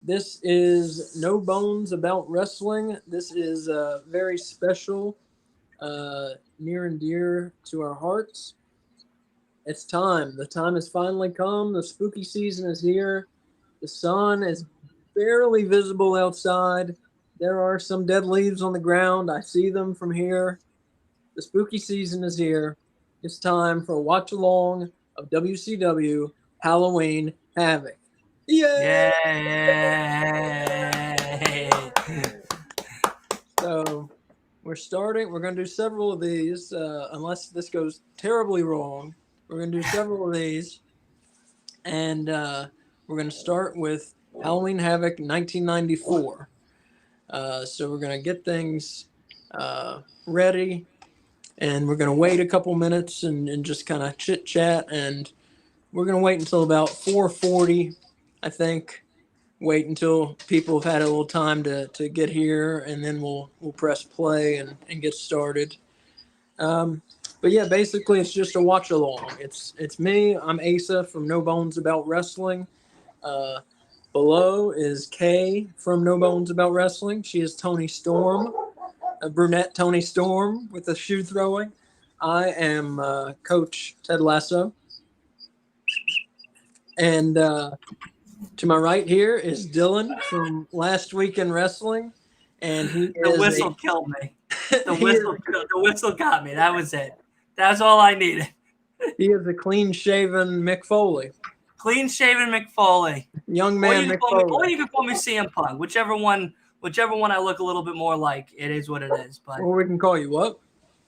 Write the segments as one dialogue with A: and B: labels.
A: This is No Bones About Wrestling. This is very special, near and dear to our hearts. It's time. The time has finally come. The spooky season is here. The sun is barely visible outside. There are some dead leaves on the ground. I see them from here. The spooky season is here. It's time for a watch along of WCW Halloween Havoc. Yay!
B: Yay!
A: So we're starting. We're going to do several of these, unless this goes terribly wrong. We're going to do several of these, and we're going to start with Halloween Havoc 1994. So we're going to get things ready, and we're going to wait a couple minutes and just kind of chit chat, and we're going to wait until about 4:40, I think. Wait until people have had a little time to get here, and then we'll press play and get started. But yeah, basically it's just a watch along. It's me. I'm Asa from No Bones About Wrestling. Below is Kay from No Bones About Wrestling. She is Tony Storm, a brunette Tony Storm with the shoe throwing. I am Coach Ted Lasso. And to my right here is Dylan from Last Week in Wrestling. And he
B: The
A: is
B: whistle killed me. The whistle got me. That was it. That's all I needed.
A: He is a clean-shaven Mick Foley.
B: Clean-shaven Mick Foley.
A: Young man Mick Foley.
B: Or you can call me CM Punk. Whichever one I look a little bit more like, it is what it is. But
A: or we can call you what?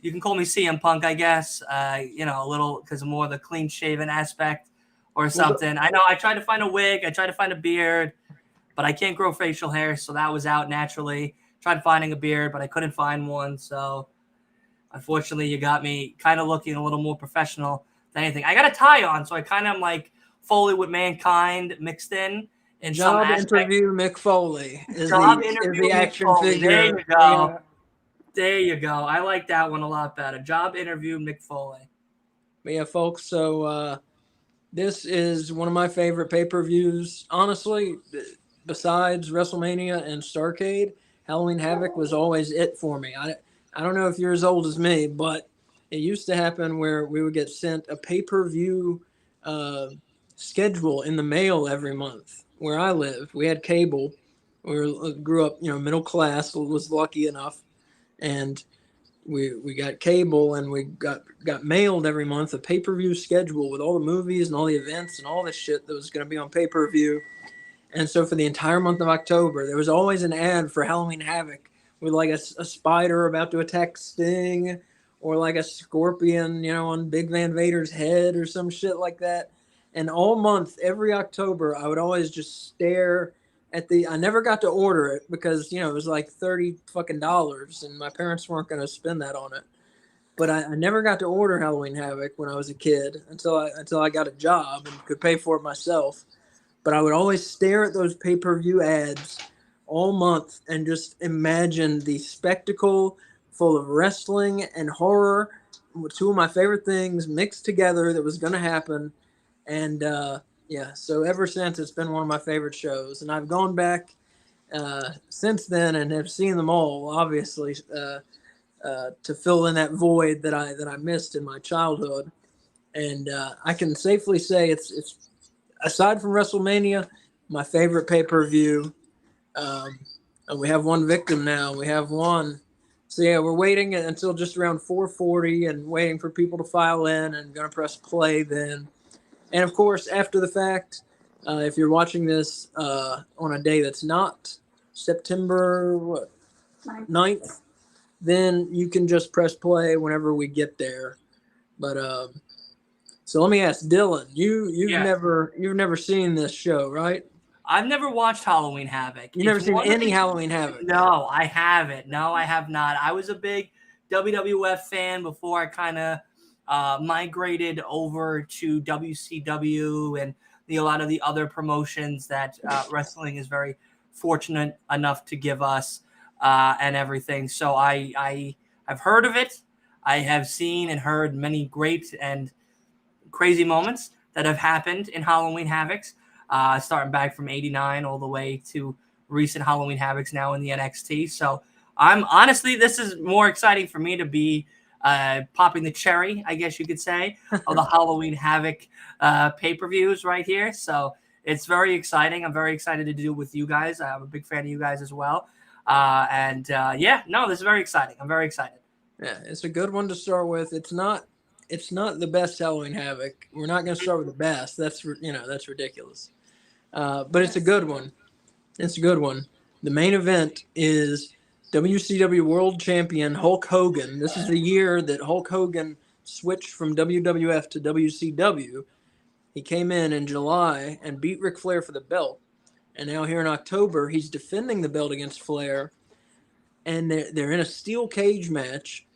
B: You can call me CM Punk, I guess. A little because more of the clean-shaven aspect or something. I know I tried to find a wig. I tried to find a beard, but I can't grow facial hair, so that was out naturally. Tried finding a beard, but I couldn't find one. So unfortunately, you got me kind of looking a little more professional than anything. I got a tie on, so I kind of am like Foley with Mankind mixed in.
A: Job interview Mick Foley is the action figure.
B: There you go. Yeah. There you go. I like that one a lot better. Job interview Mick Foley.
A: But yeah, folks, so this is one of my favorite pay-per-views. Honestly, besides WrestleMania and Starrcade, Halloween Havoc was always it for me. I don't know if you're as old as me, but it used to happen where we would get sent a pay-per-view schedule in the mail every month. Where I live, we had cable. We grew up, middle class, was lucky enough, and we got cable, and we got mailed every month a pay-per-view schedule with all the movies and all the events and all this shit that was going to be on pay-per-view. And so for the entire month of October, there was always an ad for Halloween Havoc with like a spider about to attack Sting, or like a scorpion, on Big Van Vader's head or some shit like that. And all month, every October, I would always just stare at I never got to order it because, it was like $30 fucking dollars, and my parents weren't going to spend that on it. But I never got to order Halloween Havoc when I was a kid until I got a job and could pay for it myself. But I would always stare at those pay-per-view ads all month and just imagine the spectacle full of wrestling and horror, two of my favorite things mixed together that was going to happen. And so ever since, it's been one of my favorite shows. And I've gone back since then and have seen them all, obviously, to fill in that void that I missed in my childhood. And I can safely say it's aside from WrestleMania, my favorite pay-per-view. And we have one victim now. We have one. So yeah, we're waiting until just around 4:40 and waiting for people to file in, and going to press play then. And of course, after the fact, if you're watching this on a day that's not September 9th, then you can just press play whenever we get there. But so let me ask Dylan, you've never seen this show, right?
B: I've never watched Halloween Havoc.
A: You've never seen any Halloween Havoc?
B: No, I haven't. No, I have not. I was a big WWF fan before I kind of migrated over to WCW and a lot of the other promotions that wrestling is very fortunate enough to give us and everything. So I've heard of it. I have seen and heard many great and crazy moments that have happened in Halloween Havocs. starting back from '89 all the way to recent Halloween Havocs now in the NXT. So I'm honestly, this is more exciting for me to be popping the cherry, I guess you could say, of the Halloween Havoc pay-per-views right here. So it's very exciting. I'm very excited to do it with you guys. I'm a big fan of you guys as well. Yeah, no, this is very exciting. I'm very excited.
A: Yeah, it's a good one to start with. It's not the best Halloween Havoc. We're not going to start with the best. That's that's ridiculous. But it's a good one. It's a good one. The main event is WCW World Champion Hulk Hogan. This is the year that Hulk Hogan switched from WWF to WCW. He came in July and beat Ric Flair for the belt. And now here in October, he's defending the belt against Flair. And they're in a steel cage match.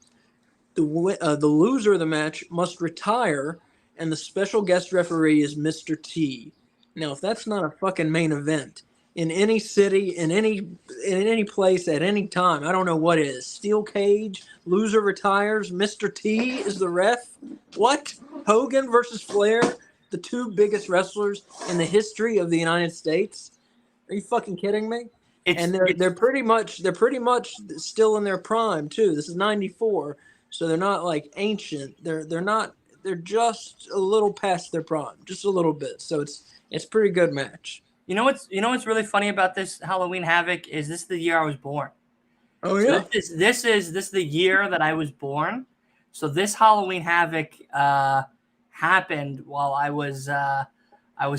A: The loser of the match must retire, and the special guest referee is Mr. T. Now, if that's not a fucking main event in any city, in any place, at any time, I don't know what is. Steel cage, loser retires, Mr. T is the ref. What? Hogan versus Flair, the two biggest wrestlers in the history of the United States? Are you fucking kidding me? They're pretty much still in their prime too. This is '94, so they're not like ancient. They're just a little past their prime, just a little bit. So it's pretty good match.
B: You know what's really funny about this Halloween Havoc is this is the year I was born.
A: Oh yeah.
B: So this is the year that I was born. So this Halloween Havoc happened while I was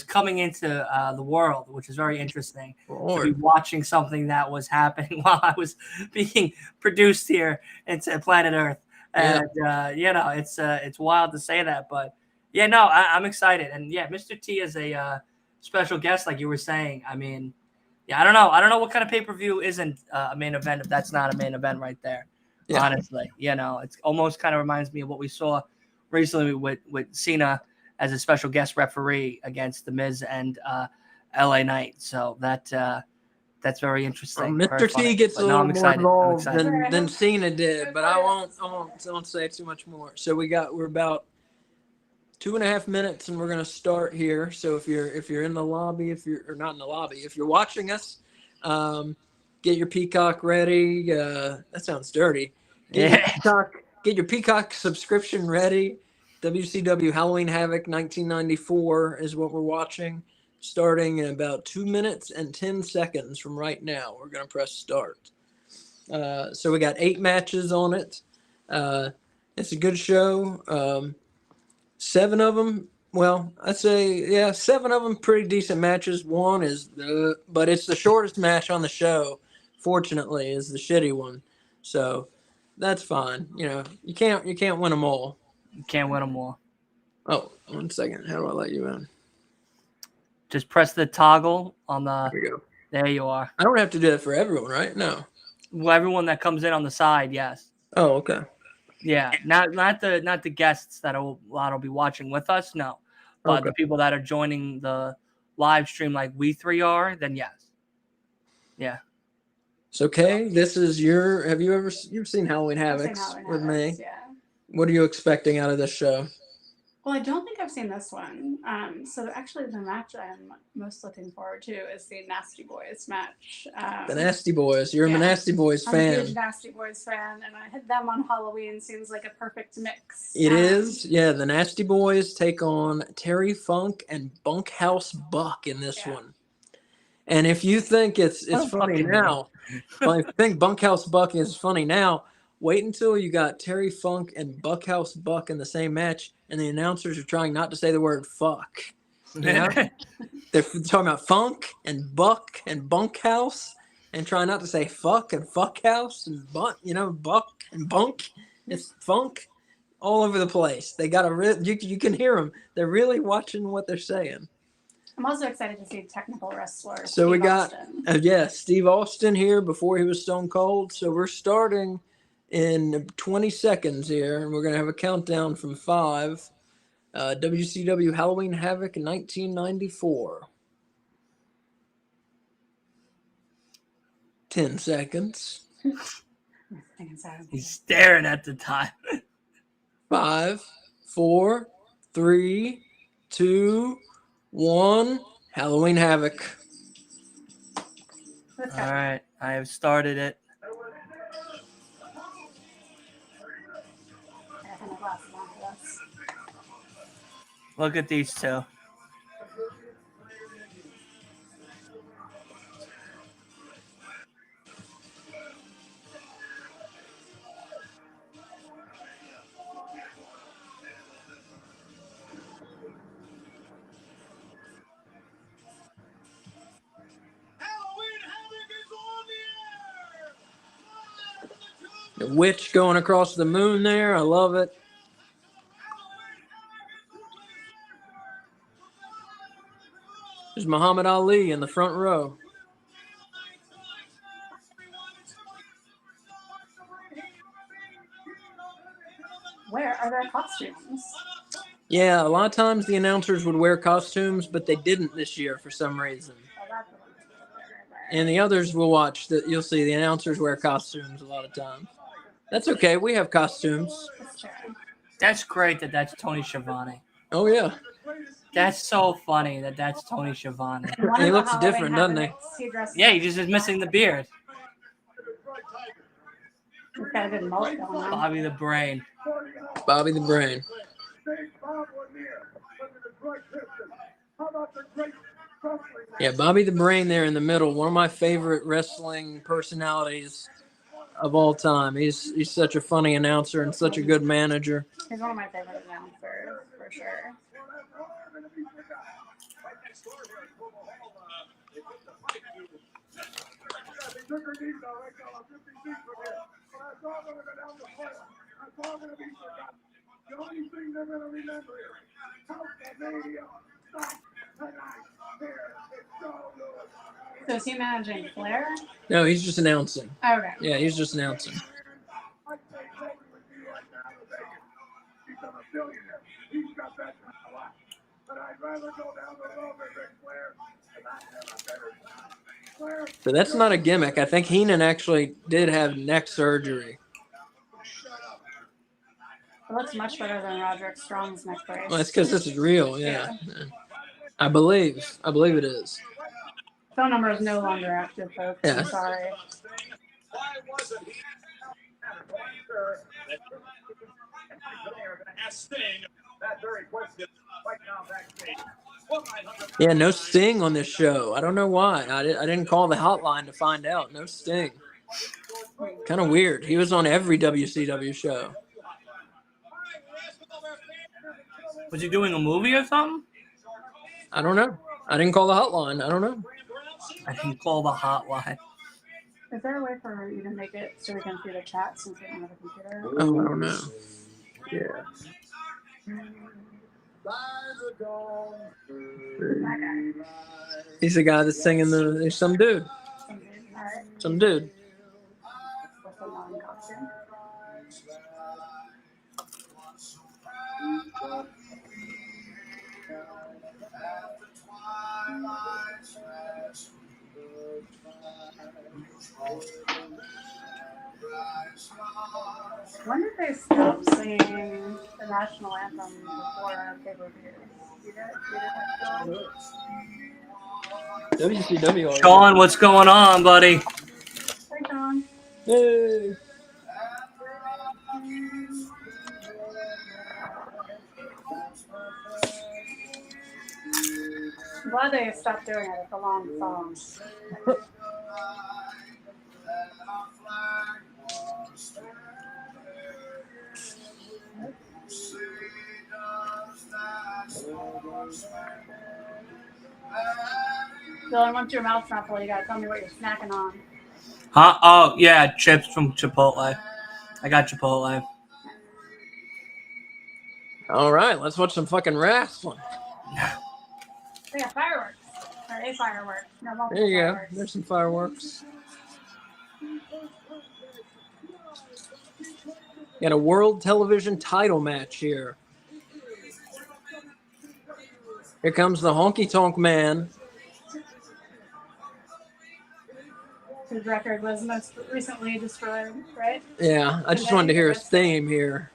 B: coming into the world, which is very interesting to be watching something that was happening while I was being produced here into planet Earth. And it's wild to say that, but yeah, no, I'm excited. And yeah, Mr. T is a special guest, like you were saying. I mean, yeah, I don't know what kind of pay-per-view isn't a main event if that's not a main event right there. Yeah. Honestly, it's almost kind of reminds me of what we saw recently with Cena as a special guest referee against The Miz and LA Knight. So that's very interesting.
A: Mr. T gets a little more involved than Cena did, but I won't say too much more. So we're about 2.5 minutes, and we're gonna start here. So if you're in the lobby, if you're not in the lobby, if you're watching us, get your Peacock ready. That sounds dirty. Get your Peacock subscription ready. WCW Halloween Havoc 1994 is what we're watching, starting in about 2 minutes and 10 seconds from right now. We're going to press start. So we got 8 matches on it. It's a good show. 7 of them, well, I'd say, 7 of them pretty decent matches. One is, but it's the shortest match on the show, fortunately, is the shitty one. So that's fine. You can't win them all.
B: You can't win them all.
A: Oh, 1 second. How do I let you in?
B: Just press the toggle on the.
A: There you go.
B: There you are.
A: I don't have to do that for everyone, right? No.
B: Well, everyone that comes in on the side, yes.
A: Oh, okay.
B: Yeah, not the guests that'll be watching with us, no. But the people that are joining the live stream like we three are, then yes. Yeah.
A: It's okay. This is you've seen Halloween Havoc with me?
C: Yeah.
A: What are you expecting out of this show?
C: Well, I don't think I've seen this one. So actually the match I'm most looking forward to is the Nasty Boys match.
A: The Nasty Boys. You're a Nasty Boys fan.
C: I'm a huge Nasty Boys fan, and I hit them on Halloween. Seems like a perfect mix.
A: It is. Yeah, the Nasty Boys take on Terry Funk and Bunkhouse Buck in this one. And if you think it's funny now, well, if you think Bunkhouse Buck is funny now, wait until you got Terry Funk and Bunkhouse Buck in the same match, and the announcers are trying not to say the word fuck. They're talking about Funk and Buck and Bunkhouse, and trying not to say fuck and fuckhouse and Buck and Bunk. It's Funk all over the place. They got you can hear them. They're really watching what they're saying.
C: I'm also excited to see technical wrestler.
A: So we got Steve Austin here before he was Stone Cold. So we're starting in 20 seconds here, and we're going to have a countdown from 5. WCW Halloween Havoc 1994. 10 seconds.
B: He's staring at the time.
A: 5, 4, 3, 2, 1, Halloween Havoc.
C: Let's
B: All
C: go.
B: right, I have started it.
C: I have my glasses on for this.
B: Look at these two.
A: The witch going across the moon there. I love it. There's Muhammad Ali in the front row.
C: Where are their costumes?
A: Yeah, a lot of times the announcers would wear costumes, but they didn't this year for some reason.
C: Oh, that's the one.
A: And the others will watch that. You'll see the announcers wear costumes a lot of times. That's okay. We have costumes.
C: That's true.
B: That's great that that's Tony Schiavone.
A: Oh yeah,
B: That's so funny that that's Tony Schiavone.
C: In one
A: He
C: of the
A: looks
C: Halloween
A: different, doesn't he?
C: Havocs, he dresses
B: Yeah, he just is missing the beard.
C: He's got a good mullet going on.
B: Bobby the Brain.
A: Bobby the Brain. Yeah, Bobby the Brain there in the middle. One of my favorite wrestling personalities of all time. He's such a funny announcer and such a good manager.
C: He's one of my favorite announcers, for sure. So is he managing Flair?
A: No, he's just announcing.
C: Oh, okay.
A: Yeah, he's just announcing. But that's not a gimmick. I think Heenan actually did have neck surgery.
C: It looks much better than Roderick Strong's neck brace.
A: Well, that's because this is real. Yeah. I believe it is.
C: Phone number is no longer active, folks.
A: Yeah.
C: I'm sorry.
A: Yeah, no Sting on this show. I don't know why. I didn't call the hotline to find out. No Sting. Kind of weird. He was on every WCW show.
B: Was he doing a movie or something?
A: I don't know. I didn't call the hotline. I don't know.
B: I can call the hotline.
C: Is there a way for you to make it so we can see the chat since we don't have a computer?
A: Oh, I don't know. Yeah.
C: Okay.
A: He's the guy that's singing there's some dude.
C: Alright.
A: Some dude.
C: With a long costume. When did they stop singing the national anthem before pay-per-views?
A: WCW.
B: Sean, what's going on, buddy?
C: Hey, John.
A: Hey.
C: I'm glad they stopped doing it. It's a long song. Dylan, once your mouth's not full, you gotta tell me what you're snacking on.
B: Huh? Oh, yeah, chips from Chipotle. I got Chipotle.
A: All right, let's watch some fucking wrestling.
C: They got fireworks. Or a firework. No, multiple
A: There you go.
C: fireworks.
A: There's some fireworks. Got a world television title match here. Here comes the Honky Tonk Man.
C: His record was most recently destroyed, right?
A: Yeah, I just wanted to hear his theme here.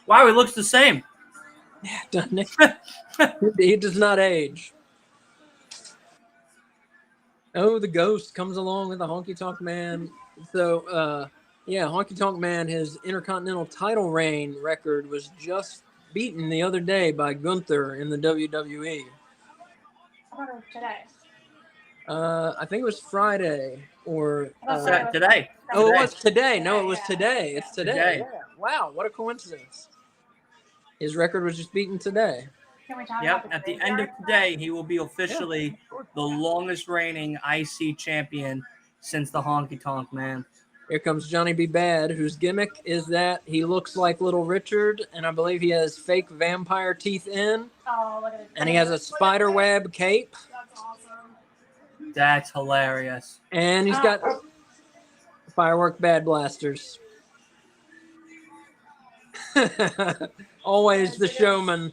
B: Wow, he looks the same.
A: Yeah, doesn't he does not age. Oh, the ghost comes along with the Honky Tonk Man. So, yeah, Honky Tonk Man, his Intercontinental title reign record was just beaten the other day by Gunther in the WWE.
C: How about it was today?
A: I think it was Friday or.
B: Today.
A: Oh, it
B: Today.
A: was today. No, it was
C: Yeah.
A: today. It's today.
B: Today.
A: Yeah. Wow, what a coincidence. His record was just beaten today.
C: Can we talk
B: Yep.
C: about the
B: At the end of
C: graveyard?
B: today, he will be officially the longest reigning IC champion since the Honky Tonk Man.
A: Here comes Johnny B. Bad, whose gimmick is that he looks like Little Richard, and I believe he has fake vampire teeth in,
C: Oh, look at it.
A: and he has a spider web cape,
C: That's awesome.
B: That's hilarious.
A: and he's got firework bad blasters. Always the showman.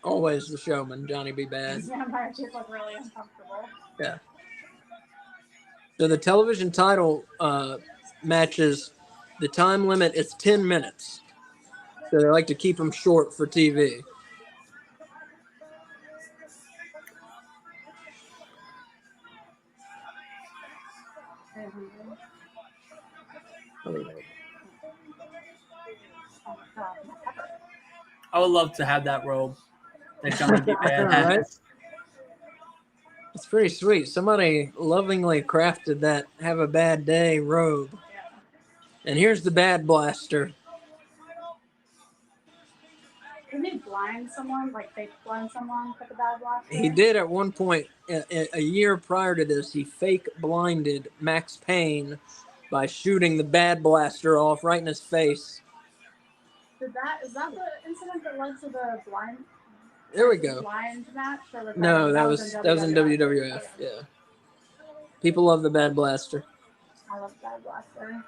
A: Always the showman, Johnny B. Bad.
C: These vampire teeth look really uncomfortable.
A: Yeah. So the television title matches, the time limit is 10 minutes. So they like to keep them short for TV.
B: I would love to have that robe that Johnny B. Bad has.
A: Right? It's pretty sweet. Somebody lovingly crafted that "Have a Bad Day" robe. And here's the Bad Blaster.
C: Didn't he blind someone? Like fake blind someone with the bad blaster?
A: He did at one point, a year prior to this, he fake blinded Max Payne by shooting the Bad Blaster off right in his face.
C: Is that the incident that led to the blind?
A: There we go.
C: Blind match? Or was
A: No, that was in WWF.
C: Okay.
A: Yeah. People love the Bad Blaster.
C: I love bad blaster.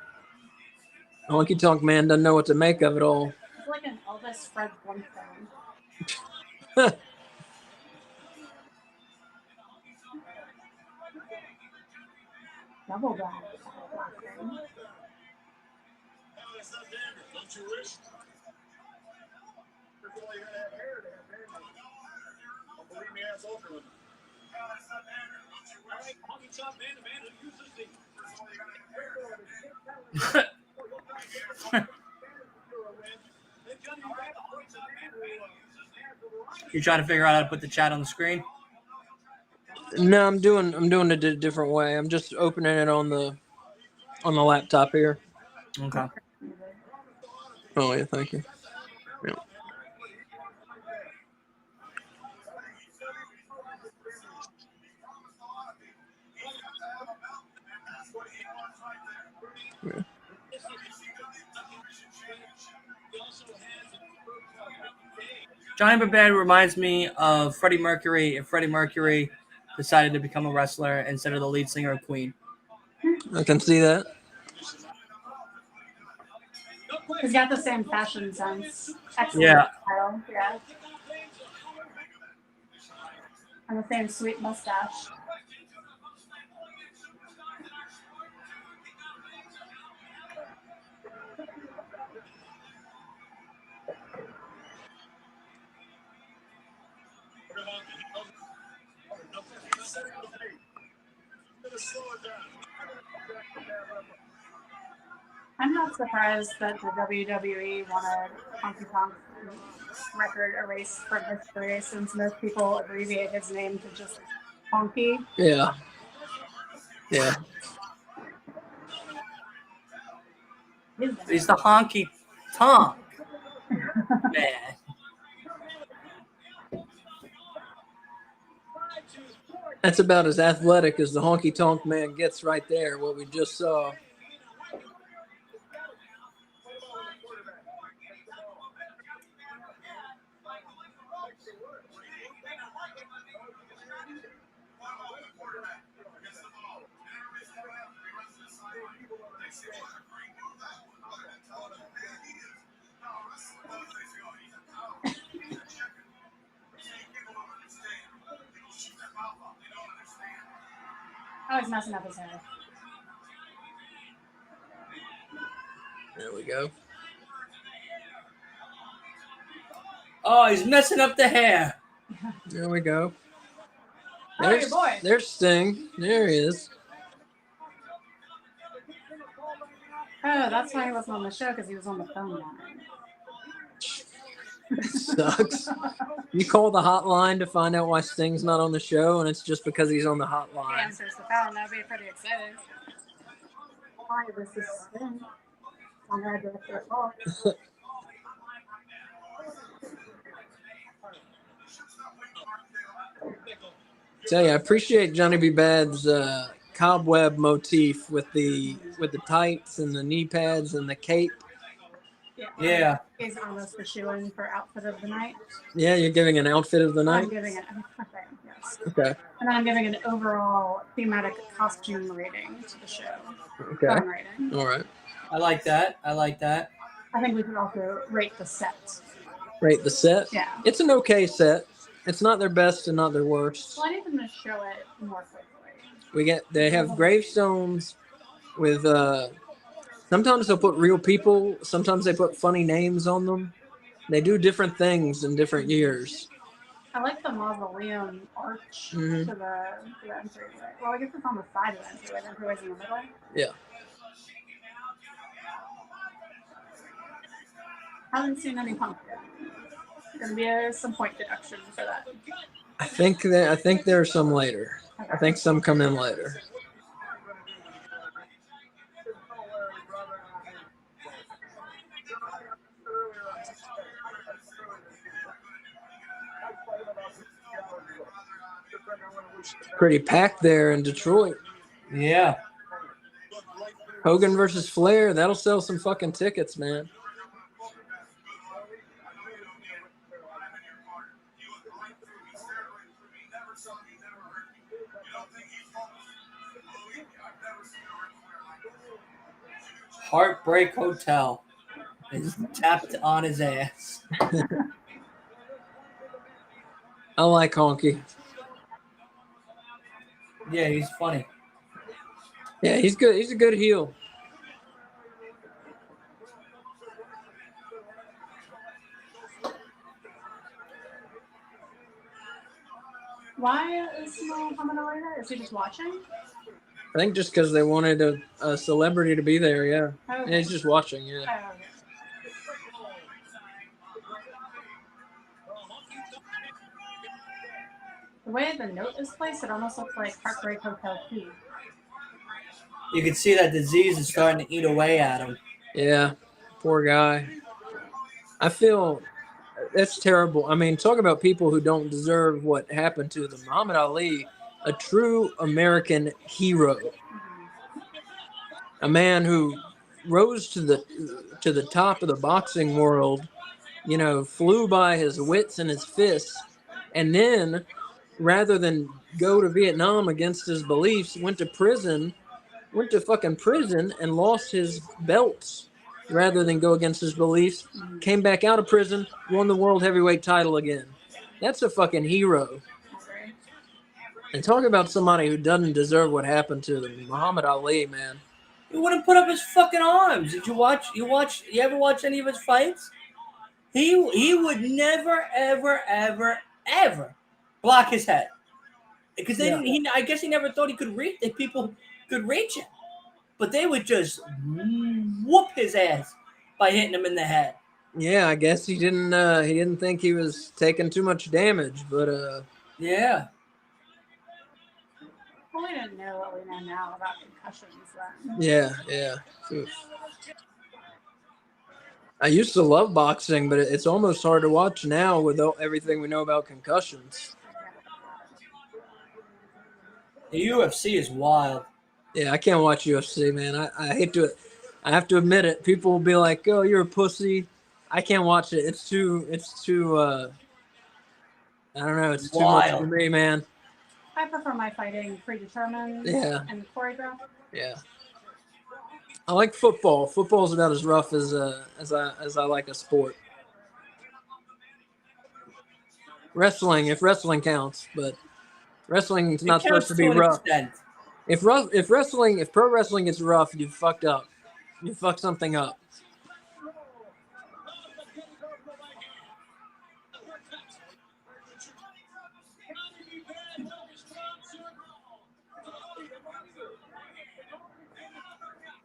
A: Honky Tonk Man doesn't know what to make of it all.
C: It's like an Elvis Fred Flintstone. Double bad blaster.
D: Don't you wish? Believe me, ass over with. Honky Tonk Man, the man who uses the.
B: You trying to figure out how to put the chat on the screen?
A: No, I'm doing it a different way. I'm just opening it on the laptop here.
B: Okay.
A: Oh yeah, thank you. Yeah. Yeah.
B: Johnny B. Bad reminds me of Freddie Mercury if Freddie Mercury decided to become a wrestler instead of the lead singer of Queen.
A: I can see that.
C: He's got the same fashion sense. Excellent
B: Yeah.
C: style. Yeah. And the same sweet mustache. I'm not surprised that the WWE wanted Honky Tonk's record erased from history, since most people abbreviate his name to just Honky.
A: Yeah. Yeah.
B: He's the Honky Tonk Man.
A: That's about as athletic as the Honky Tonk Man gets right there, what we just saw.
C: Oh, he's messing up his hair.
A: go.
B: Oh, he's messing up the hair.
A: There we go.
C: Oh, your boy.
A: There's Sting. There he is.
C: Oh, that's why he wasn't on the show, because he was on the phone line.
A: Sucks. You call the hotline to find out why Sting's not on the show, and it's just because he's on the
C: He
A: hotline.
C: answers the phone. That'd be pretty exciting. Hi, this is Sting. I'm going to direct your call.
A: Tell you, I appreciate Johnny B. Bad's cobweb motif with the tights and the knee pads and the cape.
B: Yeah.
C: He's almost the shoe-in for outfit of the night.
A: Yeah, you're giving an outfit of the
C: I'm
A: night.
C: giving it a thing, yes.
A: Okay.
C: And then I'm giving an overall thematic costume rating to the show.
A: Okay.
C: Fun rating.
A: All right.
B: I like that. I like that.
C: I think we could also rate the set.
A: Rate the set.
C: Yeah.
A: It's an okay set. It's not their best and not their worst.
C: Well, I need them to show it more quickly.
A: They have gravestones with sometimes they'll put real people, sometimes they put funny names on them. They do different things in different years.
C: I like the mausoleum arch
A: Mhm.
C: to the entryway. Well, I guess it's on the side of the entryway. The entryway's in the middle.
A: Yeah.
C: Haven't seen any punk yet. Gonna be some point deduction for that.
A: I think there are some later. I think some come in later. Pretty packed there in Detroit.
B: Yeah.
A: Hogan versus Flair, that'll sell some fucking tickets, man.
B: Heartbreak Hotel is tapped on his ass.
A: I like Honky.
B: Yeah, he's funny.
A: Yeah, he's good. He's a good heel.
C: Why is Simone coming over here? Is he just watching?
A: I think just because they wanted a celebrity to be there, yeah.
C: Okay.
A: Yeah, he's just watching, yeah.
C: Oh, okay. The way the note is placed, it almost looks like Heartbreak Hotel 2.
B: You can see that disease is starting to eat away at him.
A: Yeah, poor guy. I feel that's terrible. I mean, talk about people who don't deserve what happened to them. Muhammad Ali, a true American hero, a man who rose to the top of the boxing world, you know, flew by his wits and his fists, and then rather than go to Vietnam against his beliefs, went to fucking prison and lost his belts rather than go against his beliefs, came back out of prison, won the world heavyweight title again. That's a fucking hero. And talk about somebody who doesn't deserve what happened to them. Muhammad Ali, man.
B: He wouldn't put up his fucking arms. Did you ever watch any of his fights? He would never, ever, ever, ever block his head. Because I guess he never thought he could reach, that people could reach him. But they would just whoop his ass by hitting him in the head.
A: Yeah, I guess he didn't think he was taking too much damage, but
B: yeah.
C: Well, we didn't know what we know now about concussions then.
A: yeah. Oof. I used to love boxing, but it's almost hard to watch now with everything we know about concussions.
B: The UFC is wild.
A: Yeah, I can't watch UFC, man. I hate to, I have to admit it. People will be like, "Oh, you're a pussy." I can't watch it. It's too. I don't know. It's too much for me, man.
C: I prefer my fighting predetermined and choreographed.
A: Yeah. I like football. Football's about as rough as I like a sport. Wrestling, if wrestling counts, but wrestling's not supposed to be rough. If pro wrestling gets rough, you fucked up. You fucked something up.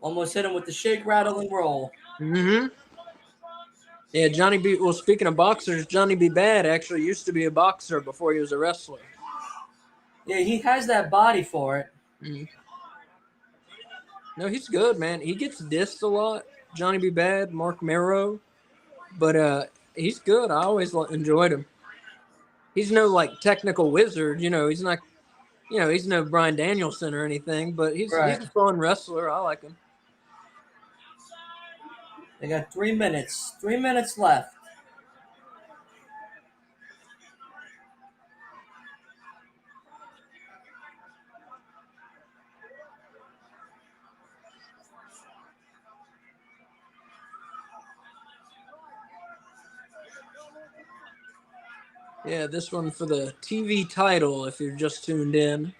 B: Almost hit him with the shake, rattle, and roll.
A: Mm-hmm. Yeah, Johnny B. Well, speaking of boxers, Johnny B. Bad actually used to be a boxer before he was a wrestler.
B: Yeah, he has that body for it.
A: Mm. No, he's good, man. He gets dissed a lot. Johnny B. Bad, Mark Merrow, but he's good. I always enjoyed him. He's no like technical wizard, He's not, he's no Bryan Danielson or anything, but he's
B: Right.
A: a fun wrestler. I like him.
B: They got 3 minutes. 3 minutes left.
A: Yeah, this one for the TV title. If you're just tuned in,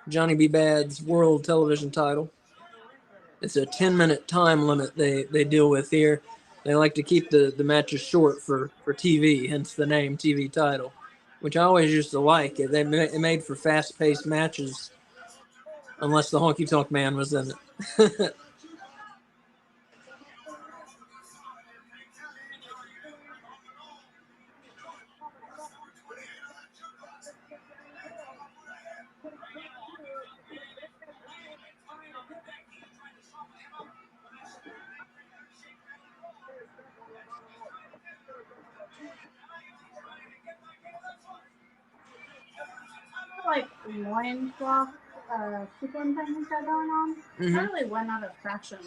A: Johnny B. Bad's World Television title. It's a 10-minute time limit they deal with here. They like to keep the matches short for TV, hence the name TV title, which I always used to like. It made for fast-paced matches, unless the Honky Tonk Man was in it.
C: Like loincloth sequin thing he's got going on.
A: Mhm.
C: That really went out of fashion.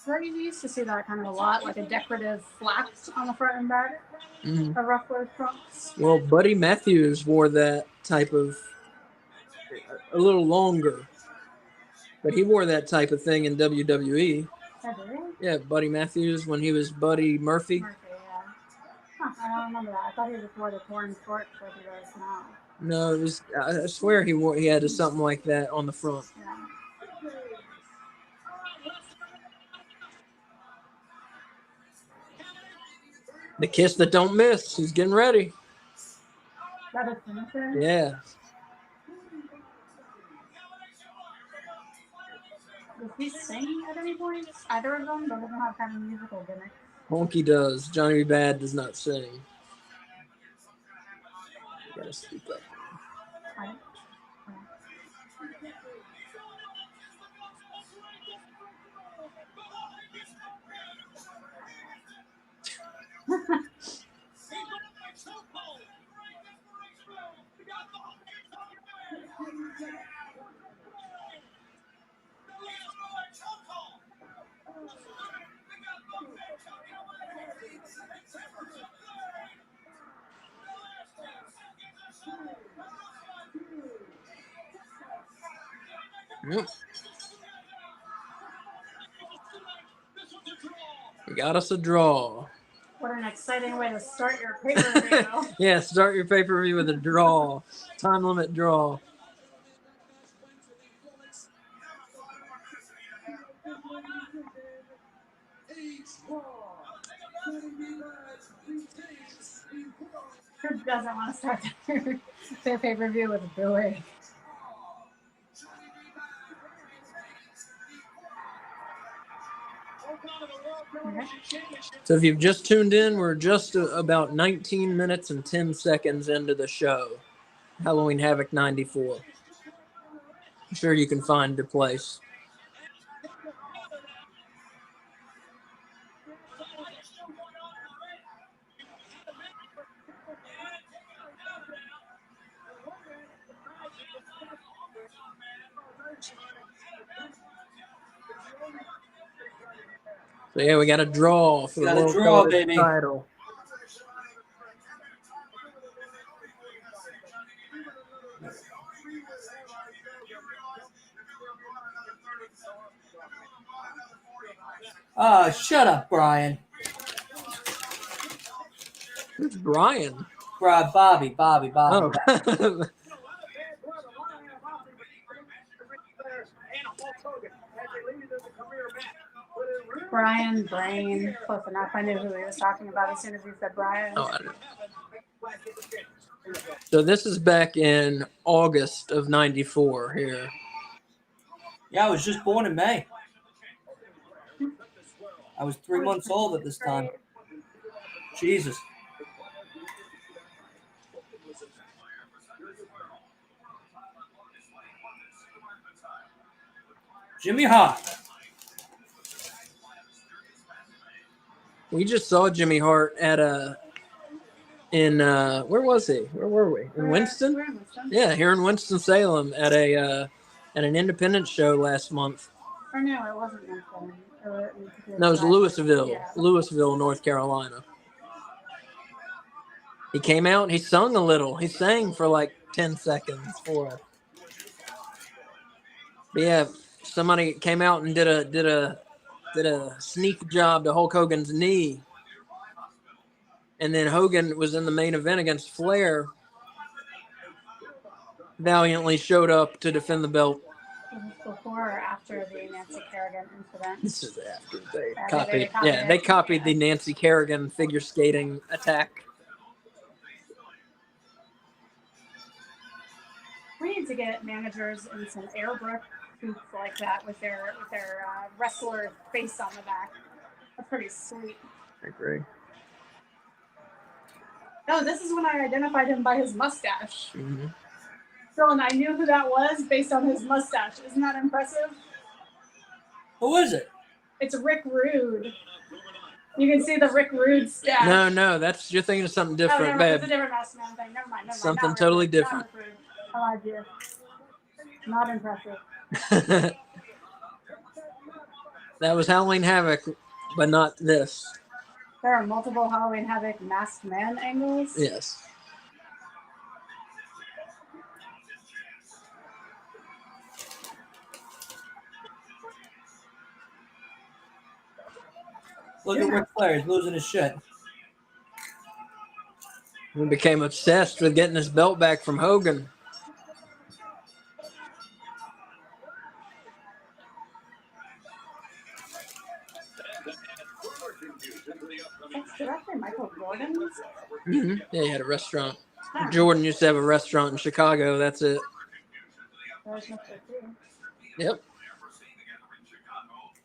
C: Where you used to see that kind of a lot, like a decorative flaps on the front and back
A: Mhm.
C: of ruffler trunks.
A: Well, Buddy Matthews wore that type of a little longer, but he wore that type of thing in WWE.
C: Oh, did he?
A: Yeah, Buddy Matthews when he was Buddy Murphy.
C: Murphy, yeah. Huh, I don't remember that. I thought he just wore the torn shorts like he does now.
A: No, it was. I swear he had something like that on the front.
C: Yeah.
A: The kiss that don't miss. He's getting ready.
C: That a finisher?
A: Yeah.
C: Does he sing at any point? Either of them, but doesn't have kind of musical gimmick.
A: Honky does. Johnny B. Bad does not sing. You gotta speak up.
C: I,
A: Yep. We got us a draw.
C: What an exciting way to start your pay-per-view.
A: Yeah, start your pay-per-view with a draw. Time limit draw.
C: Who doesn't want to start their pay-per-view with a booing? Okay.
A: So if you've just tuned in, we're just about 19 minutes and 10 seconds into the show. Halloween Havoc 94. I'm sure you can find your place. So yeah, we got a draw for the
B: Got a
A: World
B: draw,
A: Television
B: baby.
A: title.
B: Shut up, Brian.
A: Who's Brian?
B: Bobby.
A: Oh.
C: Brian Brain. Close enough. I knew who he was talking about as soon as he said Brian.
A: Oh, I didn't. So this is back in August of 94 here.
B: Yeah, I was just born in May. I was 3 months old at this time. Jesus. Jimmy Hart.
A: We just saw Jimmy Hart at where was he? Where were we? In Winston?
C: We're in Winston.
A: Yeah, here in Winston-Salem at at an independent show last month.
C: Or no, it wasn't Winston.
A: No, it was Louisville,
C: Yeah.
A: Louisville, North Carolina. He came out and he sung a little. He sang for like 10 seconds for us. But yeah, somebody came out and did a sneak job to Hulk Hogan's knee. And then Hogan was in the main event against Flair. Valiantly showed up to defend the belt.
C: Was this before or after the Nancy Kerrigan incident?
A: This is after they
C: Yeah,
A: copied.
C: they
A: Yeah, they
C: it.
A: copied
C: Yeah.
A: the Nancy Kerrigan figure skating attack.
C: We need to get managers in some airbrush suits like that with their wrestler face on the back. That's pretty sweet.
A: I agree.
C: No, this is when I identified him by his mustache.
A: Mm-hmm.
C: Phil and I knew who that was based on his mustache. Isn't that impressive?
B: Who is it?
C: It's Rick Rude. You can see the Rick Rude stash.
A: No, that's you're thinking of something
C: Oh,
A: different,
C: never, it's a
A: babe.
C: different Masked Man thing. Never mind.
A: Something
C: Not
A: totally
C: Rick Rude.
A: different.
C: Not Rick Rude. I lied to you. Not impressive.
A: That was Halloween Havoc, but not this.
C: There are multiple Halloween Havoc Masked Man angles.
A: Yes.
B: Look at Ric Flair. He's losing his shit.
A: We became obsessed with getting his belt back from Hogan.
C: That's director Michael Jordan.
A: Mm-hmm. Yeah, he had a restaurant. Jordan used to have a restaurant in Chicago. That's it.
C: There's Mr. T.
A: Yep.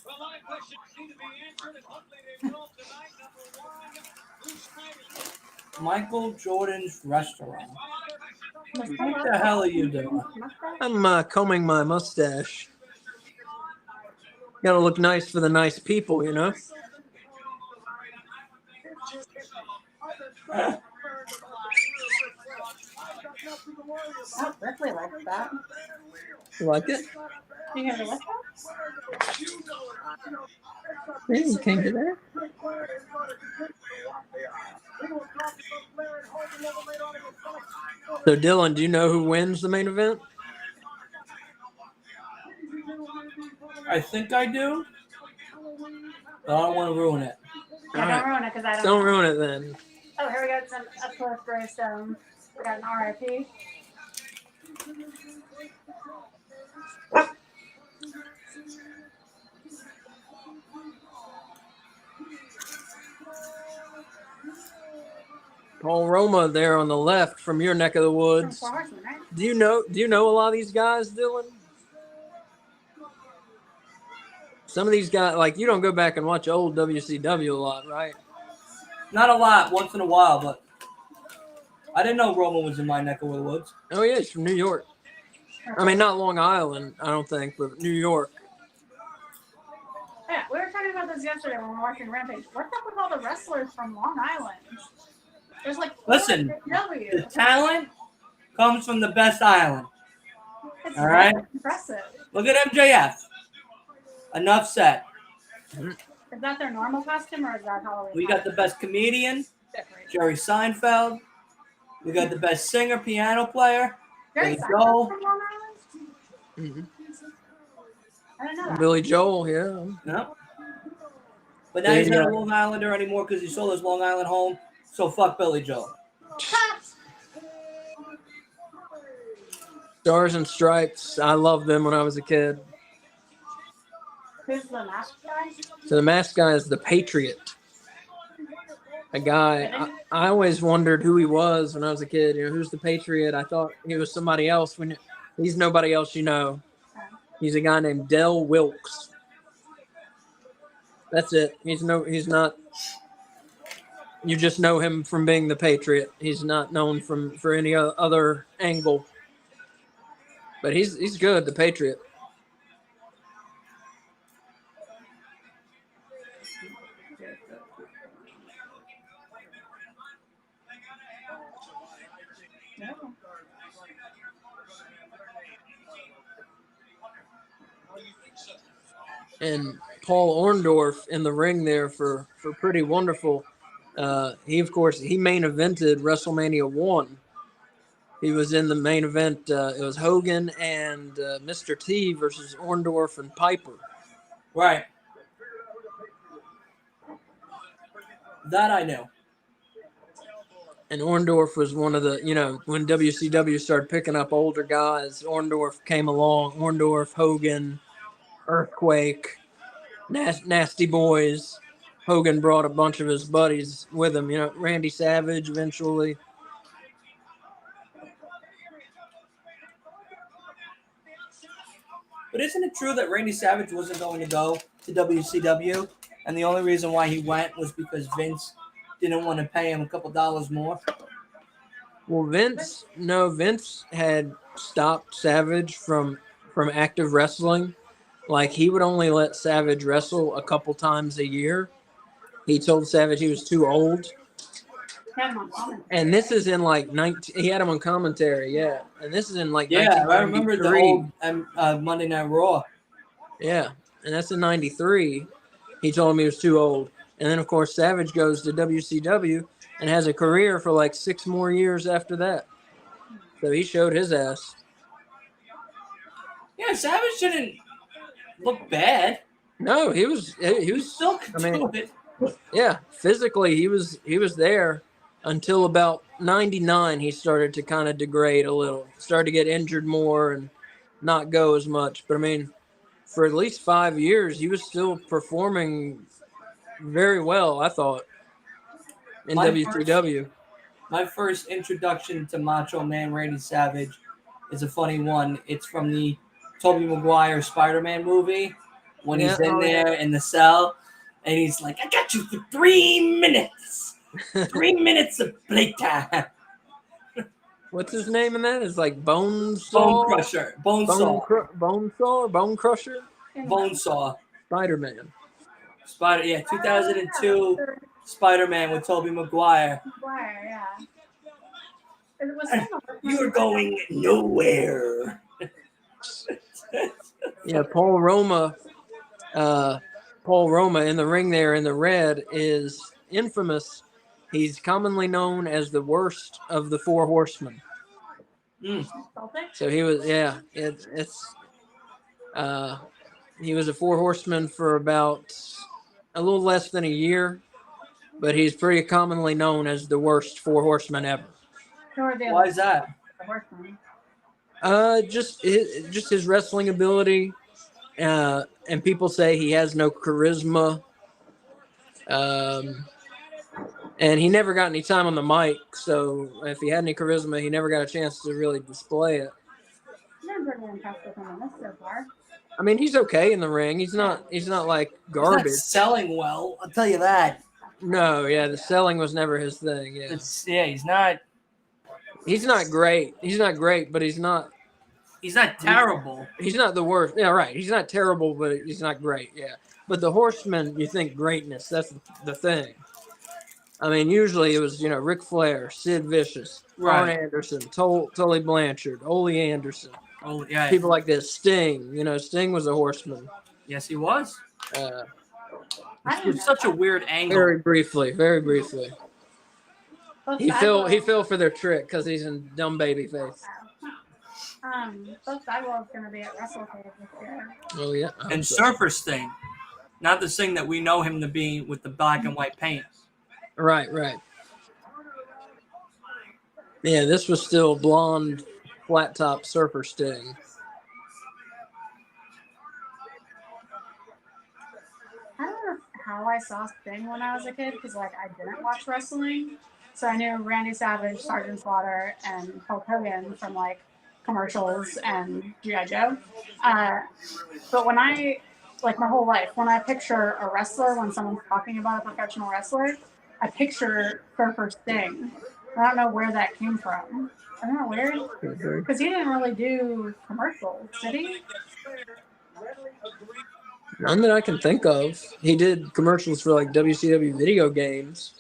D: Well, a lot of questions need to be answered, and hopefully they will tonight. Number one, who's fighting?
B: Michael Jordan's restaurant.
C: Mr.
B: What the hell are you doing?
A: I'm combing my mustache. Got to look nice for the nice people, you know?
C: Oh, Ripley likes that.
A: You like it?
C: You gonna like that?
A: Yeah, you came to that. So, Dylan, do you know who wins the main event?
B: I think I do. But I don't want to ruin it.
C: Yeah,
A: Alright.
C: don't ruin it because I don't.
A: Don't
C: know.
A: ruin it then.
C: Oh, here we got some up close gravestone. We got an RIP.
A: Paul Roma there on the left from your neck of the
C: From
A: woods.
C: Four Horsemen, right?
A: Do you know a lot of these guys, Dylan? Some of these guys, like, you don't go back and watch old WCW a lot, right?
B: Not a lot, once in a while, but I didn't know Roman was in my neck of the woods.
A: Oh yeah, he's from New York. I mean, not Long Island, I don't think, but New York.
C: Yeah, we were talking about this yesterday when we were watching Rampage. What's up with all the wrestlers from Long Island? There's like four
B: Listen,
C: W.
B: The talent comes from the best island.
C: It's
B: all right.
C: really impressive.
B: Look at MJF. Enough said.
C: Is that their normal costume or is that Halloween?
B: We got the best comedian,
C: Decorated?
B: Jerry Seinfeld. We got the best singer, piano player.
C: Jerry
B: Billy
C: Seinfeld
B: Joel.
C: from Long Island?
A: Mm-hmm.
C: I don't know that.
A: Billy Joel, yeah.
B: No. But now he's not a Long Islander anymore because he sold his Long Island home. So fuck Billy Joel.
A: Stars and Stripes. I loved them when I was a kid.
C: Who's the masked guy?
A: So the masked guy is the Patriot. A guy. I always wondered who he was when I was a kid. You know, who's the Patriot? I thought he was somebody else. He's nobody else you know. He's a guy named Del Wilkes. That's it. He's not. You just know him from being the Patriot. He's not known for any other angle. But he's good, the Patriot.
C: No.
A: And Paul Orndorff in the ring there for pretty wonderful. He of course he main evented WrestleMania 1. He was in the main event. It was Hogan and Mr. T versus Orndorff and Piper.
B: Right. That I know.
A: And Orndorff was one of the, when WCW started picking up older guys, Orndorff came along. Orndorff, Hogan, Earthquake, Nasty Boys. Hogan brought a bunch of his buddies with him. Randy Savage eventually.
B: But isn't it true that Randy Savage wasn't going to go to WCW, and the only reason why he went was because Vince didn't want to pay him a couple dollars more?
A: Well, Vince had stopped Savage from active wrestling. Like, he would only let Savage wrestle a couple times a year. He told Savage he was too old. And this is in like 19. He had him on commentary, yeah. And this is in like
B: Yeah, I remember the
A: 1993.
B: old Monday Night Raw.
A: Yeah, and that's in 93. He told him he was too old. And then, of course, Savage goes to WCW and has a career for like 6 more years after that. So he showed his ass.
B: Yeah, Savage didn't look bad.
A: No, he was
B: Still could do it.
A: Yeah, physically he was there until about 99. He started to kind of degrade a little. Started to get injured more and not go as much. But I mean, for at least 5 years, he was still performing very well, I thought, in WCW.
B: My first introduction to Macho Man Randy Savage is a funny one. It's from the Tobey Maguire Spider-Man movie when he's in there in the cell, and he's like, "I got you for 3 minutes. 3 minutes of playtime."
A: What's his name in that? It's like
B: Bone Crusher. Bone Saw.
A: Bone Crusher?
B: Bone Saw.
A: Spider-Man.
B: 2002 Spider-Man with Tobey Maguire.
C: Maguire, yeah. It was
B: You're going nowhere.
A: Yeah, Paul Roma in the ring there in the red is infamous. He's commonly known as the worst of the 4 horsemen. So he was, he was a 4 horseman for about a little less than a year, but he's pretty commonly known as the worst 4 horseman ever.
B: Why is that?
A: Just his wrestling ability, and people say he has no charisma. And he never got any time on the mic, so if he had any charisma, he never got a chance to really display it. I mean, he's okay in the ring. He's not like garbage.
B: He's not selling well, I'll tell you that.
A: No, yeah, the selling was never his thing. Yeah,
B: he's not.
A: He's not great. He's not great, but he's not.
B: He's not terrible.
A: He's not the worst. Yeah, right. He's not terrible, but he's not great. Yeah, but the Horsemen, you think greatness. That's the thing. I mean, usually it was, Ric Flair, Sid Vicious, Arn Anderson, Tully Blanchard, Ole Anderson.
B: Oh, yeah.
A: People like this. Sting. Sting was a horseman.
B: Yes, he was. It's such a weird angle.
A: Very briefly. He fell for their trick because he's in dumb baby face.
C: Both Sidewall's going to be at WrestleCade this year.
A: Oh, yeah.
B: And Surfer Sting. Not the Sting that we know him to be with the black and white paint.
A: Right. Yeah, this was still blonde, flat top Surfer Sting.
C: I don't know how I saw Sting when I was a kid because, I didn't watch wrestling. So I knew Randy Savage, Sergeant Slaughter, and Hulk Hogan from, commercials and G.I. Joe. But when I like my whole life. When I picture a wrestler, when someone's talking about a professional wrestler, I picture Surfer Sting. I don't know where that came from. Isn't that weird? Because he didn't really do commercials, did he?
A: None that I can think of. He did commercials for like WCW video games.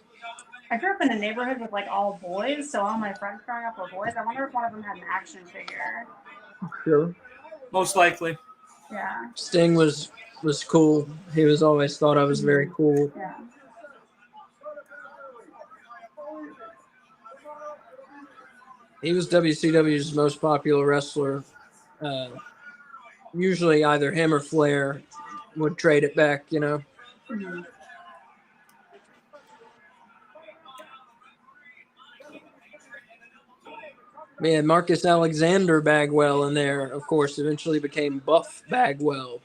C: I grew up in a neighborhood with like all boys, so all my friends growing up were boys. I wonder if one of them had an action figure.
A: Sure.
B: Most likely.
C: Yeah,
A: Sting was cool. He was always thought I was very cool.
C: yeah.
A: He was WCW's most popular wrestler. Usually either him or Flair would trade it back, you know.
C: Mhm.
A: We had Marcus Alexander Bagwell in there, of course, eventually became Buff Bagwell.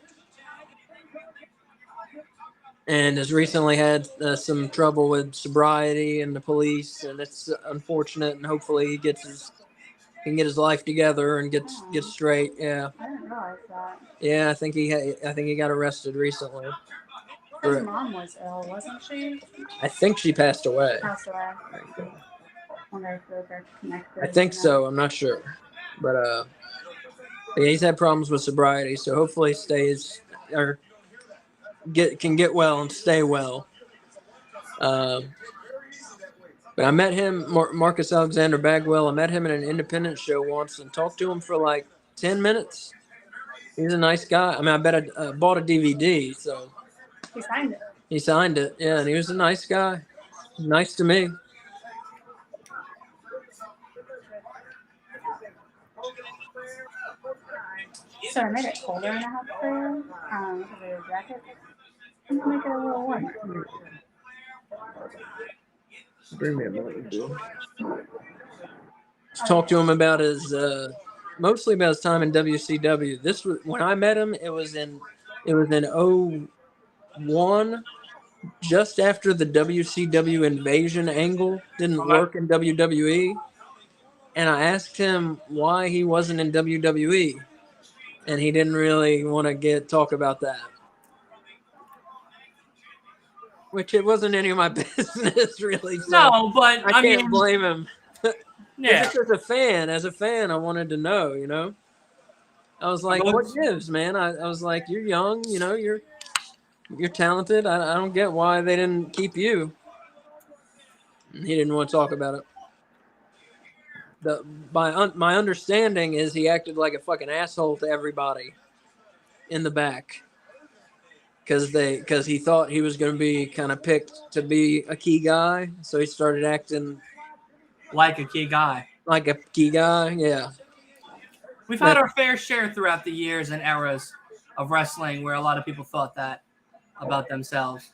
A: And has recently had some trouble with sobriety and the police, and it's unfortunate. And hopefully he can get his life together and get straight. Yeah,
C: I didn't realize that.
A: yeah. I think he got arrested recently.
C: His mom was ill, wasn't she?
A: I think she passed away.
C: Passed away. Wonder if they're connected.
A: I think so. I'm not sure, but yeah, he's had problems with sobriety, so hopefully he stays or can get well and stay well. But I met him, Marcus Alexander Bagwell. I met him at an independent show once and talked to him for like 10 minutes. He's a nice guy. I mean, I bet I bought a DVD, so
C: He signed it.
A: he signed it. Yeah, and he was a nice guy. Nice to me.
C: So I made it colder in the house for you. For your jacket. I'm gonna make it a little warmer.
A: Bring me a moment, dude. Talk to him about his, mostly about his time in WCW. This was when I met him. It was in '01, just after the WCW invasion angle didn't work in WWE, and I asked him why he wasn't in WWE, and he didn't really want to talk about that. Which it wasn't any of my business, really. So
B: No, but
A: I can't
B: mean,
A: blame him.
B: yeah.
A: Just as a fan, I wanted to know, you know. I was like, what gives, man? I was like, you're young, you know, you're talented. I don't get why they didn't keep you. And he didn't want to talk about it. My understanding is he acted like a fucking asshole to everybody in the back. Because he thought he was going to be kind of picked to be a key guy, so he started acting
B: Like a key guy.
A: like a key guy. Yeah,
B: We've had our fair share throughout the years and eras of wrestling where a lot of people thought that about themselves.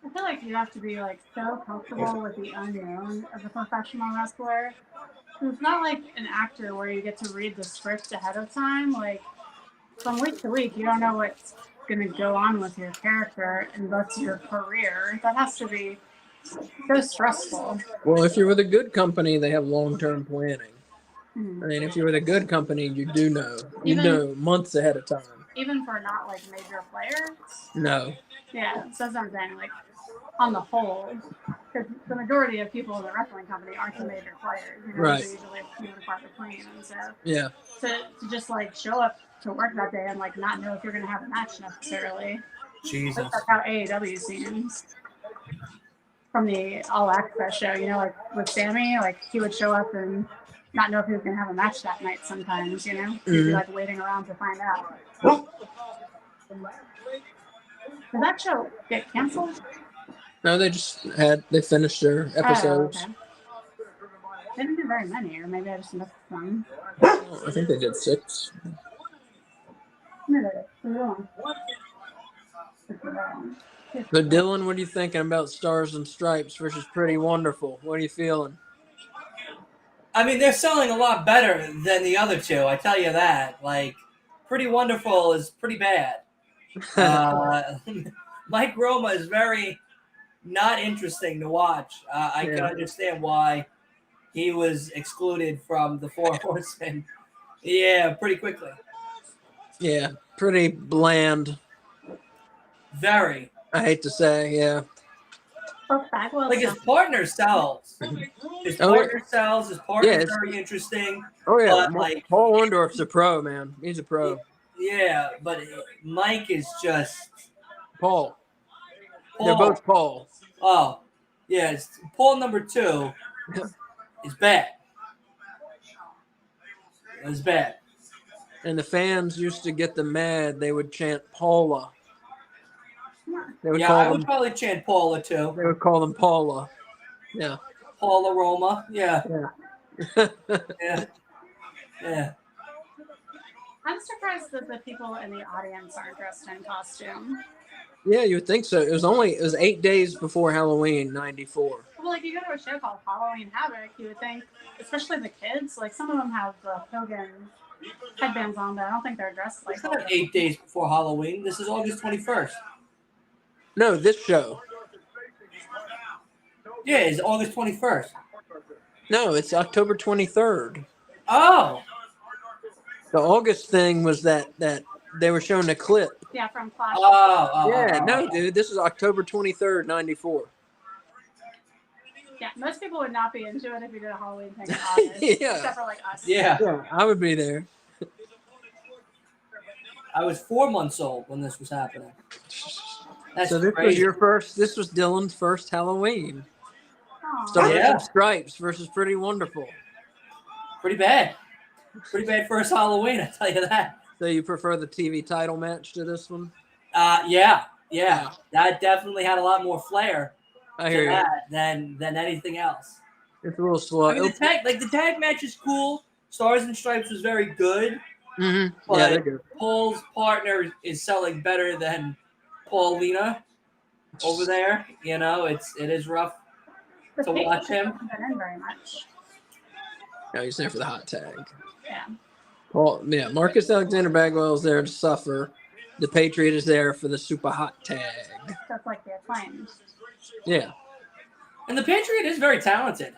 C: I feel like you have to be like so comfortable with the unknown as a professional wrestler. It's not like an actor where you get to read the script ahead of time. Like from week to week, you don't know what's going to go on with your character and that's your career. That has to be so stressful.
A: Well, if you're with a good company, they have long-term planning. I mean, if you're with a good company, you do know. You know months ahead of time.
C: Even for not like major players?
A: No.
C: Yeah, so that's what I'm saying. Like on the whole, because the majority of people in the wrestling company aren't the major players. You know,
A: Right.
C: they're usually few and far between. And so
A: Yeah.
C: to just like show up to work that day and like not know if you're going to have a match necessarily.
B: Jesus.
C: That's how AEW seems. From the All Access show, you know, like with Sammy, like he would show up and not know if he was going to have a match that night sometimes, you know? He'd be like waiting around to find out. Did that show get canceled?
A: No, they finished their episodes.
C: Oh, okay. They didn't do very many, or maybe I just missed some.
A: I think they did 6.
C: No, they did.
A: So, Dylan, what are you thinking about Stars and Stripes versus Pretty Wonderful? What are you feeling?
B: I mean, they're selling a lot better than the other two. I tell you that. Like, Pretty Wonderful is pretty bad. Mike Roma is very, not interesting to watch. I can understand why he was excluded from the Four Horsemen. Yeah, pretty quickly.
A: Yeah, pretty bland.
B: Very.
A: I hate to say, yeah.
C: Both Bagwell
B: Like his partner sells. His
A: Oh,
B: partner sells. His partner's
A: Yes.
B: very interesting.
A: Oh yeah,
B: But, like-
A: Paul Orndorff's a pro, man. He's a pro.
B: Yeah, but Mike is just
A: Paul.
B: Paul.
A: They're both Paul.
B: Oh, yeah. It's Paul number 2 is bad. It's bad.
A: And the fans used to get them mad. They would chant Paula. They would
B: Yeah,
A: call
B: I
A: them.
B: would probably chant Paula too.
A: They would call them Paula. Yeah.
B: Paula Roma. Yeah.
A: Yeah.
B: Yeah. Yeah.
C: I'm surprised that the people in the audience aren't dressed in costume.
A: Yeah, you would think so. It was 8 days before Halloween '94.
C: Well, like, you go to a show called Halloween Havoc, you would think, especially the kids, like, some of them have the Hogan headbands on, but I don't think they're dressed like
B: It's not 8 days before Halloween. This is August 21st.
A: No, this show.
B: Yeah, it's August 21st.
A: No, it's October 23rd.
B: Oh.
A: The August thing was that they were showing a clip.
C: Yeah, from Flash.
A: Yeah, no, dude, this is October 23rd, '94.
C: Yeah, most people would not be into it if you did a Halloween thing in August.
A: Yeah.
C: Except for, like, us.
B: Yeah.
A: Yeah, I would be there.
B: I was 4 months old when this was happening. That's
A: So this
B: crazy.
A: was This was Dylan's first Halloween.
C: Aw.
A: Stars
B: Yeah.
A: and Stripes versus Pretty Wonderful.
B: Pretty bad. Pretty bad first Halloween, I tell you that.
A: So you prefer the TV title match to this one?
B: Yeah. That definitely had a lot more flair
A: I
B: to
A: hear you.
B: that than anything else.
A: It's a little slow.
B: I mean, the tag match is cool. Stars and Stripes was very good.
A: Yeah,
B: But
A: they're good.
B: Paul's partner is selling better than Paulina over there. You know, it is rough
C: The
B: to
C: Patriots
B: watch him.
C: haven't been in very much.
A: No, he's there for the hot tag.
C: Yeah.
A: Marcus Alexander Bagwell is there to suffer. The Patriot is there for the super hot tag.
C: Just like the Acclaimed.
A: Yeah,
B: And the Patriot is very talented.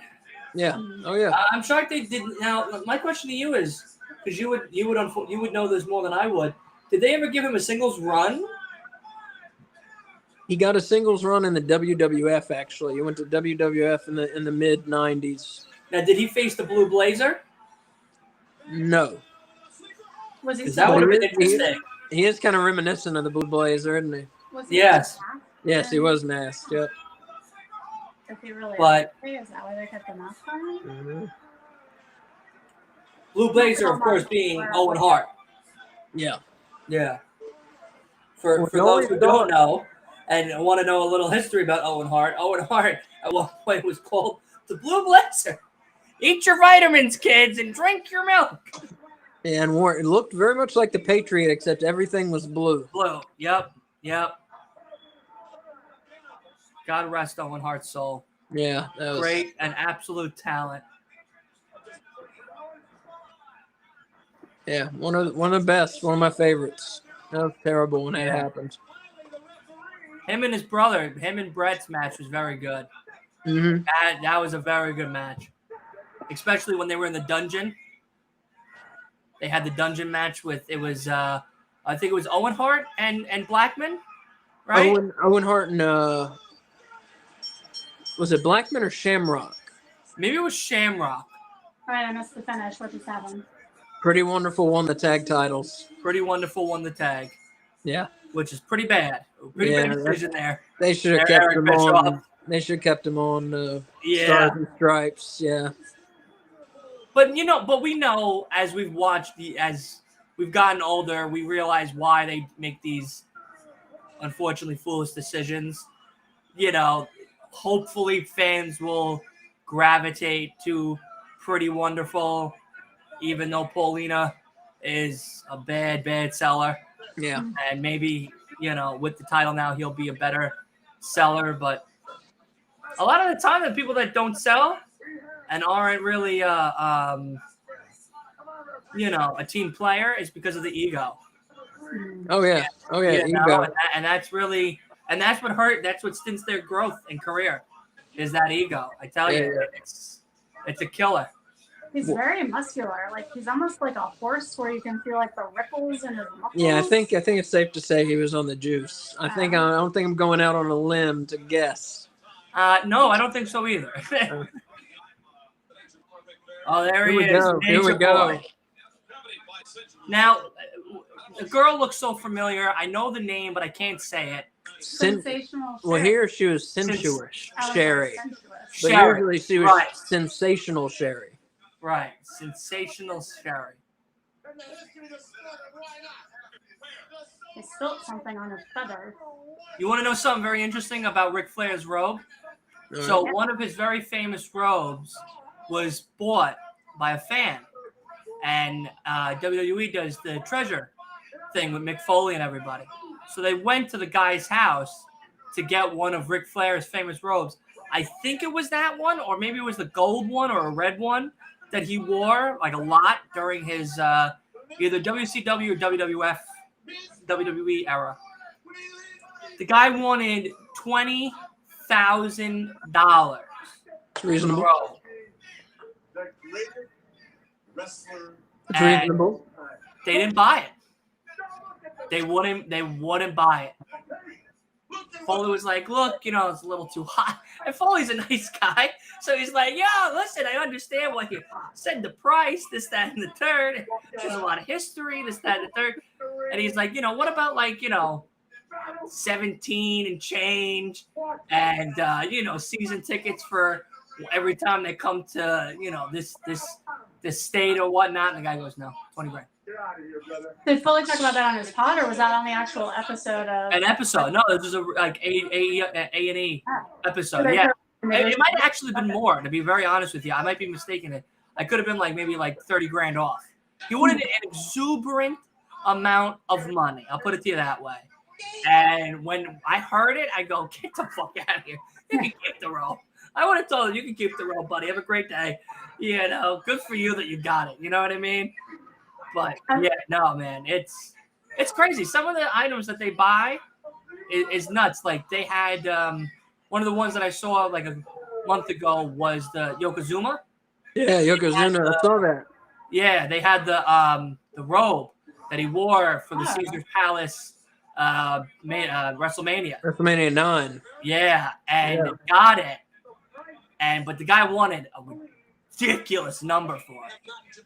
A: yeah. Oh yeah.
B: I'm shocked they didn't. Now, my question to you is, because you would know this more than I would. Did they ever give him a singles run?
A: He got a singles run in the WWF. Actually, he went to WWF in the mid '90s.
B: Now, did he face the Blue Blazer?
A: No,
C: Was he
B: Because that would have been
A: He-
B: interesting.
A: he is kind of reminiscent of the Blue Blazer, isn't he?
C: Was he
B: Yes.
C: masked?
A: Yes, he was masked. Yep.
C: Is he really?
B: But-
C: Is that why they kept the mask on?
A: Mhm.
B: Blue Blazer, of course, being Owen Hart.
A: Yeah.
B: Yeah. For
A: Well,
B: those who
A: no,
B: don't know and want to know a little history about Owen Hart at one point was called the Blue Blazer. Eat your vitamins, kids, and drink your milk.
A: And it looked very much like the Patriot, except everything was blue.
B: Blue. Yep. God rest Owen Hart's soul.
A: Yeah, that was
B: Great and absolute talent.
A: Yeah, one of the best, one of my favorites. That was terrible when that
B: Yeah.
A: happened.
B: Him and his brother, him and Brett's match was very good.
A: Mm-hmm.
B: That was a very good match, especially when they were in the dungeon. They had the dungeon match with I think it was Owen Hart and Blackman, right?
A: Owen Hart and was it Blackman or Shamrock?
B: Maybe it was Shamrock.
C: All right, I missed the finish. What just happened?
A: Pretty Wonderful won the tag titles.
B: Pretty Wonderful won the tag,
A: Yeah,
B: which is pretty bad. Pretty
A: Yeah,
B: bad decision there.
A: they should have kept
B: Eric
A: him
B: Bischoff.
A: on. They should have kept him on
B: Yeah.
A: Stars and Stripes. Yeah,
B: But we know as we've as we've gotten older, we realize why they make these unfortunately foolish decisions. Hopefully fans will gravitate to Pretty Wonderful, even though Paulina is a bad seller.
A: yeah.
B: And maybe, with the title now, he'll be a better seller. But a lot of the time, the people that don't sell and aren't really, a team player is because of the ego.
A: Oh yeah,
B: You know,
A: ego.
B: and that's really And that's what hurt. That's what stints their growth and career is that ego. I tell you, it's a killer.
C: He's very muscular. Like he's almost like a horse, where you can feel like the ripples in his muscles.
A: Yeah, I think it's safe to say he was on the juice. I don't think I'm going out on a limb to guess.
B: No, I don't think so either. Oh, there he is.
A: Here we go.
B: Boy. Now, the girl looks so familiar. I know the name, but I can't say it.
C: Sensational.
A: Well, here she was sensuous Sherry. But
B: Sherry.
A: usually she was sensational Sherry.
B: Right. Sensational Sherry.
C: He spilt something on his feather.
B: You want to know something very interesting about Ric Flair's robe?
A: Right.
B: So one of his very famous robes was bought by a fan. And WWE does the treasure thing with Mick Foley and everybody. So they went to the guy's house to get one of Ric Flair's famous robes. I think it was that one, or maybe it was the gold one or a red one that he wore like a lot during his either WCW or WWE era. The guy wanted $20,000.
A: It's reasonable. It's reasonable.
B: They didn't buy it. They wouldn't buy it. Foley was like, look, it's a little too hot. And Foley's a nice guy. So he's like, yo, listen, I understand what you said, the price, this, that, and the third. There's a lot of history, this, that, and the third. And he's like, what about 17 and change and, season tickets for every time they come to, this state or whatnot. And the guy goes, no, 20 grand.
C: Did Foley talk about that on his pod, or was that on the actual episode of?
B: An episode. No, this was A&E episode. Yeah. It might have actually been more, to be very honest with you. I might be mistaken it. I could have been maybe 30 grand off. He wanted an exuberant amount of money. I'll put it to you that way. And when I heard it, I go, get the fuck out of here. You can keep the roll. I would have told him, you can keep the roll, buddy. Have a great day. Good for you that you got it. You know what I mean? But yeah, no, man, it's crazy. Some of the items that they buy is nuts. Like they had one of the ones that I saw a month ago was the Yokozuna.
A: Yeah, Yokozuna. I saw that.
B: Yeah, they had the robe that he wore for the Caesar's Palace WrestleMania.
A: WrestleMania 9.
B: Yeah, and got it. But the guy wanted a ridiculous number for it.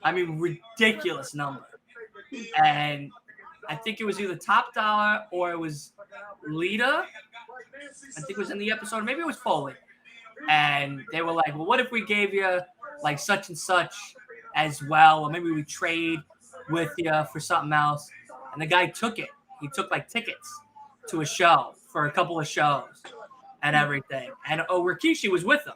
B: I mean, ridiculous number. And I think it was either Top Dollar or it was Lita. I think it was in the episode. Maybe it was Foley. And they were like, well, what if we gave you such and such as well? Or maybe we trade with you for something else. And the guy took it. He took tickets to a show for a couple of shows and everything. And Rikishi was with him.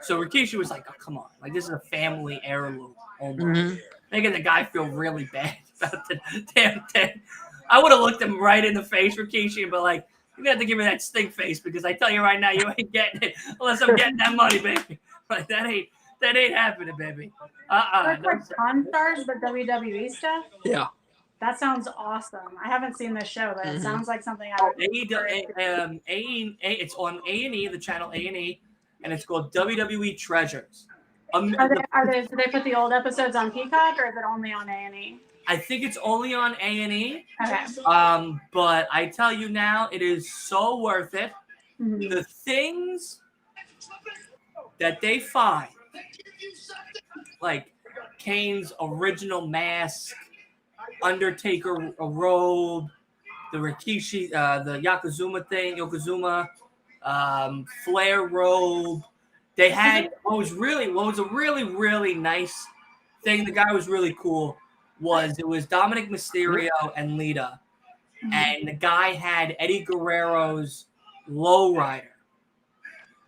B: So Rikishi was like, oh, come on. This is a family heirloom almost.
A: Mm-hmm.
B: Making the guy feel really bad about the damn thing. I would have looked him right in the face, Rikishi, and be like, you're going to have to give me that stink face because I tell you right now, you ain't getting it unless I'm getting that money, baby. That ain't happening, baby.
C: That's like Pawn Stars, but WWE stuff?
A: Yeah.
C: That sounds awesome. I haven't seen this show, but it sounds like something I would
B: it's on A&E, the channel A&E, and it's called WWE Treasures.
C: Do they put the old episodes on Peacock, or is it only on A&E?
B: I think it's only on A&E.
C: Okay.
B: But I tell you now, it is so worth it.
C: Mm-hmm.
B: The things that they find, like Kane's original mask, Undertaker a robe, the Rikishi, the Yokozuna, Flair robe. They had what was a really, really nice thing. The guy was really cool. It was Dominic Mysterio and Lita. And the guy had Eddie Guerrero's lowrider.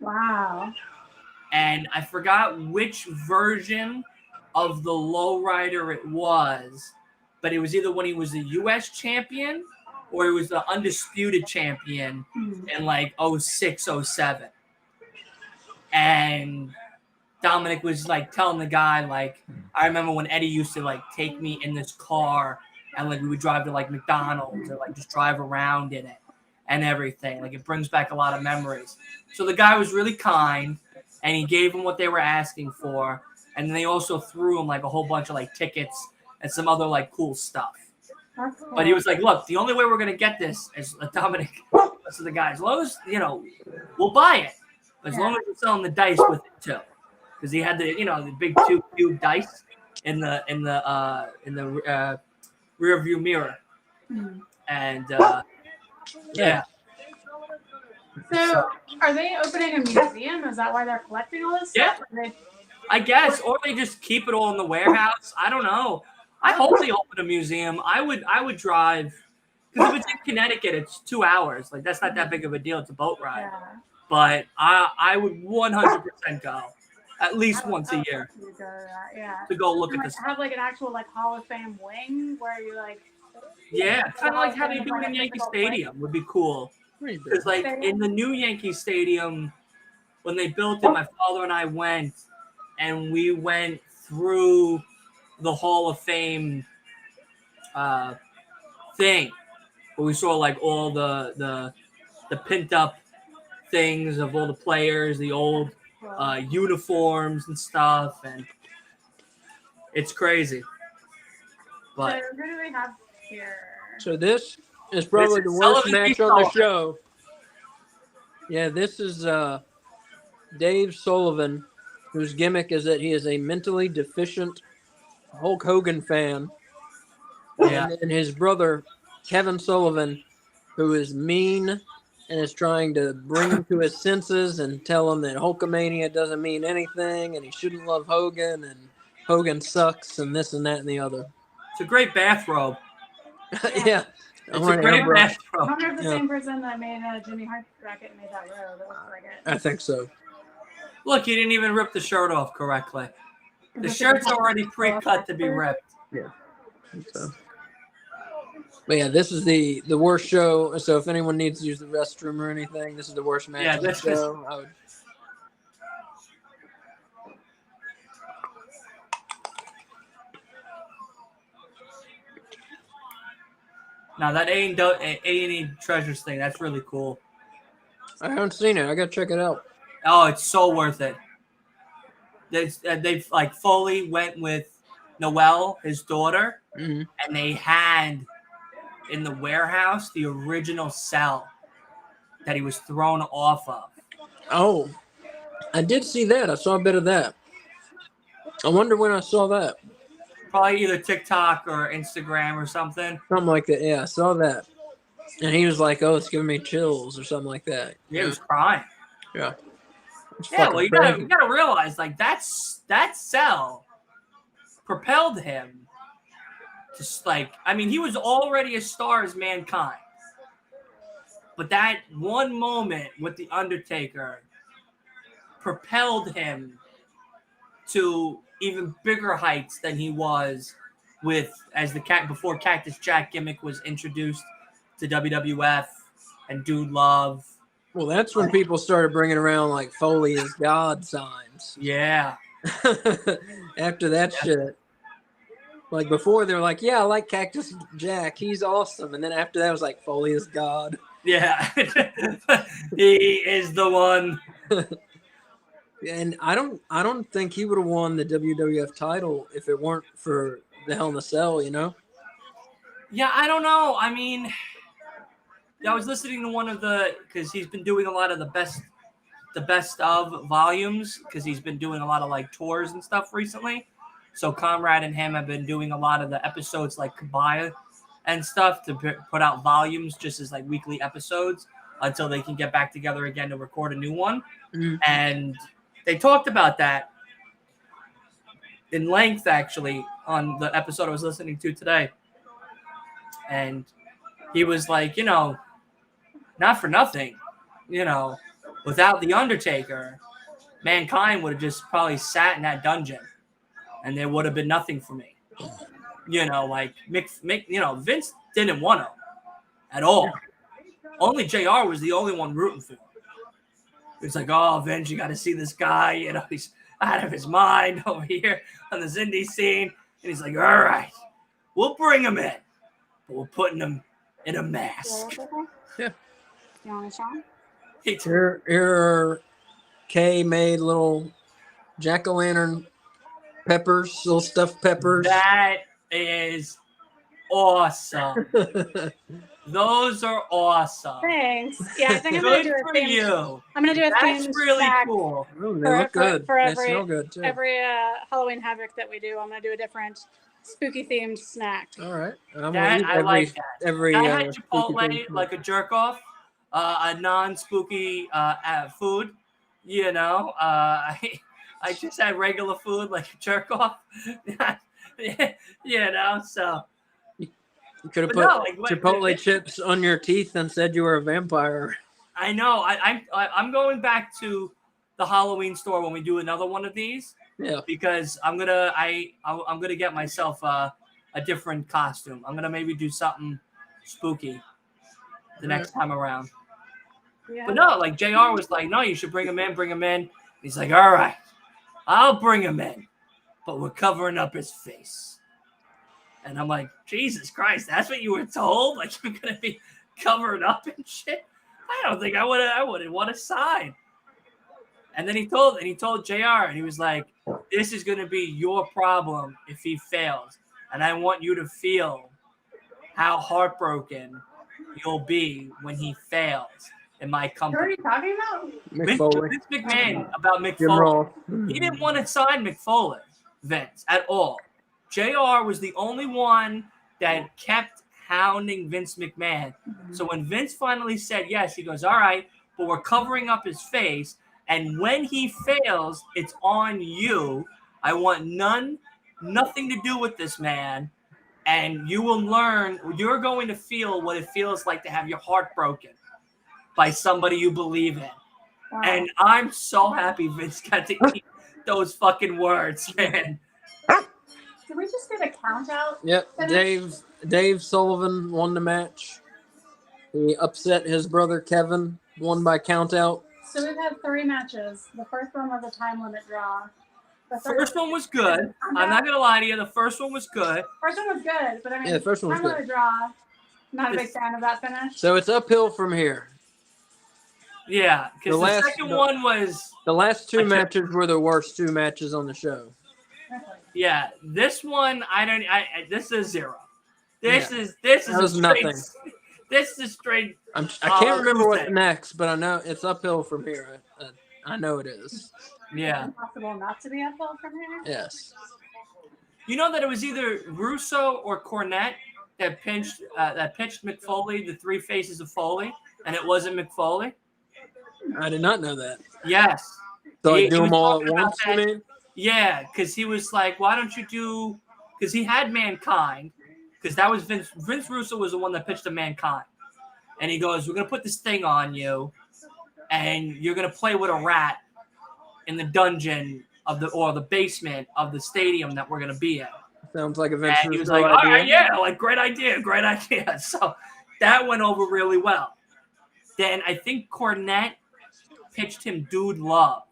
C: Wow.
B: And I forgot which version of the lowrider it was, but it was either when he was the U.S. champion or he was the undisputed champion in 06, 07. And Dominic was telling the guy, I remember when Eddie used to take me in this car and we would drive to McDonald's or just drive around in it. and everything. Like, it brings back a lot of memories. So the guy was really kind, and he gave them what they were asking for. And then they also threw him like a whole bunch of like tickets and some other like cool stuff.
C: That's cool.
B: But he was like, look, the only way we're going to get this is Dominic, so the guy, as long as, we'll buy it. As long as we're selling the dice with it too. Because he had the big two cube dice in the rear view mirror.
C: Mhm.
B: And yeah.
C: So, are they opening a museum? Is that why they're collecting all this
B: Yeah.
C: stuff? Or
B: I guess, or they just keep it all in the warehouse. I don't know. I hope they open a museum. I would drive, because if it's in Connecticut, it's 2 hours. Like, that's not that big of a deal. It's a boat ride.
C: Yeah.
B: But I would 100% go at least once a year
C: You go to that, yeah.
B: to go look at
C: Like,
B: this.
C: have like an actual like Hall of Fame wing where you like.
B: Yeah, kind of like how they do it in Yankee Stadium would be cool. Because like in the new Yankee Stadium, when they built it, my father and I went, and we went through the Hall of Fame thing, where we saw like all the pent up things of all the players, the old uniforms and stuff, and it's crazy. But
C: So who do we have here?
A: So this is probably the worst
B: Sullivan
A: match
B: v.
A: on the
B: Sullivan.
A: show. Yeah, this is Dave Sullivan, whose gimmick is that he is a mentally deficient Hulk Hogan fan.
B: Yeah.
A: And then his brother, Kevin Sullivan, who is mean and is trying to bring him to his senses and tell him that Hulkamania doesn't mean anything and he shouldn't love Hogan and Hogan sucks and this and that and the other.
B: It's a great bathrobe.
A: Yeah.
B: It's a great
C: I
B: bathrobe.
C: wonder if the
A: Yeah.
C: same person that made Jimmy Hart bracket made that robe. It looks like it.
A: I think so.
B: Look, he didn't even rip the shirt off correctly. The shirt's already pre-cut to be ripped.
A: Yeah. So. But yeah, this is the worst show. So if anyone needs to use the restroom or anything, this is the worst match
B: Yeah,
A: on the
B: this is-
A: show. I would.
B: Now that A&E Treasures thing, that's really cool.
A: I haven't seen it. I gotta check it out.
B: Oh, it's so worth it. They've like Foley went with Noelle, his daughter,
A: Mm-hmm.
B: and they had in the warehouse the original cell that he was thrown off of.
A: Oh, I did see that. I saw a bit of that. I wonder when I saw that.
B: Probably either TikTok or Instagram or something.
A: Something like that. Yeah, I saw that. And he was like, "Oh, it's giving me chills" or something like that.
B: Yeah, he was crying.
A: Yeah. It's
B: Yeah,
A: fucking
B: well, you
A: crazy.
B: gotta realize, like, that cell propelled him to, like, I mean, he was already a star as Mankind. But that one moment with The Undertaker propelled him to even bigger heights than he was with, as the before Cactus Jack gimmick was introduced to WWF and Dude Love.
A: Well, that's when people started bringing around like Foley is God signs.
B: Yeah.
A: After that shit. Like before, they were like, "Yeah, I like Cactus Jack. He's awesome." And then after that, it was like, "Foley is God."
B: Yeah. He is the one.
A: And I don't think he would have won the WWF title if it weren't for the Hell in a Cell, you know?
B: Yeah, I don't know. I mean, I was listening to one of because he's been doing a lot of the best of volumes, because he's been doing a lot of like tours and stuff recently. So Conrad and him have been doing a lot of the episodes like Kabaya and stuff to put out volumes just as like weekly episodes until they can get back together again to record a new one.
A: Mhm.
B: And they talked about that in length, actually, on the episode I was listening to today. And he was like, not for nothing, without The Undertaker, Mankind would have just probably sat in that dungeon and there would have been nothing for me. Like Vince didn't want him at all. Only JR was the only one rooting for him. It's like, "Oh, Vince, you got to see this guy. He's out of his mind over here on this indie scene." And he's like, "All right, we'll bring him in, but we're putting him in a mask."
A: Yeah.
C: You want to show 'em?
A: Here are Kay made little jack-o'-lantern peppers, little stuffed peppers.
B: That is awesome. Those are awesome.
C: Thanks. Yeah, I think I'm gonna
B: Good
C: do a
B: for
C: themed.
B: you.
C: I'm gonna do a
B: That's
C: themed
B: really
C: snack
B: cool.
A: Ooh, they look good.
C: for
A: They
C: every
A: smell good too.
C: every Halloween Havoc that we do. I'm gonna do a different spooky themed snack.
A: All right, I'm
B: That,
A: gonna eat
B: I like that.
A: every.
B: I had
A: spooky
B: Chipotle
A: thing.
B: like a jerk off, a non-spooky food. You know, I just had regular food like a jerk off. You know, so
A: You could have
B: but
A: put
B: no, like,
A: Chipotle chips on your teeth and said you were a vampire.
B: I know. I'm going back to the Halloween store when we do another one of these.
A: Yeah.
B: Because I'm gonna get myself a different costume. I'm gonna maybe do something spooky the next time around.
C: Yeah.
B: But no, like JR was like, no, you should bring him in. He's like, all right, I'll bring him in, but we're covering up his face. And I'm like, Jesus Christ, that's what you were told? Like you're gonna be covered up and shit? I don't think I wouldn't want to sign. And then he told JR, and he was like, this is gonna be your problem if he fails. And I want you to feel how heartbroken you'll be when he fails in my
C: What are
B: company.
C: you talking about?
A: Mick Foley,
B: Vince McMahon about Mick
A: Jim
B: Foley.
A: Ross.
B: He didn't want to sign Mick Foley, Vince, at all. JR was the only one that kept hounding Vince McMahon. So when Vince finally said yes, he goes, all right, but we're covering up his face. And when he fails, it's on you. I want nothing to do with this man. And you will learn, you're going to feel what it feels like to have your heart broken by somebody you believe in.
C: Wow.
B: And I'm so happy Vince got to keep those fucking words, man.
C: Did we just get a count out?
A: Yep, Dave Sullivan won the match. He upset his brother Kevin, won by count out.
C: So we've had 3 matches. The first one was a time limit draw. The
B: First one was good. I'm not gonna lie to you. The first one was good.
C: First one was good, but I mean,
A: Yeah, the first one was
C: time
A: good.
C: limit draw. Not a big fan of that finish.
A: So it's uphill from here.
B: Yeah, because the second one was.
A: The last 2 matches were the worst 2 matches on the show.
B: Yeah, this one this is 0. This is
A: That was
B: straight,
A: nothing.
B: This is straight.
A: I can't remember what's
B: Tuesday.
A: next, but I know it's uphill from here. I know it is.
B: Yeah.
C: Impossible not to be uphill from here.
A: Yes.
B: You know that it was either Russo or Cornette that pitched Mick Foley, the 3 faces of Foley, and it wasn't Mick Foley.
A: I did not know that.
B: Yes.
A: So
B: He
A: like do
B: was
A: them all at
B: talking about
A: once, you
B: that.
A: mean?
B: Yeah, because he was like, why don't you do – because he had Mankind, because that was Vince Russo was the one that pitched to Mankind. And he goes, we're going to put this thing on you, and you're going to play with a rat in the dungeon or the basement of the stadium that we're going to be in.
A: Sounds like a Vince
B: And he was
A: Russo
B: like, all
A: idea.
B: right, yeah, like great idea. So that went over really well. Then I think Cornette pitched him Dude Love.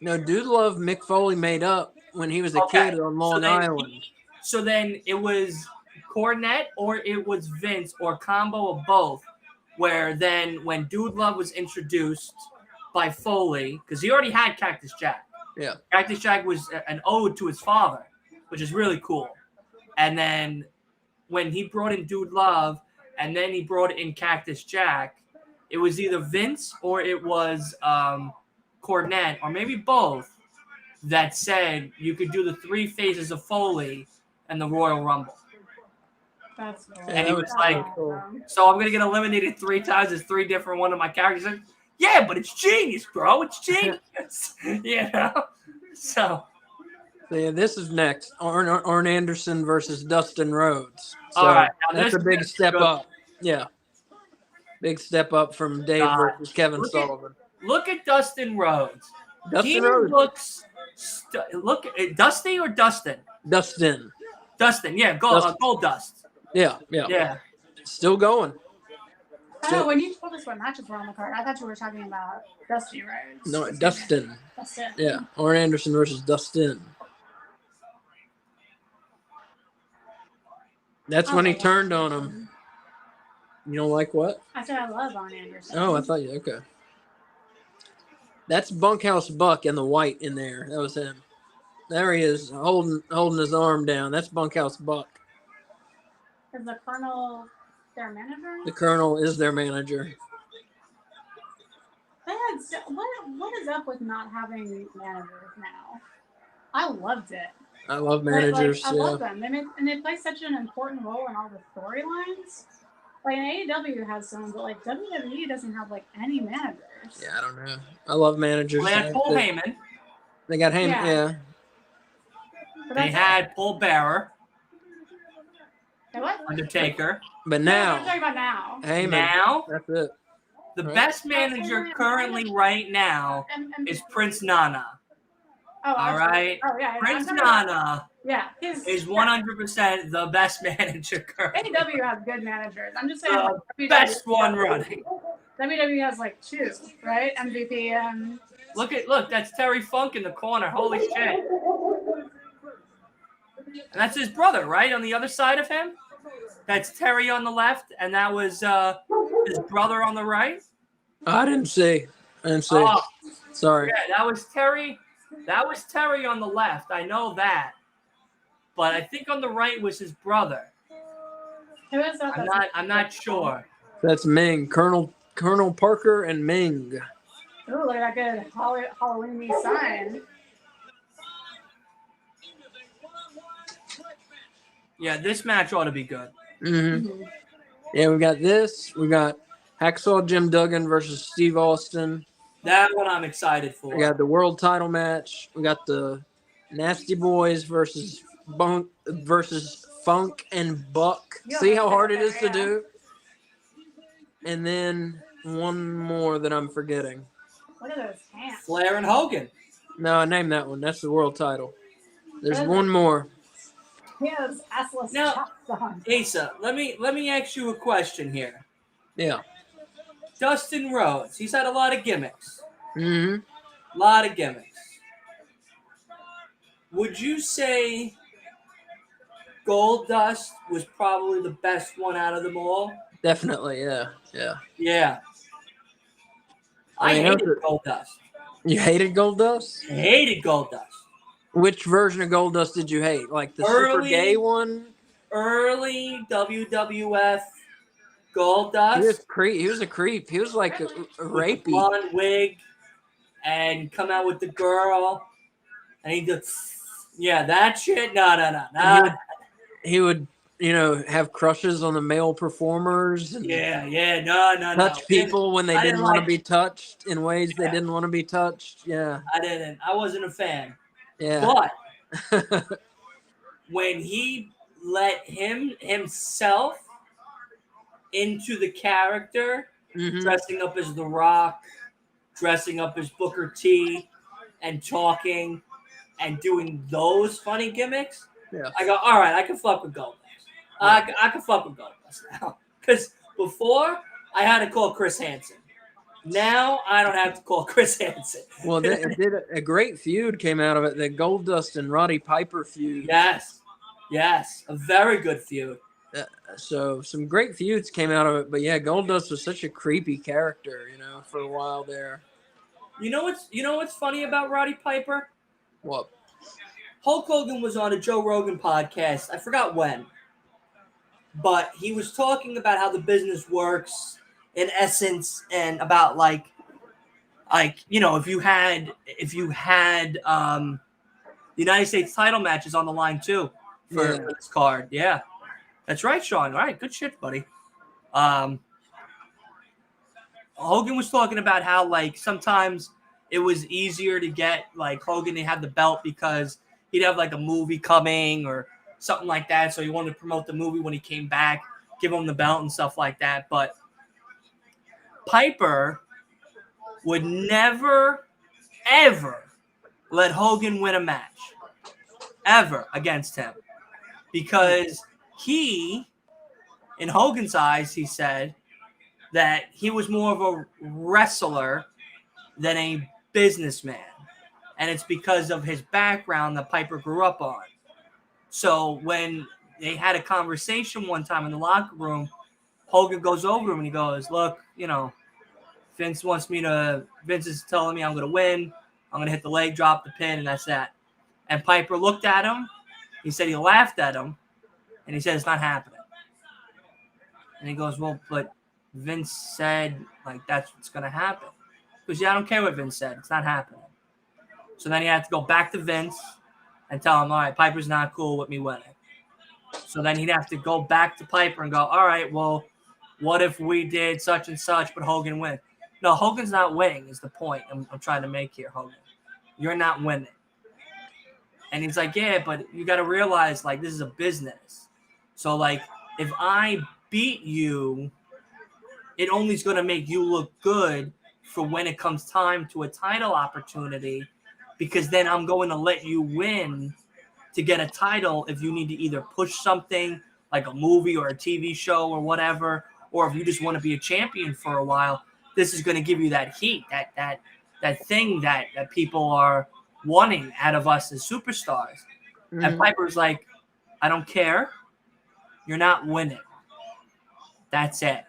A: No, Dude Love Mick Foley made up when he was a kid on Long Island.
B: So then it was Cornette or it was Vince or combo of both, where then when Dude Love was introduced by Foley, because he already had Cactus Jack.
A: Yeah.
B: Cactus Jack was an ode to his father, which is really cool. And then when he brought in Dude Love and then he brought in Cactus Jack, it was either Vince or it was Cornette, or maybe both, that said you could do the 3 phases of Foley and the Royal Rumble.
C: That's cool.
B: And he was
C: That's
B: like,
C: awesome.
B: so I'm going to get eliminated 3 times as 3 different one of my characters. Like, yeah, but it's genius, bro. It's genius. You know? So
A: yeah, this is next. Arn Anderson versus Dustin Rhodes. So
B: all right. Now
A: that's a big step up. Yeah. Big step up from Dave versus Kevin Sullivan.
B: Look at Dustin Rhodes.
A: Dustin Rhodes.
B: Looks look at Dusty or Dustin?
A: Dustin.
B: Yeah, Gold Dust.
A: Yeah. Still going.
C: I don't know, when you told us what matches were on the card, I thought you were talking about Dusty Rhodes.
A: No, Dustin.
C: Dustin.
A: Yeah. Arn Anderson versus Dustin. That's when he turned on him. You don't like what?
C: I said I love Arn Anderson.
A: Oh, I thought you. Okay. That's Bunkhouse Buck in the white in there. That was him. There he is, holding his arm down. That's Bunkhouse Buck.
C: Is the Colonel their manager?
A: The Colonel is their manager.
C: They had what is up with not having managers now? I loved it.
A: I love managers.
C: I
A: yeah.
C: love them. They play such an important role in all the storylines. Like AEW has some, but like WWE doesn't have like any managers.
A: Yeah, I don't know. I love managers.
B: Well, they had Paul Heyman.
A: They got Heyman. Yeah.
C: But
B: They
C: that's
B: had Paul Bearer,
C: it. What?
B: Undertaker.
A: But
C: No,
A: now,
C: I'm talking about now.
A: Heyman.
B: Now,
A: That's it.
B: the
A: Right.
B: best manager currently right now
C: And
B: is Prince Nana.
C: oh,
B: All right?
C: Oh yeah.
B: Prince
C: I'm talking about-
B: Nana
C: Yeah,
B: is 100% the best manager currently.
C: AEW has good managers. I'm just saying.
B: The
C: like,
B: best one running.
C: WWE has like two, right? MVP and
B: Look, that's Terry Funk in the corner. Holy shit. And that's his brother, right? On the other side of him? That's Terry on the left, and that was his brother on the right.
A: I didn't see.
B: Oh,
A: Sorry.
B: yeah, that was Terry. That was Terry on the left. I know that. But I think on the right was his brother.
C: who is that?
B: I'm not sure.
A: That's Ming. Colonel Parker and Ming.
C: Ooh, look at that good Halloween sign.
B: Yeah, this match ought to be good.
A: Mm-hmm. Yeah, we got this. We got Hacksaw Jim Duggan versus Steve Austin.
B: That one I'm excited for.
A: We got the world title match. We got the Nasty Boys versus Funk and Buck.
C: Yeah,
A: See how hard it is to
C: yeah.
A: do? And then one more that I'm forgetting.
C: Look at those pants.
B: Flair and Hogan.
A: No, I named that one. That's the world title. There's
C: What is
A: one
C: it?
A: more.
C: He has assless
B: Now-
C: chops on.
B: Asa, let me ask you a question here.
A: Yeah.
B: Dustin Rhodes, he's had a lot of gimmicks.
A: Mm-hmm.
B: A lot of gimmicks. Would you say Goldust was probably the best one out of them all?
A: Definitely, yeah. Yeah.
B: Yeah.
A: I
B: I
A: mean,
B: hated
A: those
B: Goldust.
A: You hated Goldust?
B: I hated Goldust.
A: Which version of Goldust did you hate? Like the super
B: Early-
A: gay one?
B: Early WWF
A: He was
B: Goldust.
A: He was a creep. He was like a
B: With the
A: rapey.
B: blonde wig and come out with the girl. And he did, yeah, that shit. No.
A: He would, have crushes on the male performers and
B: Yeah, no.
A: touch people when they
B: I
A: didn't
B: didn't
A: want to
B: like-
A: be touched in ways they
B: Yeah.
A: didn't want to be touched. Yeah.
B: I didn't. I wasn't a fan.
A: Yeah.
B: But when he let himself into the character,
A: Mhm.
B: dressing up as The Rock, dressing up as Booker T, and talking and doing those funny gimmicks,
A: Yeah.
B: I go, all right, I can fuck with Goldust. I can fuck with Goldust now. Because before, I had to call Chris Hansen. Now, I don't have to call Chris Hansen.
A: Well, it did a great feud came out of it. The Goldust and Roddy Piper feud.
B: Yes. A very good feud.
A: So some great feuds came out of it. But yeah, Goldust was such a creepy character, for a while there.
B: You know what's funny about Roddy Piper?
A: What?
B: Hulk Hogan was on a Joe Rogan podcast. I forgot when. But he was talking about how the business works in essence and about like if you had the United States title matches on the line too for this card. Yeah. That's right, Sean. All right, good shit, buddy. Hogan was talking about how like sometimes it was easier to get like Hogan to have the belt because he'd have like a movie coming or something like that. So he wanted to promote the movie when he came back, give him the belt and stuff like that. But Piper would never, ever let Hogan win a match ever against him because he, in Hogan's eyes, he said that he was more of a wrestler than a businessman. And it's because of his background that Piper grew up on. So when they had a conversation one time in the locker room, Hogan goes over to him and he goes, look, Vince is telling me I'm going to win. I'm going to hit the leg drop, the pin, and that's that. And Piper looked at him. He said he laughed at him. And he said, it's not happening. And he goes, well, but Vince said, that's what's going to happen. Because, I don't care what Vince said. It's not happening. So then he had to go back to Vince and tell him, all right, Piper's not cool with me winning. So then he'd have to go back to Piper and go, all right, well, what if we did such and such, but Hogan win? No, Hogan's not winning is the point I'm trying to make here, Hogan. You're not winning. And he's like, yeah, but you got to realize, this is a business. So, if I beat you, it only is going to make you look good for when it comes time to a title opportunity, because then I'm going to let you win to get a title if you need to either push something like a movie or a TV show or whatever, or if you just want to be a champion for a while. This is going to give you that heat, that thing that people are wanting out of us as superstars. Mm-hmm. And Piper's like, I don't care. You're not winning. That's it.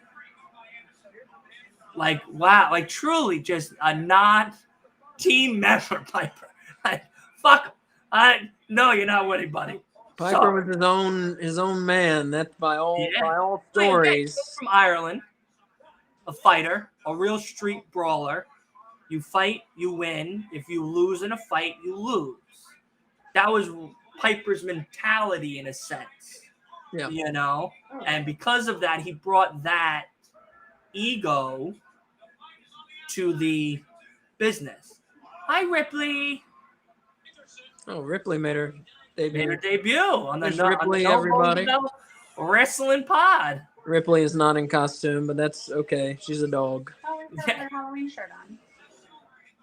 B: Wow. Truly just a non-team member, Piper. Fuck him. No, you're not winning, buddy.
A: Piper was his own man. That's by all stories.
B: From Ireland, a fighter, a real street brawler. You fight, you win. If you lose in a fight, you lose. That was Piper's mentality in a sense. Yeah. And because of that, he brought that ego to the business. Hi, Ripley.
A: Oh, Ripley made her
B: debut on the
A: Ripley, everybody.
B: Wrestling pod.
A: Ripley is not in costume, but that's okay. She's a dog.
C: Oh, we've got her Halloween shirt on.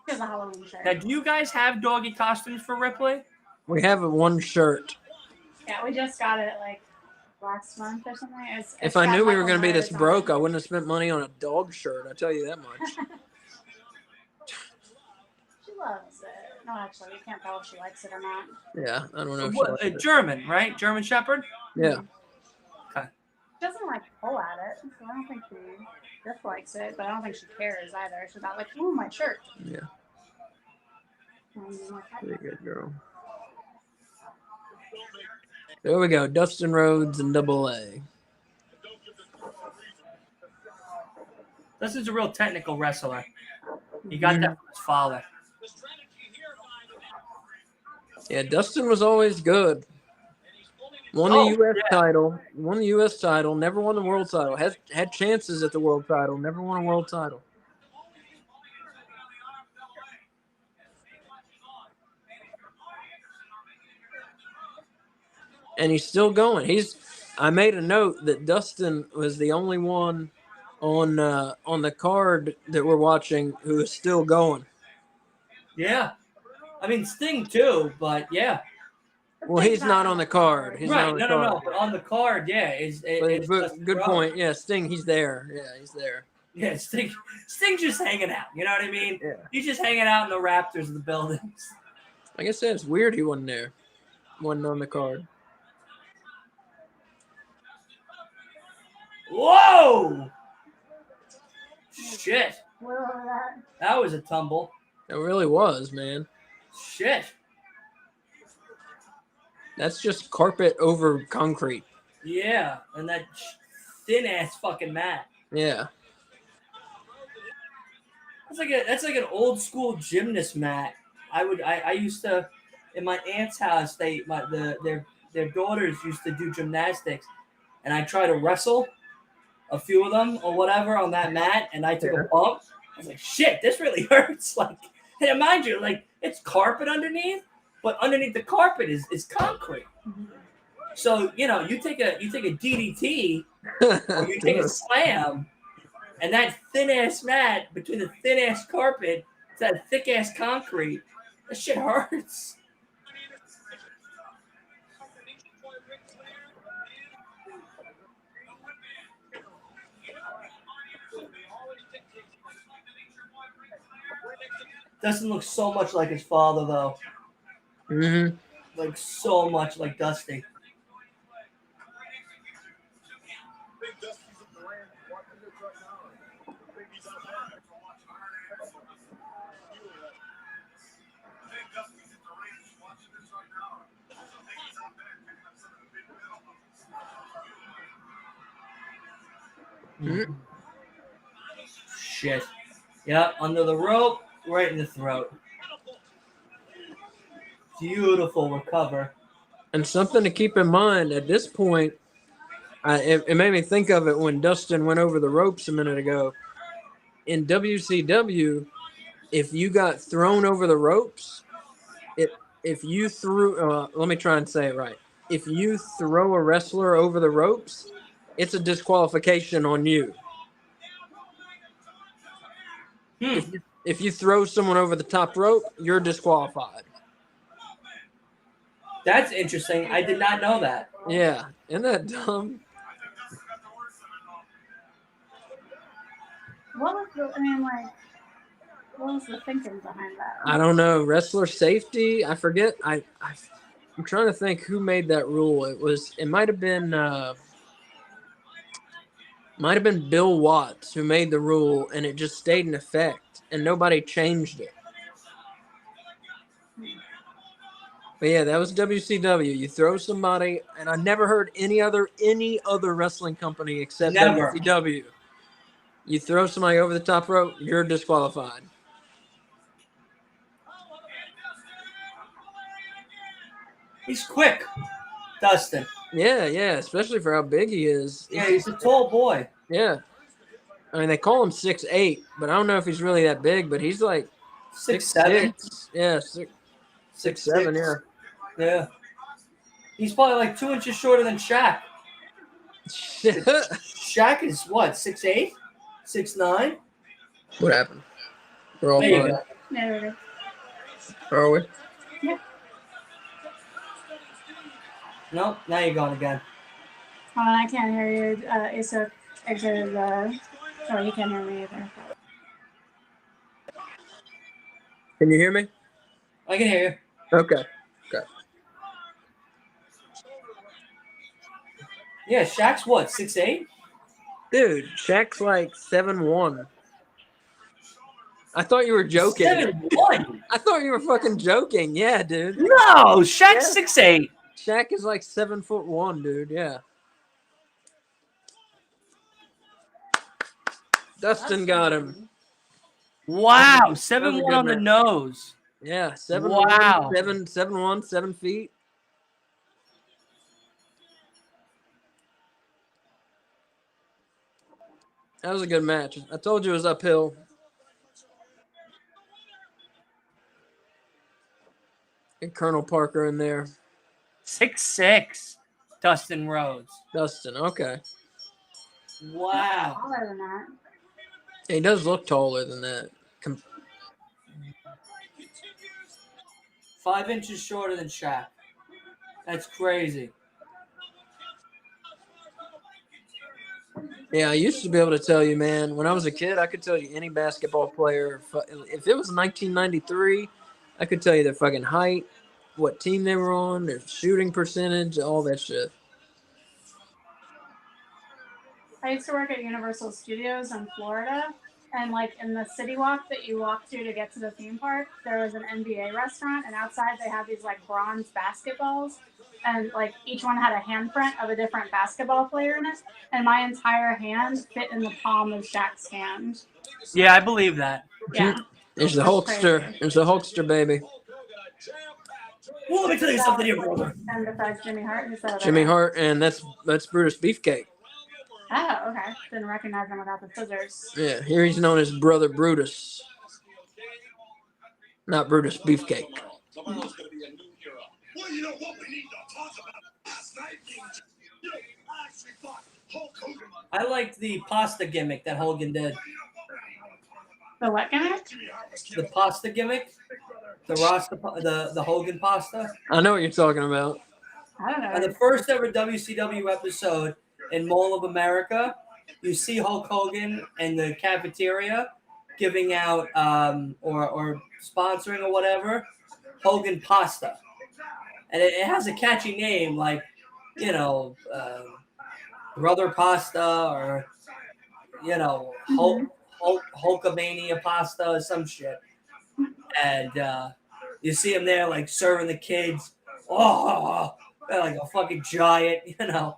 C: She has a Halloween shirt.
B: Now, do you guys have doggy costumes for Ripley?
A: We have one shirt.
C: Yeah, we just got it last month or something.
A: If I knew we were going to be this broke, I wouldn't have spent money on a dog shirt. I tell you that much.
C: She loves it. No, actually, we can't tell if she likes it or not.
A: Yeah, I don't know if she likes it.
B: German, right? German Shepherd?
A: Yeah.
C: Okay. She doesn't pull at it, so I don't think she dislikes it, but I don't think she cares either. She's not ooh, my shirt.
A: Yeah. Pretty good girl. There we go. Dustin Rhodes and AA.
B: Dustin's a real technical wrestler. He got that from his father.
A: Yeah, Dustin was always good. Won the U.S. title. Won the U.S. title. Never won the world title. Had chances at the world title. Never won a world title. And he's still going. I made a note that Dustin was the only one on the card that we're watching who is still going.
B: Yeah. I mean, Sting too, but yeah.
A: Well, he's not on the card. He's
B: right.
A: not on the
B: No.
A: card.
B: But on the card, yeah. It's
A: good point. Yeah, Sting, he's there. Yeah, he's there.
B: Yeah, Sting's just hanging out. You know what I mean?
A: Yeah.
B: He's just hanging out in the Raptors of the buildings.
A: Like I said, it's weird he wasn't there. Wasn't on the card.
B: Whoa! Shit. That was a tumble.
A: It really was, man.
B: Shit.
A: That's just carpet over concrete.
B: Yeah, and that thin ass fucking mat.
A: Yeah.
B: That's like an old school gymnast mat. I used to, in my aunt's house, their daughters used to do gymnastics, and I try to wrestle a few of them or whatever on that mat, and I took a bump. I was like, shit, this really hurts. And mind you, it's carpet underneath, but underneath the carpet is concrete. So, you take a DDT or you take a slam, and that thin ass mat between the thin ass carpet to that thick ass concrete, that shit hurts. Dustin looks so much like his father, though.
A: Mm-hmm.
B: Like, so much like Dusty.
A: Mhm.
B: Shit. Yep, under the rope, right in the throat. Beautiful recover.
A: And something to keep in mind at this point, it made me think of it when Dustin went over the ropes a minute ago. In WCW, if you got thrown over the ropes, if you threw, let me try and say it right. If you throw a wrestler over the ropes, it's a disqualification on you. If you throw someone over the top rope, you're disqualified.
B: That's interesting. I did not know that.
A: Yeah, isn't that dumb?
C: What was the? I mean, like, what was the thinking behind that?
A: I don't know. Wrestler safety. I forget. I'm trying to think who made that rule. It might have been Bill Watts who made the rule, and it just stayed in effect, and nobody changed it. But yeah, that was WCW. You throw somebody, and I never heard any other wrestling company except
B: Never.
A: WCW. You throw somebody over the top rope, you're disqualified.
B: He's quick, Dustin.
A: Yeah, especially for how big he is.
B: Yeah, he's a tall boy.
A: Yeah. I mean, they call him 6'8", but I don't know if he's really that big, but he's like
B: 6'7".
A: 6'6". Yeah, 6'7", yeah.
B: Yeah. He's probably like 2 inches shorter than Shaq. Shaq is what, 6'8", 6'9"?
A: What happened? We're all
B: There you
A: fine.
B: go.
C: There we go.
A: Are we?
C: Yeah.
B: Nope, now you're gone again.
C: I can't hear you. Asa exited sorry, you can't hear me either.
A: Can you hear me?
B: I can hear you.
A: Okay.
B: Yeah, Shaq's what, 6'8"?
A: Dude, Shaq's like 7'1". I thought you were joking.
B: 7'1"?
A: I thought you were fucking joking. Yeah, dude.
B: No, Shaq's 6'8".
A: Shaq is like 7'1", dude. Yeah. Dustin got him.
B: Wow,
A: That was a
B: 7'1"
A: good
B: on the
A: match.
B: nose.
A: Yeah, 7'1",
B: Wow.
A: 7'1", 7 feet. That was a good match. I told you it was uphill. And Colonel Parker in there.
B: 6'6", Dustin Rhodes.
A: Dustin, okay.
B: Wow.
C: Taller than that.
A: He does look taller than that.
B: 5 inches shorter than Shaq. That's crazy.
A: Yeah, I used to be able to tell you, man. When I was a kid, I could tell you any basketball player. If it was 1993, I could tell you their fucking height, what team they were on, their shooting percentage, all that shit.
C: I used to work at Universal Studios in Florida, and like in the city walk that you walk to get to the theme park, there was an NBA restaurant, and outside they had these like bronze basketballs, and like each one had a handprint of a different basketball player in it, and my entire hand fit in the palm of Shaq's hand.
B: Yeah, I believe that.
C: Yeah.
A: There's the Hulkster. There's the Hulkster, baby.
B: Well, let me tell you something here, brother.
C: And besides Jimmy Hart, who's that other
A: Jimmy
C: guy?
A: Hart, and that's Brutus Beefcake.
C: Oh, okay. Didn't recognize him without the scissors.
A: Yeah, here he's known as Brother Brutus. Not Brutus Beefcake.
D: Tomorrow's gonna be a new era. Well, you know what we need to talk about last night? You know, I actually fought Hulk Hogan.
B: I liked the pasta gimmick that Hogan did.
C: The what gimmick?
B: The pasta gimmick? The Hogan pasta?
A: I know what you're talking about.
C: I don't know.
B: On the first ever WCW episode in Mall of America, you see Hulk Hogan in the cafeteria giving out or sponsoring or whatever Hogan pasta, and it has a catchy name like Brother Pasta or Hulk Hulkamania pasta or some shit. And you see him there, like, serving the kids. Oh, like a fucking giant, you know.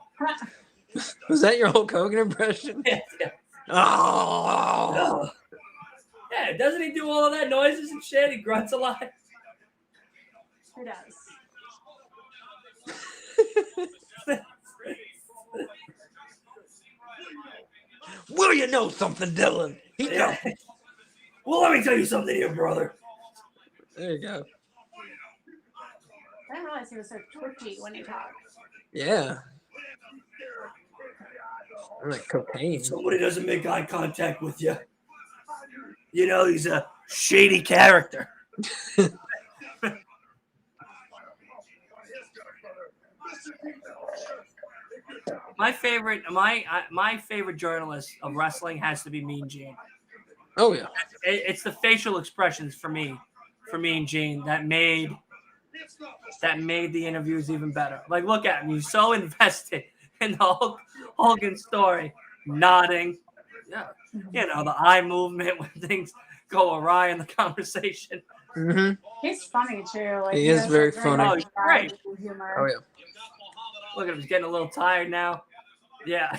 A: Was that your Hulk Hogan impression?
B: Yeah.
A: Oh.
B: Yeah, doesn't he do all of that noises and shit? He grunts a lot.
C: He does.
A: Will you know something, Dylan? He
B: Yeah. Well, let me tell you something here, brother.
A: There you go.
C: I didn't realize he was so twitchy when he talked.
A: Yeah. Like cocaine.
B: Somebody doesn't make eye contact with you. You know, he's a shady character. My favorite journalist of wrestling has to be Mean Gene.
A: Oh yeah.
B: It's the facial expressions for me, for Mean Gene, that made the interviews even better. Like, look at him; he's so invested in the Hogan story, nodding. Yeah, you know, the eye movement when things go awry in the conversation.
A: Mm-hmm.
C: He's funny too. Like,
A: He is
C: has,
A: very
C: like,
A: funny.
B: Oh, he's great.
C: Humor.
A: Oh yeah.
B: Look at him; he's getting a little tired now. Yeah.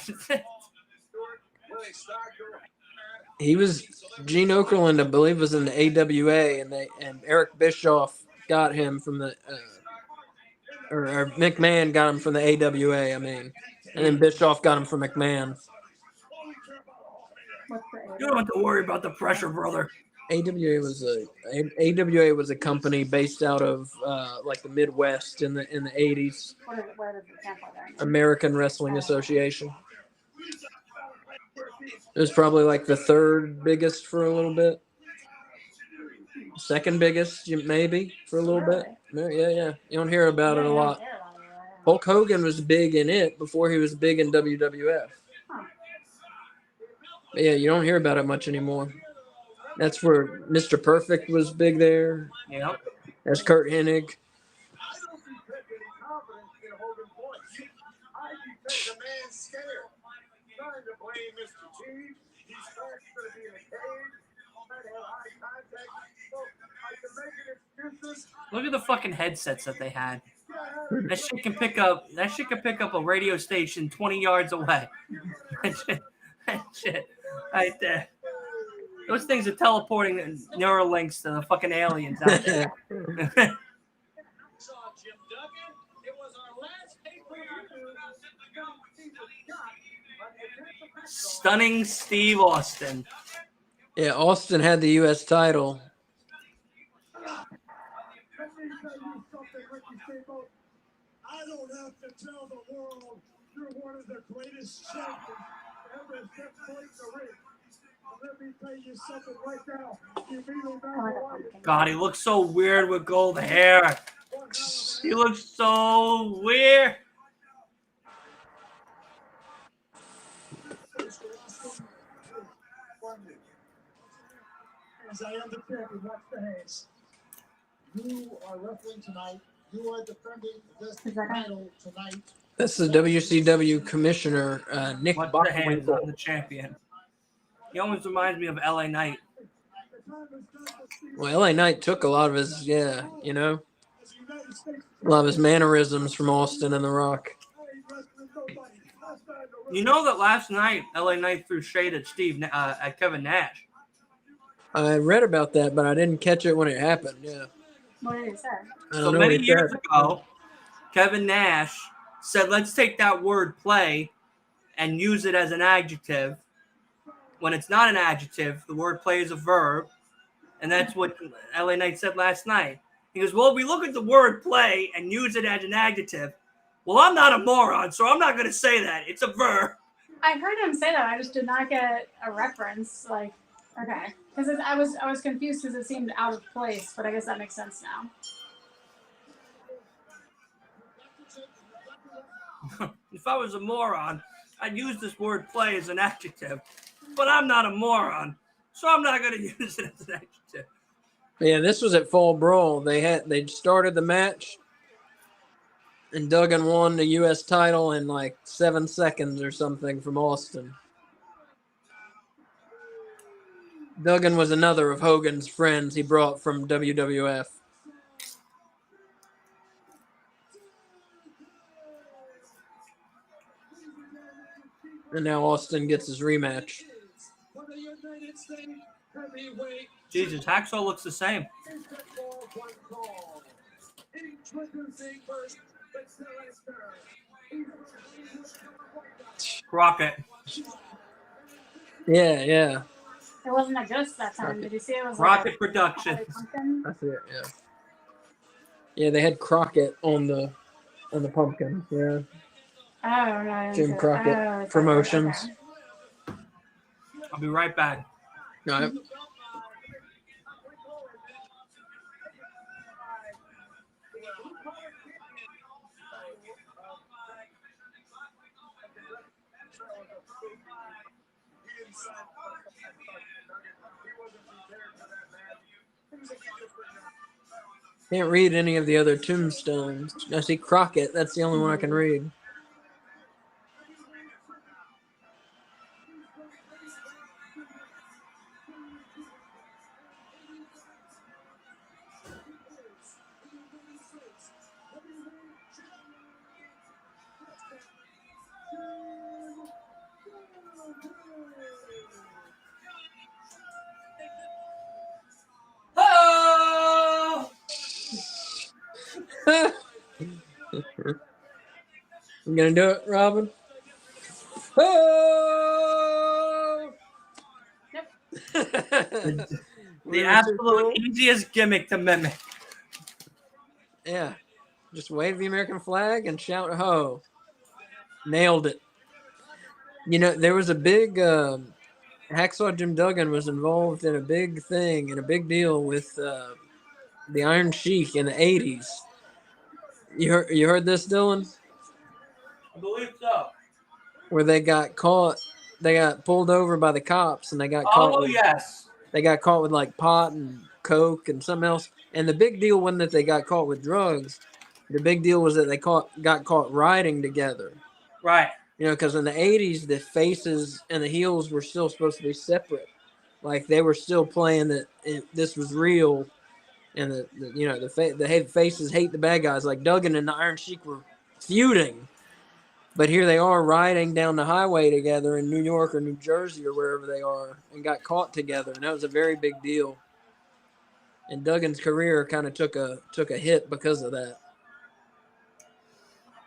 A: He was Gene Okerlund, I believe, was in the AWA, and Eric Bischoff got him from the or McMahon got him from the AWA. I mean, and then Bischoff got him from McMahon.
C: What's the
B: You don't have to worry about the pressure, brother.
A: AWA was a company based out of like the Midwest in the 80s.
C: where does it stand for then?
A: American Wrestling Association. It was probably like the third biggest for a little bit. Second biggest, maybe, for a little bit. Yeah. You don't hear about it a lot. Hulk Hogan was big in it before he was big in WWF. But yeah, you don't hear about it much anymore. That's where Mr. Perfect was big there.
B: Yep.
A: That's Kurt Hennig.
B: Look at the fucking headsets that they had. That shit can pick up a radio station 20 yards away. That shit right there. Those things are teleporting Neuralinks to the fucking aliens out there. Stunning Steve Austin.
A: Yeah, Austin had the U.S. title.
D: I don't have to tell the world you're one of the greatest champions ever step foot in the ring. Let me tell you something right now. You really know
B: God, he looks so weird with gold hair. He looks so weird.
D: As I am the champion, watch the hands. You are wrestling tonight. You are defending this title tonight.
A: That's the WCW commissioner, Nick
B: Watch the hands.
A: Bockwinkel.
B: I'm the champion. He almost reminds me of LA Knight.
A: Well, LA Knight took a lot of his, a lot of his mannerisms from Austin and The Rock.
B: You know that last night LA Knight threw shade at Kevin Nash.
A: I read about that, but I didn't catch it when it happened. Yeah.
C: What did he say?
A: I
B: So
A: don't know
B: many
A: what he
B: years
A: said.
B: ago, Kevin Nash said, let's take that word play and use it as an adjective. When it's not an adjective, the word play is a verb. And that's what LA Knight said last night. He goes, well, we look at the word play and use it as an adjective. Well, I'm not a moron, so I'm not going to say that. It's a verb.
C: I heard him say that. I just did not get a reference. Like, okay, because I was confused because it seemed out of place, but I guess that makes sense now.
B: If I was a moron, I'd use this word play as an adjective. But I'm not a moron, so I'm not going to use it as an adjective.
A: Yeah, this was at Fall Brawl. They started the match, and Duggan won the U.S. title in like 7 seconds or something from Austin. Duggan was another of Hogan's friends he brought from WWF. And now Austin gets his rematch.
D: For the United States Heavyweight
B: Jesus, Hacksaw looks the same.
D: Introducing first the selector.
B: Crockett.
A: Yeah.
C: It wasn't a ghost that time. Did you see it was
B: Crockett
C: like
B: Productions.
C: a pumpkin?
A: I see it, yeah. Yeah, they had Crockett on the pumpkins, yeah.
C: Oh no,
A: Jim Crockett
C: okay.
A: Promotions.
B: I'll be right back.
A: All right. Can't read any of the other tombstones. I see Crockett. That's the only one I can read.
B: Oh!
A: You gonna do it, Robin? Oh!
C: Yep.
B: The absolute easiest gimmick to mimic.
A: Yeah. Just wave the American flag and shout ho. Nailed it. You know, there was a big Hacksaw Jim Duggan was involved in a big thing and a big deal with the Iron Sheik in the 80s. You heard this, Dylan?
B: I believe so.
A: Where they got caught, they got pulled over by the cops and they got caught.
B: Oh, yes.
A: They got caught with like pot and coke and something else. And the big deal wasn't that they got caught with drugs. The big deal was that they got caught riding together.
B: Right.
A: You know, because in the 80s, the faces and the heels were still supposed to be separate. Like they were still playing that this was real, and the faces hate the bad guys. Like Duggan and the Iron Sheik were feuding, but here they are riding down the highway together in New York or New Jersey or wherever they are, and got caught together, and that was a very big deal. And Duggan's career kind of took a hit because of that.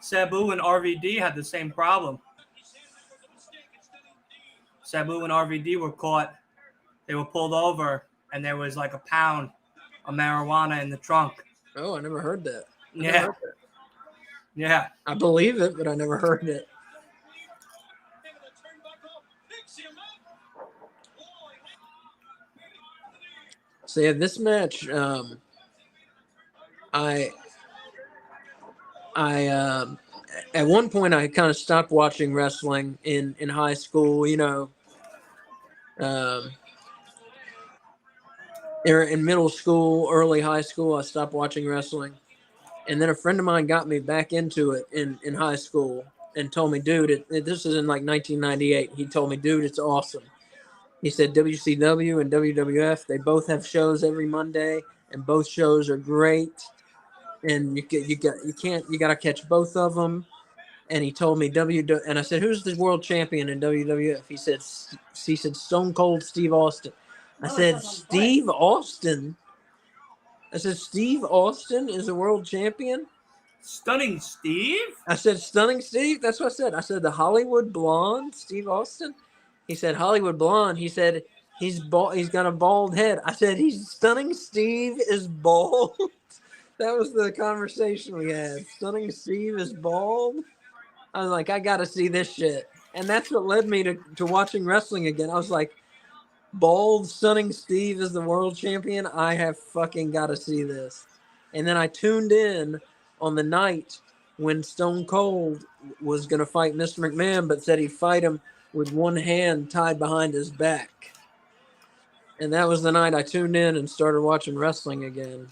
B: Sabu and RVD had the same problem. Sabu and RVD were caught. They were pulled over, and there was like a pound of marijuana in the trunk.
A: Oh, I never heard that.
B: Yeah.
A: I believe it, but I never heard it. So yeah, this match, at one point I kind of stopped watching wrestling in high school. You know, in middle school, early high school, I stopped watching wrestling, and then a friend of mine got me back into it in high school and told me, dude, this is in like 1998. He told me, dude, it's awesome. He said WCW and WWF, they both have shows every Monday, and both shows are great. And you got to catch both of them. And he told me and I said, who's the world champion in WWF? He said Stone Cold Steve Austin. I said, Steve Austin? I said, Steve Austin is a world champion?
B: Stunning Steve?
A: I said, Stunning Steve? That's what I said. I said, the Hollywood Blonde, Steve Austin? He said, Hollywood Blonde. He said, he's got a bald head. I said, Stunning Steve is bald? That was the conversation we had. Stunning Steve is bald? I was like, I got to see this shit. And that's what led me to watching wrestling again. I was like, bald Stunning Steve is the world champion? I have fucking got to see this. And then I tuned in on the night when Stone Cold was going to fight Mr. McMahon, but said he'd fight him with one hand tied behind his back. And that was the night I tuned in and started watching wrestling again.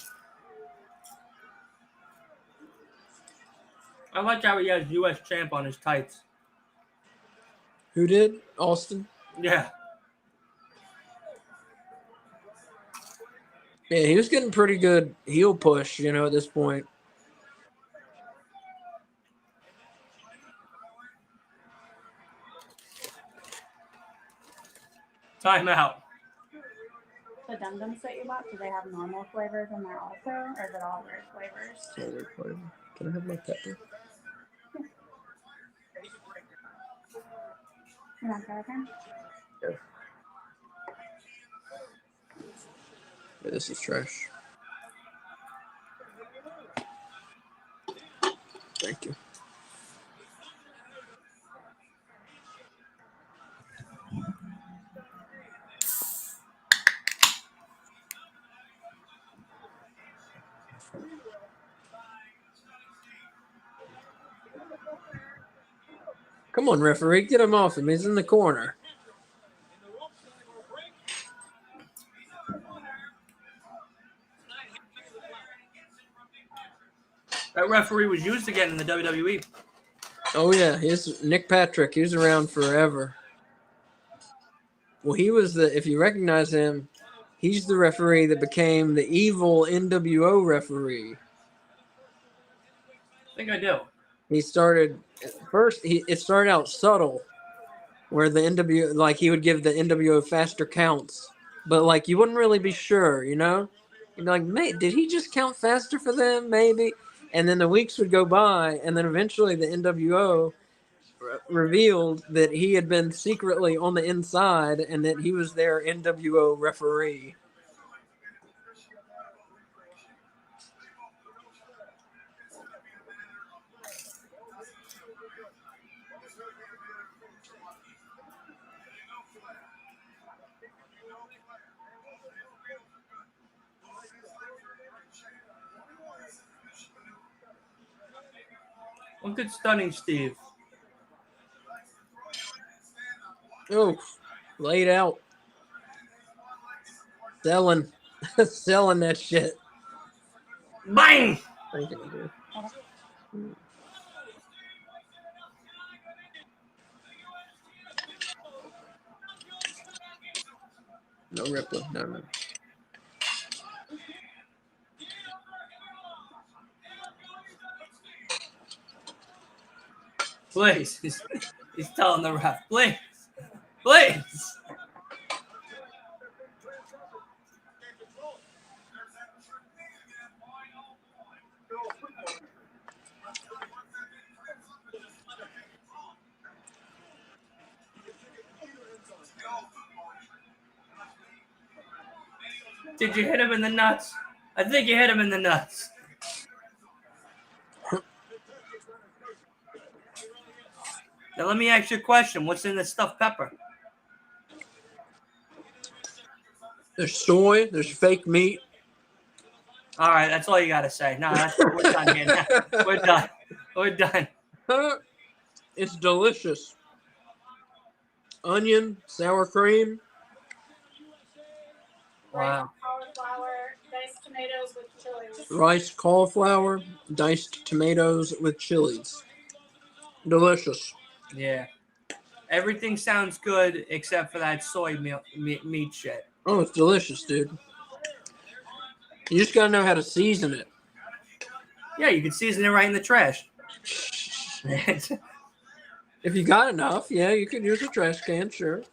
B: I like how he has U.S. champ on his tights.
A: Who did? Austin?
B: Yeah.
A: Yeah, he was getting pretty good heel push, at this point.
B: Timeout.
C: The Dum-Dums that you bought, do they have normal flavors in there also, or is it all weird flavors?
A: So weird flavor. Can I have my pepper?
C: You want that again?
A: Yeah, this is trash. Thank you. Come on, referee, get him off him. He's in the corner.
B: That referee was used to get in the WWE.
A: Oh yeah, he's Nick Patrick. He was around forever. Well, he was if you recognize him, he's the referee that became the evil NWO referee.
B: I think I do.
A: He started first. It started out subtle, where the NWO, like he would give the NWO faster counts, but like you wouldn't really be sure, You'd be like, mate, did he just count faster for them? Maybe. And then the weeks would go by, and then eventually the NWO revealed that he had been secretly on the inside and that he was their NWO referee.
B: Look at Stunning Steve.
A: Oh, laid out. Selling that shit.
B: Bang!
A: Thank you, dude. No Ripley. No.
B: Please. He's telling the ref, please. Please. Did you hit him in the nuts? I think you hit him in the nuts. Now let me ask you a question. What's in the stuffed pepper?
A: There's soy. There's fake meat.
B: All right, that's all you got to say. No, we're done here now. We're done. We're done.
A: It's delicious. Onion, sour cream.
B: Wow.
C: Cauliflower, diced tomatoes with chilies.
A: Rice, cauliflower, diced tomatoes with chilies. Delicious.
B: Yeah. Everything sounds good except for that soy meat shit.
A: Oh, it's delicious, dude. You just gotta know how to season it.
B: Yeah, you can season it right in the trash.
A: If you got enough, yeah, you could use a trash can, sure.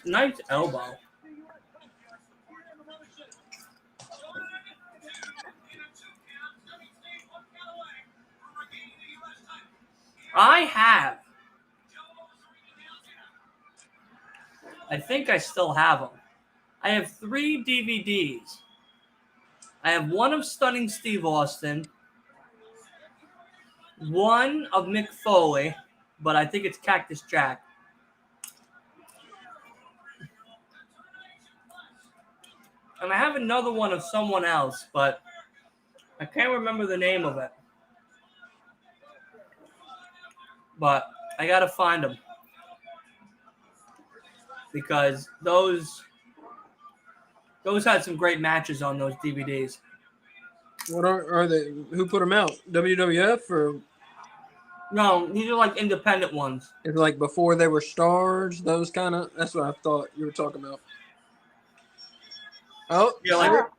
B: Nice elbow. I think I still have them. I have 3 DVDs. I have one of Stunning Steve Austin, one of Mick Foley, but I think it's Cactus Jack. And I have another one of someone else, but I can't remember the name of it. But I gotta find them. Because those Those had some great matches on those DVDs.
A: What are they? Who put them out? WWF or
B: No, these are like independent ones.
A: is it like before they were stars? Those kind of. That's what I thought you were talking about. Oh,
B: Yeah, like
C: Ah,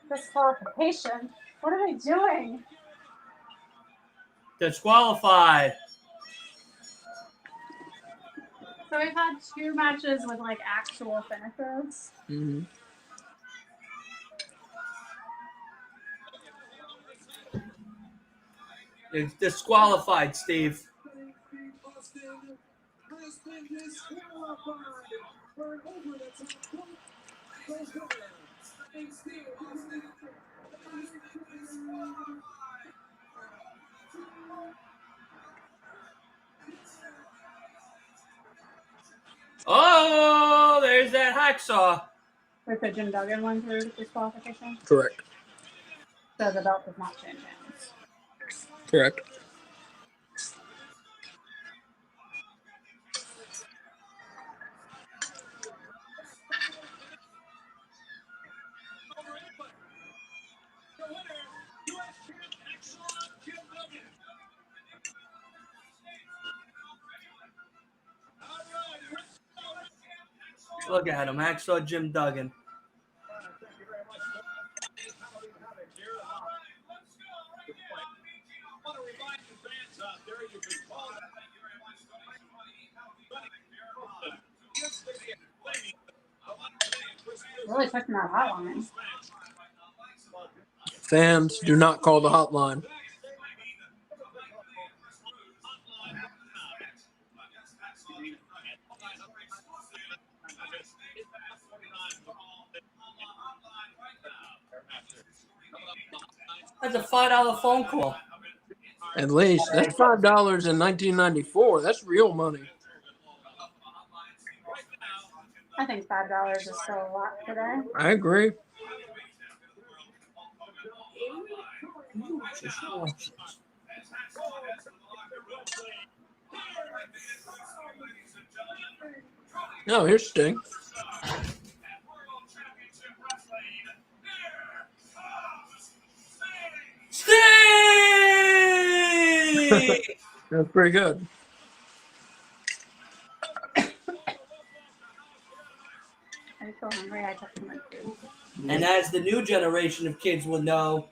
C: disqualification. What are they doing?
B: disqualified.
C: So we've had 2 matches with like actual finishes.
A: mm-hmm.
B: It's disqualified, Steve.
D: Has been disqualified for an over the top bump. Goes over. And still
B: Oh, there's that hacksaw.
C: With the Jim Duggan one through disqualification.
A: Correct.
C: So the belt does not change hands.
A: Correct.
B: Look at him, hacksaw Jim Duggan.
C: Really pushing that hotline.
A: Fans do not call the hotline.
B: That's a $5 phone call.
A: At least that's $5 in 1994. That's real money.
C: I think $5 is still a lot today.
A: I agree. No, here's Sting.
B: Sting!
A: That's pretty good.
C: I'm so hungry. I took too much food.
B: And as the new generation of kids will know,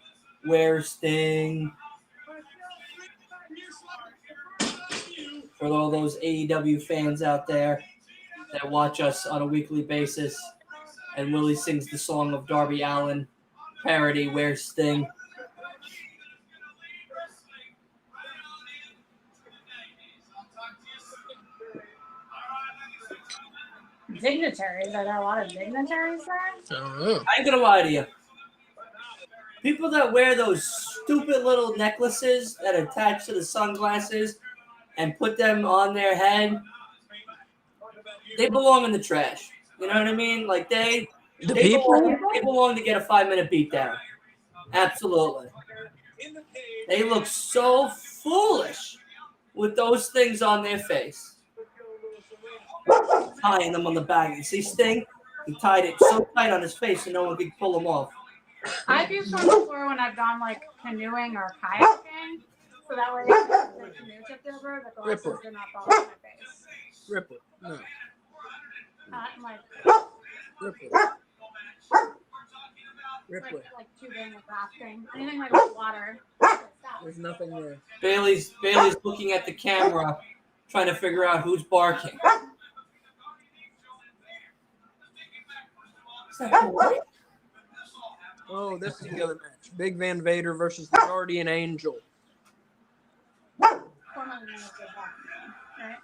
B: where's Sting? For all those AEW fans out there that watch us on a weekly basis, and Willie sings the song of Darby Allin parody, Where's Sting?
C: Dignitaries. Are there a lot of dignitaries there?
A: I don't know.
B: I ain't gonna lie to you. People that wear those stupid little necklaces that attach to the sunglasses and put them on their head, they belong in the trash. You know what I mean? Like they belong to get a 5-minute beatdown. Absolutely. They look so foolish with those things on their face. Tying them on the back. You see Sting? He tied it so tight on his face so no one could pull him off.
C: I've used one before when I've gone like canoeing or kayaking. So that way if the canoe tipped over, the glasses do not fall on my face.
A: Ripper. No.
C: I'm like
A: Ripper.
C: like tubing, like rafting, anything like with water.
A: There's nothing there.
B: Bailey's looking at the camera, trying to figure out who's barking. Is that boy?
A: Oh, this is the other match. Big Van Vader versus the Guardian Angel.
C: Formerly known as Big Boss Man, right?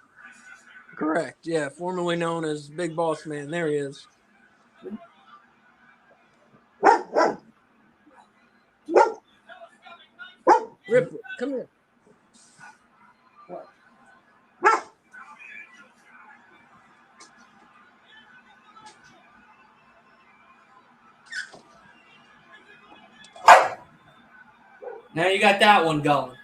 A: Correct. Yeah, formerly known as Big Boss Man. There he is. Ripper, come here.
B: Now you got that one going.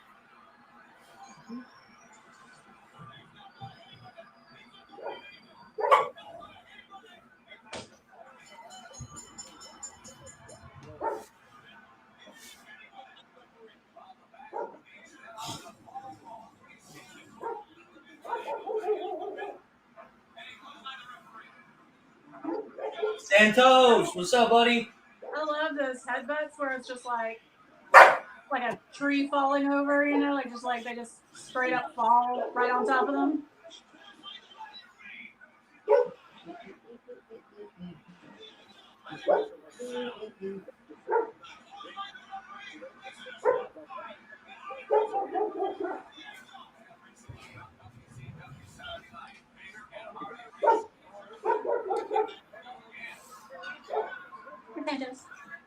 B: Santos, what's up, buddy?
C: I love those headbutts where it's just like a tree falling over, you know, like they just straight up fall right on top of them.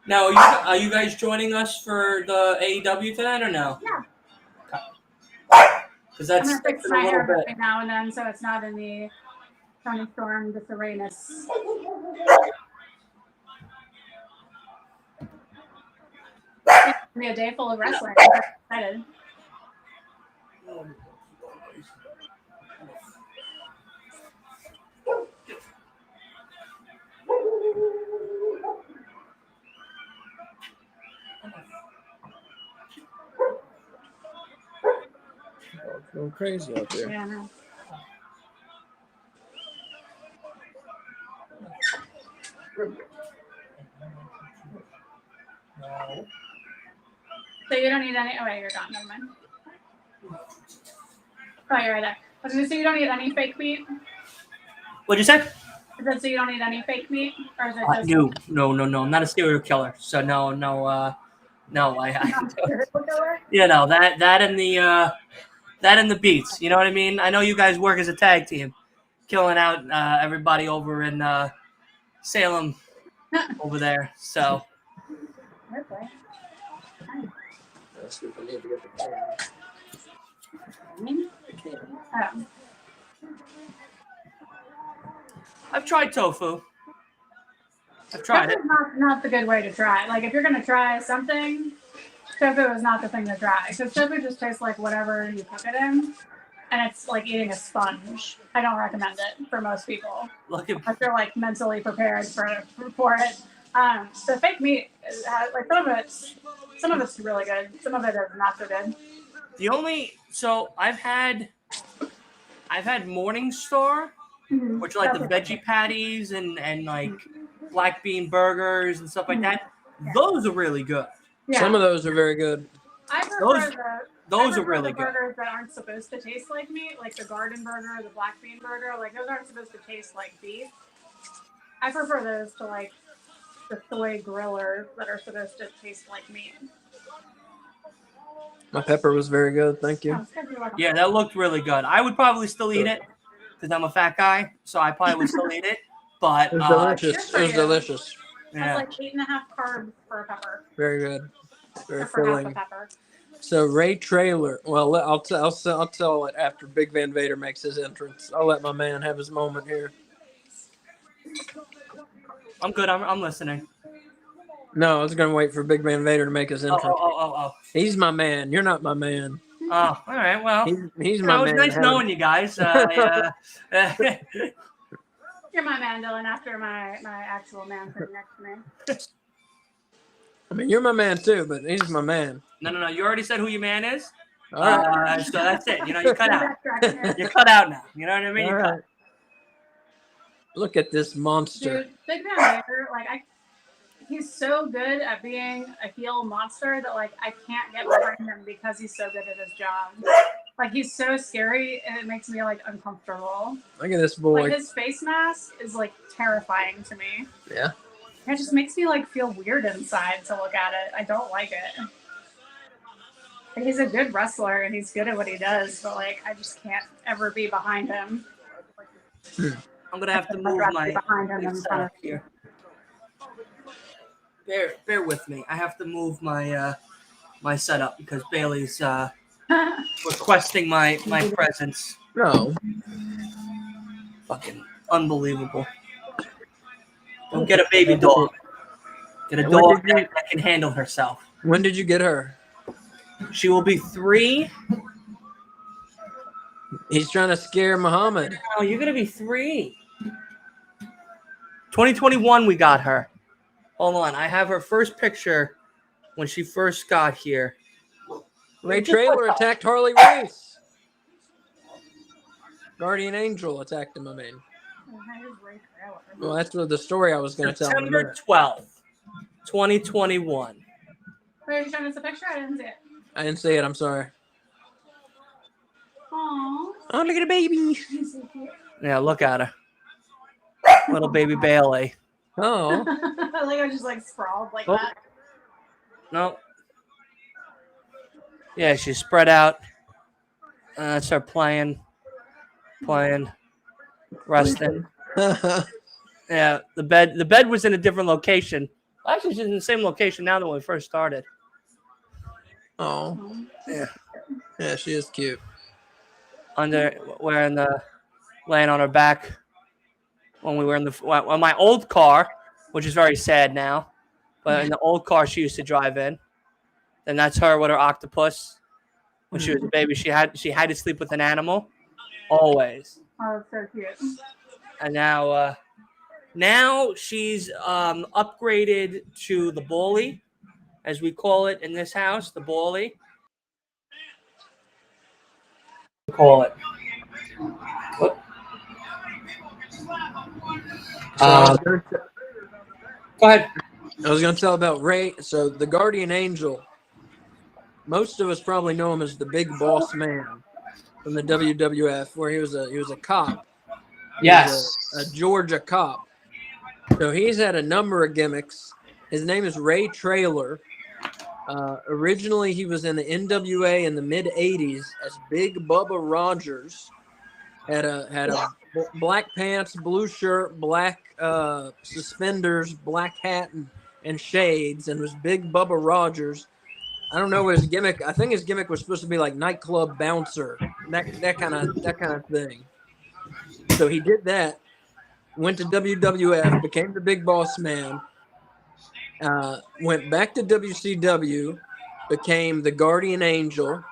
B: Now, are you guys joining us for the AEW tonight or no?
C: Yeah.
B: Because
C: I'm
B: that's
C: gonna fix
B: in
C: my
B: a
C: hair
B: little bit.
C: between now and then so it's not in the Tony Storm disarrayness. It's gonna be a day full of wrestling. I'm very excited.
A: It's going crazy out there.
C: Yeah, I know. So you don't need any. Oh wait, you're gone. Never mind. Oh, you're right there. I was gonna say you don't need any fake meat.
B: What'd you say?
C: Is that so you don't need any fake meat, or is it just
B: No. I'm not a serial killer. So no. You know that and the beats. You know what I mean? I know you guys work as a tag team, killing out everybody over in Salem over there. So
C: Okay. Oh.
B: I've tried tofu. I've tried it.
C: Tofu is not the good way to try. Like if you're gonna try something, tofu is not the thing to try because tofu just tastes like whatever you cook it in, and it's like eating a sponge. I don't recommend it for most people
B: Look at
C: if they're like mentally prepared for it. The fake meat has, like some of it's really good. Some of it is not so good.
B: I've had Morningstar,
C: Mm-hmm.
B: which are like the veggie patties and like black bean burgers and stuff like that. Those are really good.
C: Yeah.
A: Some of those are very good.
C: I prefer
B: Those
C: I
B: are really
C: the
B: good.
C: burgers that aren't supposed to taste like meat, like the garden burger, the black bean burger. Like those aren't supposed to taste like beef. I prefer those to like the soy grillers that are supposed to taste like meat.
A: My pepper was very good. Thank you.
C: Oh, it's good. You're welcome.
B: Yeah, that looked really good. I would probably still eat it because I'm a fat guy, so I probably would still eat it. But
A: It was delicious. It was
C: you.
A: delicious.
B: yeah.
C: That's like 8.5 carbs for a pepper.
A: Very good. Very
C: Or for half a
A: filling.
C: pepper.
A: So Ray Trailer. Well, I'll tell it after Big Van Vader makes his entrance. I'll let my man have his moment here.
B: I'm good. I'm listening.
A: No, I was gonna wait for Big Van Vader to make his entrance.
B: Oh.
A: He's my man. You're not my man.
B: Oh, all right. Well,
A: He's my
B: it was
A: man.
B: nice knowing you guys.
C: You're my man, Dylan, after my actual man sitting next to me.
A: I mean, you're my man too, but he's my man.
B: No. You already said who your man is.
A: All right.
B: So that's it. You know, you cut out. You're cut out now. You know what I mean?
A: All
B: You're
A: right.
B: cut.
A: Look at this monster.
C: Dude, Big Van Vader, he's so good at being a heel monster that I can't get behind him because he's so good at his job. Like he's so scary and it makes me uncomfortable.
A: Look at this boy.
C: Like his face mask is terrifying to me.
A: Yeah.
C: It just makes me feel weird inside to look at it. I don't like it. Like, he's a good wrestler and he's good at what he does, but I just can't ever be behind him.
B: I'm gonna have to move my setup here. Bear with me. I have to move my my setup because Bailey's requesting my presence.
A: No.
B: Fucking unbelievable. Don't get a baby dog. Get a
A: And when
B: dog
A: did you-
B: that can handle herself.
A: When did you get her?
B: She will be 3.
A: He's trying to scare Muhammad.
B: Oh, you're gonna be 3. 2021, we got her. Hold on, I have her first picture when she first got here.
A: Ray Trailer attacked Harley Race. Guardian Angel attacked him, I mean.
C: Here's Ray Trailer.
A: Well, that's what the story I was going to tell. in a
B: September
A: minute.
B: 12th, 2021.
C: Wait, are you showing us a picture? I didn't see it.
A: I didn't see it. I'm sorry.
C: Aww.
A: Oh, look at the baby.
C: He's so cute.
B: Yeah, look at her. Little baby Bailey.
A: Oh,
C: Like I just like sprawled like
B: Oh.
C: that.
B: No. Yeah, she's spread out. That's her playing, resting. Yeah, the bed was in a different location. Actually, she's in the same location now than when we first started.
A: oh, yeah, she is cute.
B: Laying on her back when we were in my old car, which is very sad now. But in the old car she used to drive in, and that's her with her octopus. When she was a baby, she had to sleep with an animal, always.
C: Oh, it's so cute.
B: And now she's upgraded to the bully, as we call it in this house, the bully. Call it. What?
A: So I was gonna-
B: Go ahead.
A: I was going to tell about Ray. So the Guardian Angel, most of us probably know him as the Big Boss Man from the WWF, where he was a cop. He was a Georgia cop. So he's had a number of gimmicks. His name is Ray Trailer. Originally, he was in the NWA in the mid '80s as Big Bubba Rogers. Had a black pants, blue shirt, black suspenders, black hat, and shades, and was Big Bubba Rogers. I don't know what his gimmick. I think his gimmick was supposed to be like nightclub bouncer, that kind of thing. So he did that. Went to WWF, became the Big Boss Man. Went back to WCW, became the Guardian Angel,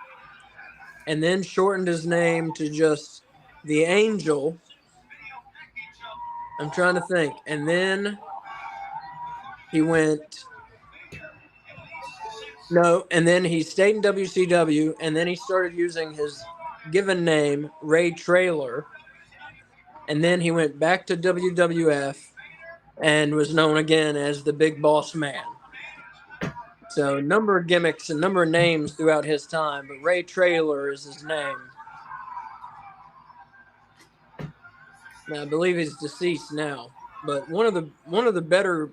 A: and then shortened his name to just the Angel. I'm trying to think. And then he went. No, and then he stayed in WCW, and then he started using his given name, Ray Trailer. And then he went back to WWF and was known again as the Big Boss Man. So, a number of gimmicks and number of names throughout his time, but Ray Trailer is his name. Now, I believe he's deceased now, but one of the better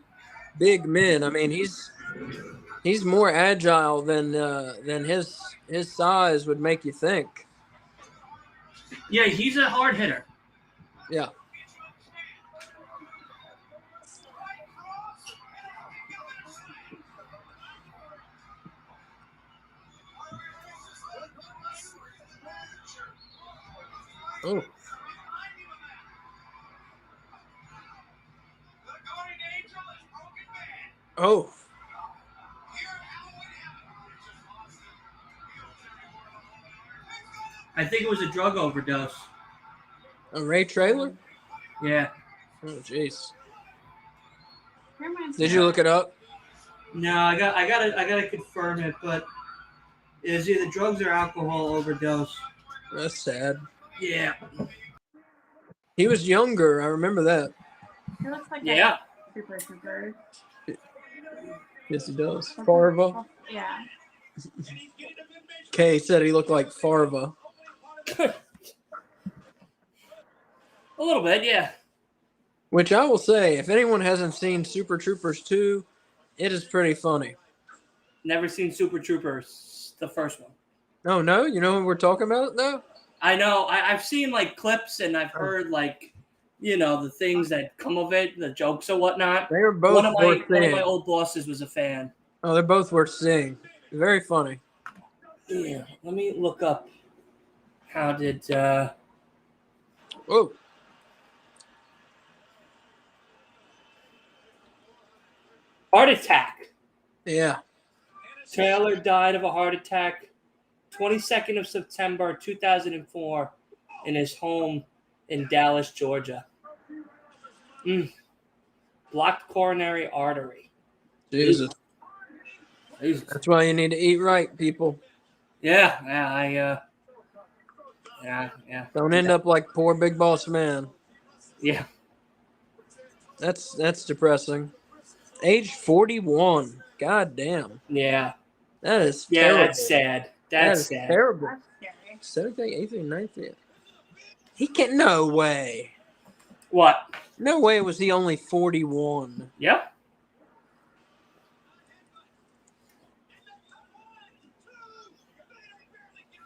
A: big men. I mean, he's more agile than his size would make you think.
B: Yeah, he's a hard hitter.
A: Yeah. Oh. Oh.
B: I think it was a drug overdose.
A: A Ray Trailer?
B: Yeah.
A: Oh, jeez.
C: Reminds
A: Did
C: me
A: you
C: of-
A: look it up?
B: No, I gotta confirm it, but it was either drugs or alcohol overdose.
A: That's sad.
B: Yeah.
A: He was younger. I remember that.
C: He looks like
B: Yeah.
C: a super.
A: Yes, he does. Farva.
C: Yeah.
A: Kay said he looked like Farva.
B: A little bit, yeah.
A: Which I will say, if anyone hasn't seen Super Troopers 2, it is pretty funny.
B: Never seen Super Troopers, the first one.
A: Oh, no? You know who we're talking about, though?
B: I know. I've seen like clips and I've heard like, the things that come of it, the jokes or whatnot.
A: They were both
B: One of
A: worth
B: my
A: seeing.
B: old bosses was a fan.
A: Oh, they're both worth seeing. Very funny.
B: Yeah. Let me look up. How did?
A: Oh.
B: Heart attack.
A: Yeah.
B: Taylor died of a heart attack 22nd of September 2004 in his home in Dallas, Georgia. Blocked coronary artery.
A: Jesus. That's why you need to eat right, people.
B: Yeah,
A: Don't end up like poor Big Boss Man.
B: Yeah.
A: That's depressing. Age 41. God damn.
B: Yeah.
A: That is
B: Yeah,
A: terrible.
B: that's sad.
A: That
B: That's
A: is
B: sad.
A: terrible.
C: That's scary.
A: 7th, 8th, 9th. Yeah. He can't. No way.
B: What?
A: No way was he only 41.
B: Yep.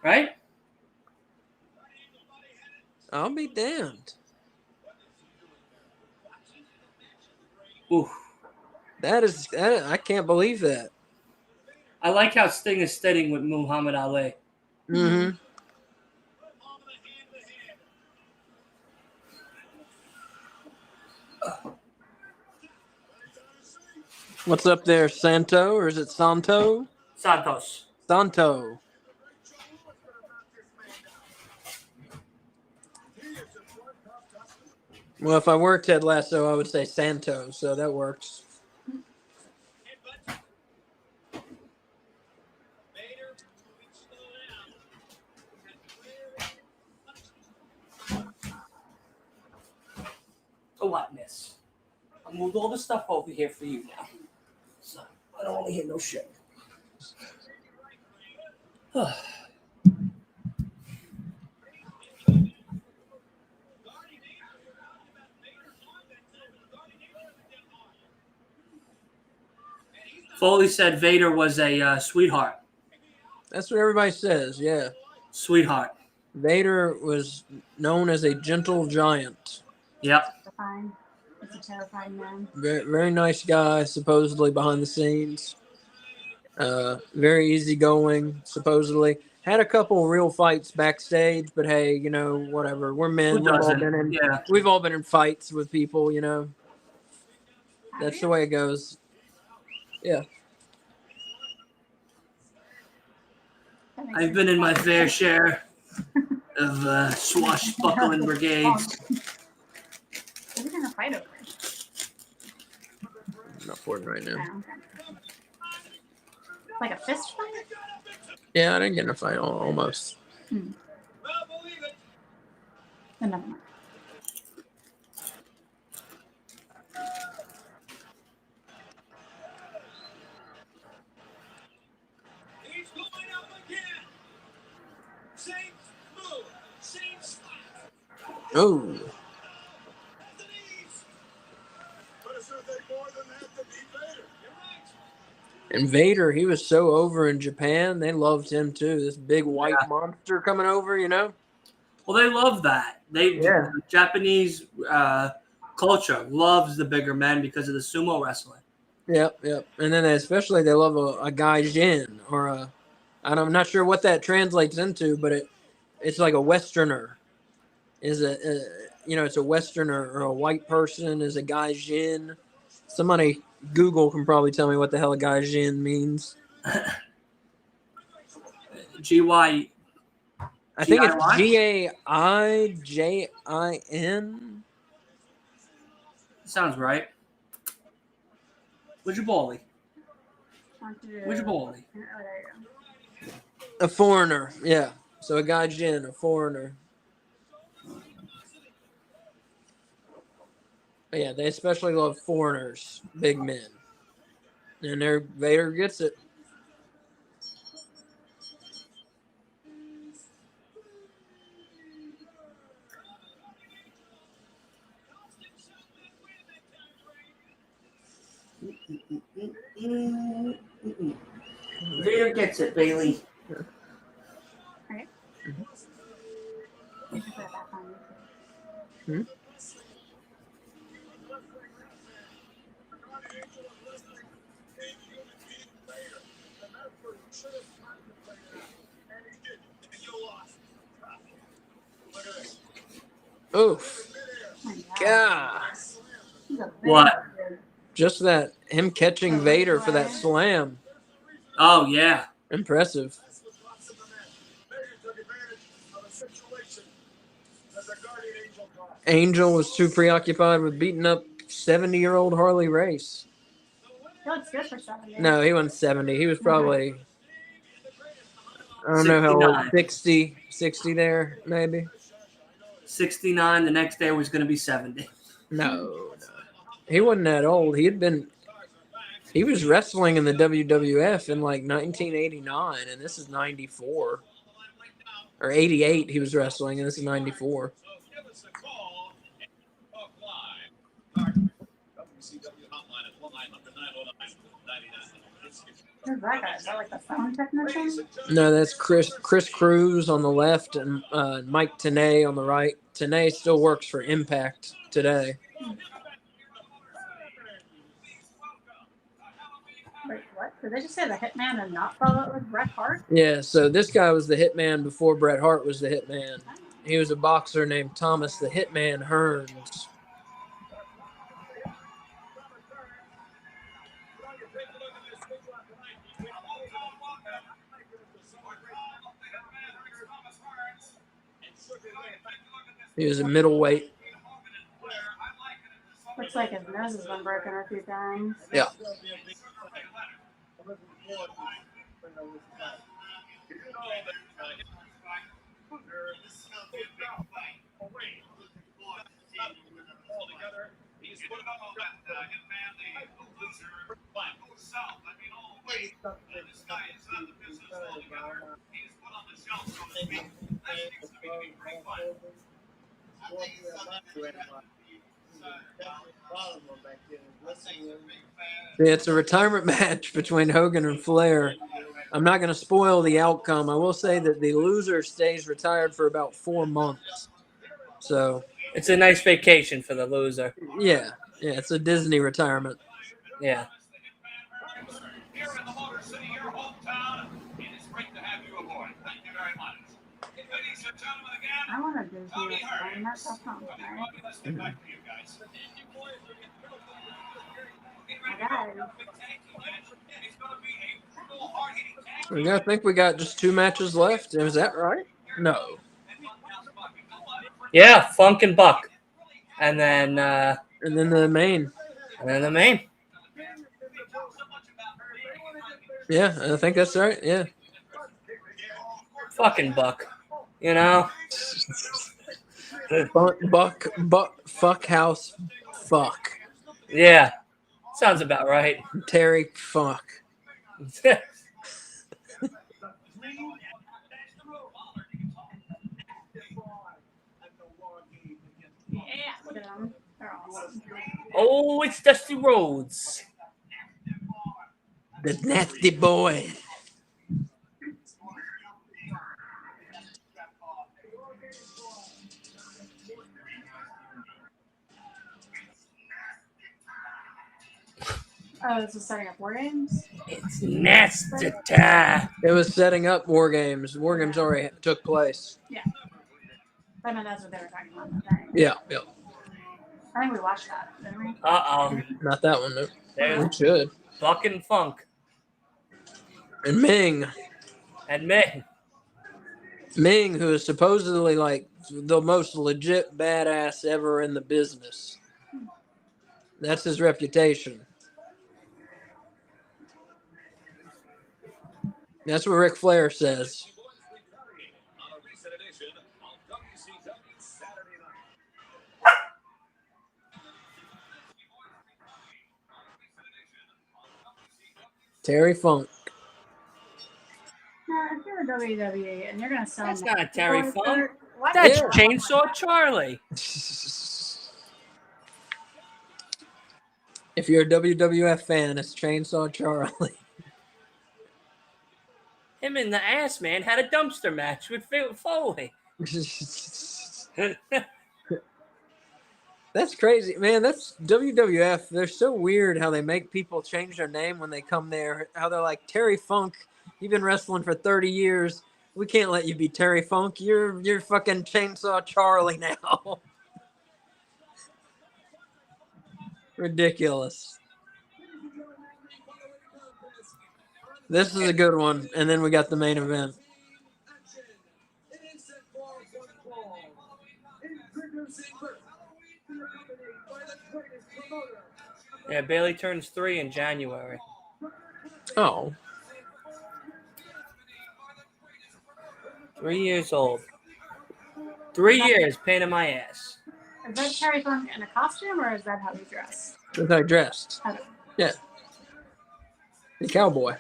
B: Right?
A: I'll be damned.
B: Ooh.
A: That I can't believe that.
B: I like how Sting is steadying with Muhammad Ali.
A: Mm-hmm. What's up there, Santo, or is it Santo?
B: Santos.
A: Santo. Well, if I worked Ted Lasso, I would say Santo, so that works.
B: Oh, what, miss? I moved all the stuff over here for you now. So I don't want to hear no shit. Foley said Vader was a sweetheart.
A: That's what everybody says, yeah.
B: Sweetheart.
A: Vader was known as a gentle giant.
B: Yep.
C: Terrifying. It's a terrifying man.
A: Very, very nice guy, supposedly behind the scenes. Very easygoing, supposedly. Had a couple real fights backstage, but hey, you know, whatever. We're men.
B: Who
A: We've all
B: doesn't?
A: been in.
B: Yeah.
A: We've all been in fights with people, you know. That's the way it goes. Yeah.
B: I've been in my fair share of swashbuckling brigades.
C: What are we gonna fight over?
A: I'm not for it right now.
C: Oh, okay. Like a fist fight?
A: Yeah, I didn't get in a fight almost.
C: Then never mind.
D: He's going up again. Same move, same spot.
A: Oh.
D: At the knees. But it's nothing more than that to beat Vader. You're right.
A: And Vader, he was so over in Japan. They loved him too. This big white monster coming over, you know?
B: Well, they love that.
A: Yeah.
B: Japanese culture loves the bigger men because of the sumo wrestling.
A: Yep, yep. And then especially they love a gaijin or I'm not sure what that translates into, but it's like a Westerner. Is it's a Westerner or a white person is a gaijin. Somebody Google can probably tell me what the hell a gaijin means.
B: GY.
A: I think it's
B: GIY?
A: Gaijin.
B: Sounds right. Wujiboli.
C: Oh,
B: Wujiboli.
C: there you go.
A: A foreigner, yeah. So a gaijin, a foreigner. But yeah, they especially love foreigners, big men. And Vader gets it.
B: Vader gets it, Bailey.
C: Alright.
A: Mhm.
C: You can put it back on YouTube.
A: Hmm? Oof.
C: Oh my
A: God.
C: He's a big
B: What?
C: dude.
A: Just that, him catching Vader for that slam.
B: Oh, yeah.
A: Impressive. Angel was too preoccupied with beating up 70-year-old Harley Race.
C: He looks good for 70.
A: No, he wasn't 70. He was probably, I don't know how old,
B: 69.
A: 60 there, maybe.
B: 69. The next day was going to be 70.
A: No. He wasn't that old. He was wrestling in the WWF in like 1989, and this is 94 or 88. He was wrestling, and this is 94.
C: Who's that guy? Is that like the phone technician?
A: No, that's Chris Cruz on the left and Mike Tenay on the right. Tenay still works for Impact today.
C: Wait, what? Did they just say the Hitman and not follow it with Bret Hart?
A: Yeah, so this guy was the Hitman before Bret Hart was the Hitman. He was a boxer named Thomas the Hitman Hearns. He was a middleweight.
C: Looks like his nose has been broken a few times.
A: Yeah. Yeah, it's a retirement match between Hogan and Flair. I'm not going to spoil the outcome. I will say that the loser stays retired for about 4 months. So
B: It's a nice vacation for the loser.
A: yeah, it's a Disney retirement.
B: Yeah.
D: Here in the Motor City, your hometown, it is great to have you aboard. Thank you very much. Ladies and gentlemen, again,
C: I want to do this. I that sounds nice.
D: welcome this thing back for you guys.
A: I think we got just 2 matches left. Is that right? No.
B: Yeah, Funk and Buck. And then
A: The main.
B: the main.
A: Yeah, I think that's right. Yeah.
B: Fucking Buck. You know?
A: Fuck house. Fuck.
B: Yeah. Sounds about right.
A: Terry fuck.
C: Yeah, look at them. They're awesome.
B: Oh, it's Dusty Rhodes.
A: The nasty boy.
C: Oh, this is setting up war games?
B: It's nasty time.
A: It was setting up War Games. War Games already took place.
C: Yeah. I know that's what they were talking about. Right?
A: Yeah.
C: I think we watched that, didn't we?
B: Uh-oh.
A: Not that one. No. We
B: There's
A: should.
B: Buck and Funk.
A: And Ming.
B: And me.
A: Ming, who is supposedly like the most legit badass ever in the business. That's his reputation. That's what Ric Flair says. Terry Funk.
C: No, if you're a WWE and you're going to sell
B: That's
C: them
B: not Terry
C: for-
B: Funk.
C: What?
B: That's
A: Yeah.
B: Chainsaw Charlie.
A: If you're a WWF fan, it's Chainsaw Charlie.
B: Him and the Ass Man had a dumpster match with Foley.
A: That's crazy, man. That's WWF. They're so weird how they make people change their name when they come there. How they're like, Terry Funk, you've been wrestling for 30 years. We can't let you be Terry Funk. You're fucking Chainsaw Charlie now. Ridiculous. This is a good one. And then we got the main event.
B: Yeah, Bailey turns 3 in January.
A: Oh.
B: 3 years old. 3 years, pain in my ass.
C: Is that Terry Funk in a costume, or is that how he dressed?
A: That's how he dressed.
C: I don't know.
A: Yeah. The cowboy.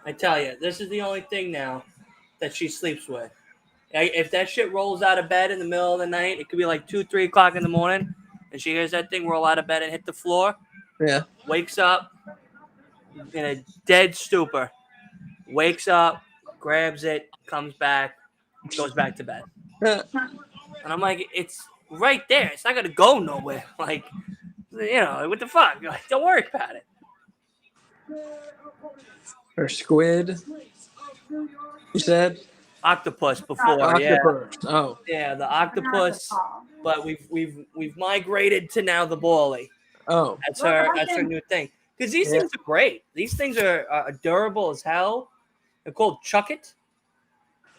B: I tell you, this is the only thing now that she sleeps with. If that shit rolls out of bed in the middle of the night, it could be like 2, 3 o'clock in the morning, and she hears that thing roll out of bed and hit the floor,
A: Yeah.
B: wakes up in a dead stupor, wakes up, grabs it, comes back, goes back to bed.
A: Uh,
B: And I'm like, it's right there. It's not going to go nowhere. Like, what the fuck? Like, don't worry about it.
A: or squid. You said
B: Octopus before, yeah.
A: octopus. Oh.
B: Yeah, the
C: I don't know what
B: octopus.
C: it's called.
B: But we've migrated to now the Bally.
A: Oh.
B: That's her new thing. Because these things are great. These things are durable as hell. They're called Chuck It.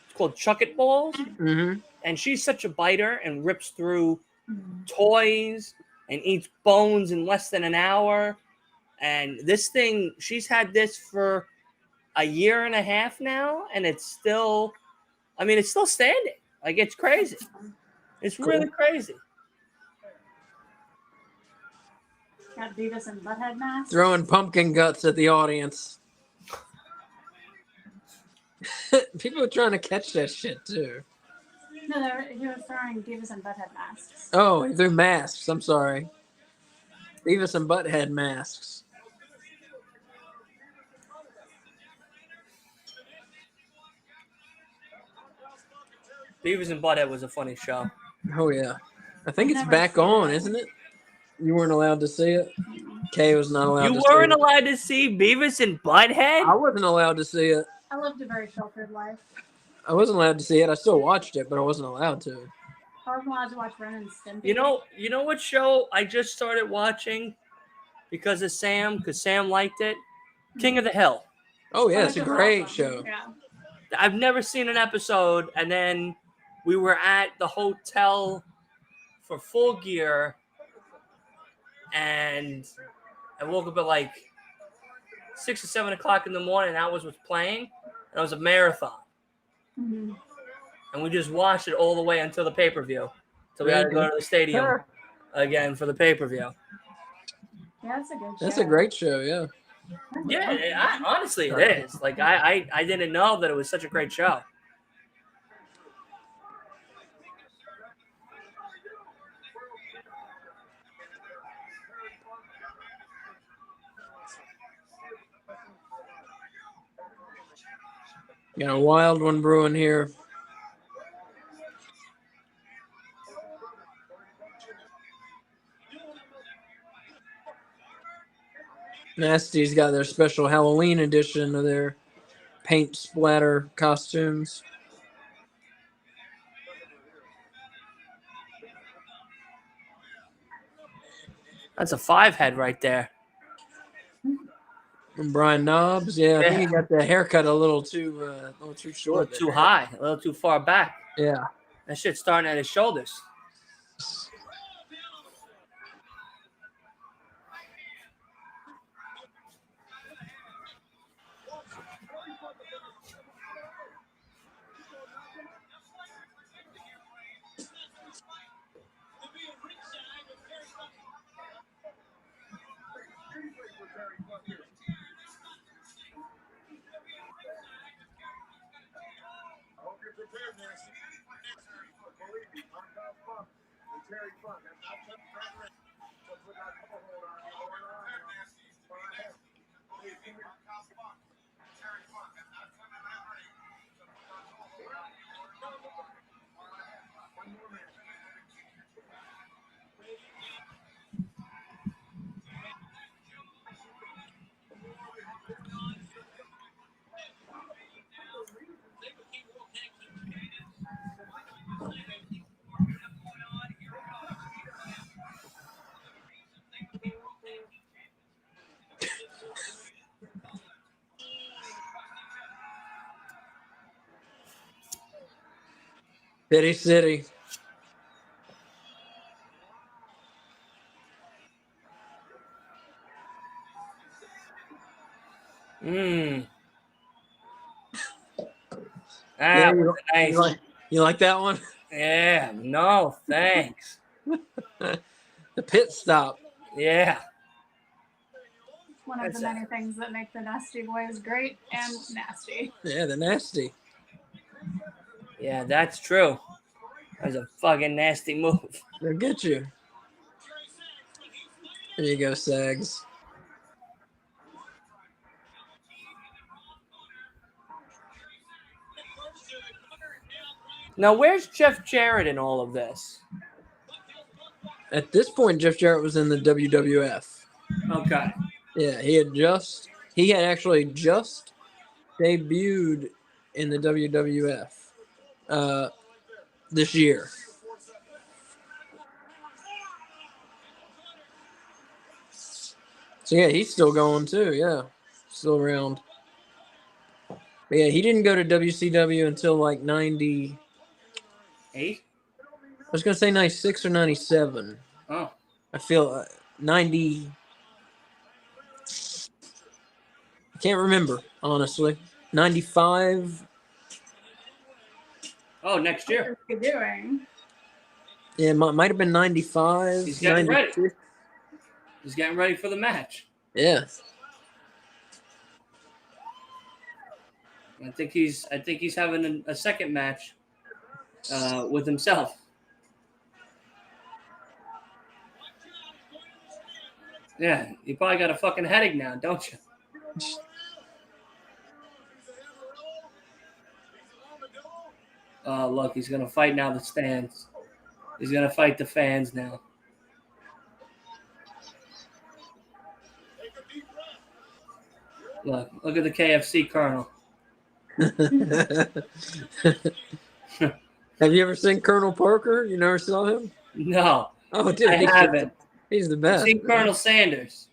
B: It's called Chuck It balls.
A: Mm-hmm.
B: And she's such a biter and rips through toys and eats bones in less than an hour. And this thing, she's had this for a year and a half now, and it's still standing. Like, it's crazy. It's really crazy.
C: Got Beavis and Butthead mask.
A: Throwing pumpkin guts at the audience. People are trying to catch that shit too.
C: No, he was throwing Beavis and Butthead masks.
A: Oh, they're masks. I'm sorry. Beavis and Butthead masks.
B: Beavis and Butthead was a funny show.
A: Oh yeah. I think
C: I've
A: it's
C: never
A: back
C: seen
A: on,
C: it.
A: isn't it? You weren't allowed to see it. Kay was not allowed
B: You
A: to
B: weren't
A: see it.
B: allowed to see Beavis and Butthead?
A: I wasn't allowed to see it.
C: I lived a very filtered life.
A: I wasn't allowed to see it. I still watched it, but I wasn't allowed to.
C: I wasn't allowed to watch Ren and Stimpy.
B: You know what show I just started watching because of Sam, because Sam liked it? King of the Hill.
A: Oh yeah,
C: Oh,
A: it's a
C: that's
A: great
C: awesome.
A: show.
C: Yeah.
B: I've never seen an episode, and then we were at the hotel for Full Gear, and I woke up at like 6 or 7 o'clock in the morning, and that was what's playing, and it was a marathon.
C: Mm-hmm.
B: And we just watched it all the way until the pay-per-view. So we had to go to the stadium again for the pay-per-view.
C: Yeah, that's a good show.
A: That's a great show, yeah.
B: Yeah, honestly, it is. Like, I didn't know that it was such a great show.
A: Got a wild one brewing here. Nasty's got their special Halloween edition of their paint splatter costumes.
B: That's a 5-head right there.
A: And Brian Knobs, yeah, I think he got the haircut a little too
B: A
A: short.
B: little too high, a little too far back.
A: Yeah.
B: That shit's starting at his shoulders.
A: Pity City.
B: Mmm.
A: Yeah,
B: That was nice.
A: You like that one?
B: Yeah, no, thanks.
A: The pit stop.
B: Yeah.
C: One of the many things that make the Nasty Boys great and nasty.
A: Yeah, the nasty.
B: Yeah, that's true. That's a fucking nasty move.
A: They'll get you. There you go, Sags.
B: Now, where's Jeff Jarrett in all of this?
A: At this point, Jeff Jarrett was in the WWF.
B: Okay.
A: Yeah, he had actually just debuted in the WWF this year. So yeah, he's still going too. Yeah, still around. But yeah, he didn't go to WCW until like 90.
B: 8?
A: I was gonna say 96 or 97.
B: Oh.
A: I feel 90. I can't remember honestly. 95.
B: Oh, next year.
C: What are you doing?
A: Yeah, it might have been 95.
B: He's getting
A: 96.
B: ready. He's getting ready for the match.
A: Yeah.
B: I think he's having a second match with himself. Yeah, you probably got a fucking headache now, don't you? Oh, look, he's gonna fight now the stands. He's gonna fight the fans now. Look at the KFC Colonel.
A: Have you ever seen Colonel Parker? You never saw him?
B: No,
A: Oh, dude,
B: I haven't.
A: He's the
B: I've
A: best.
B: seen Colonel Sanders,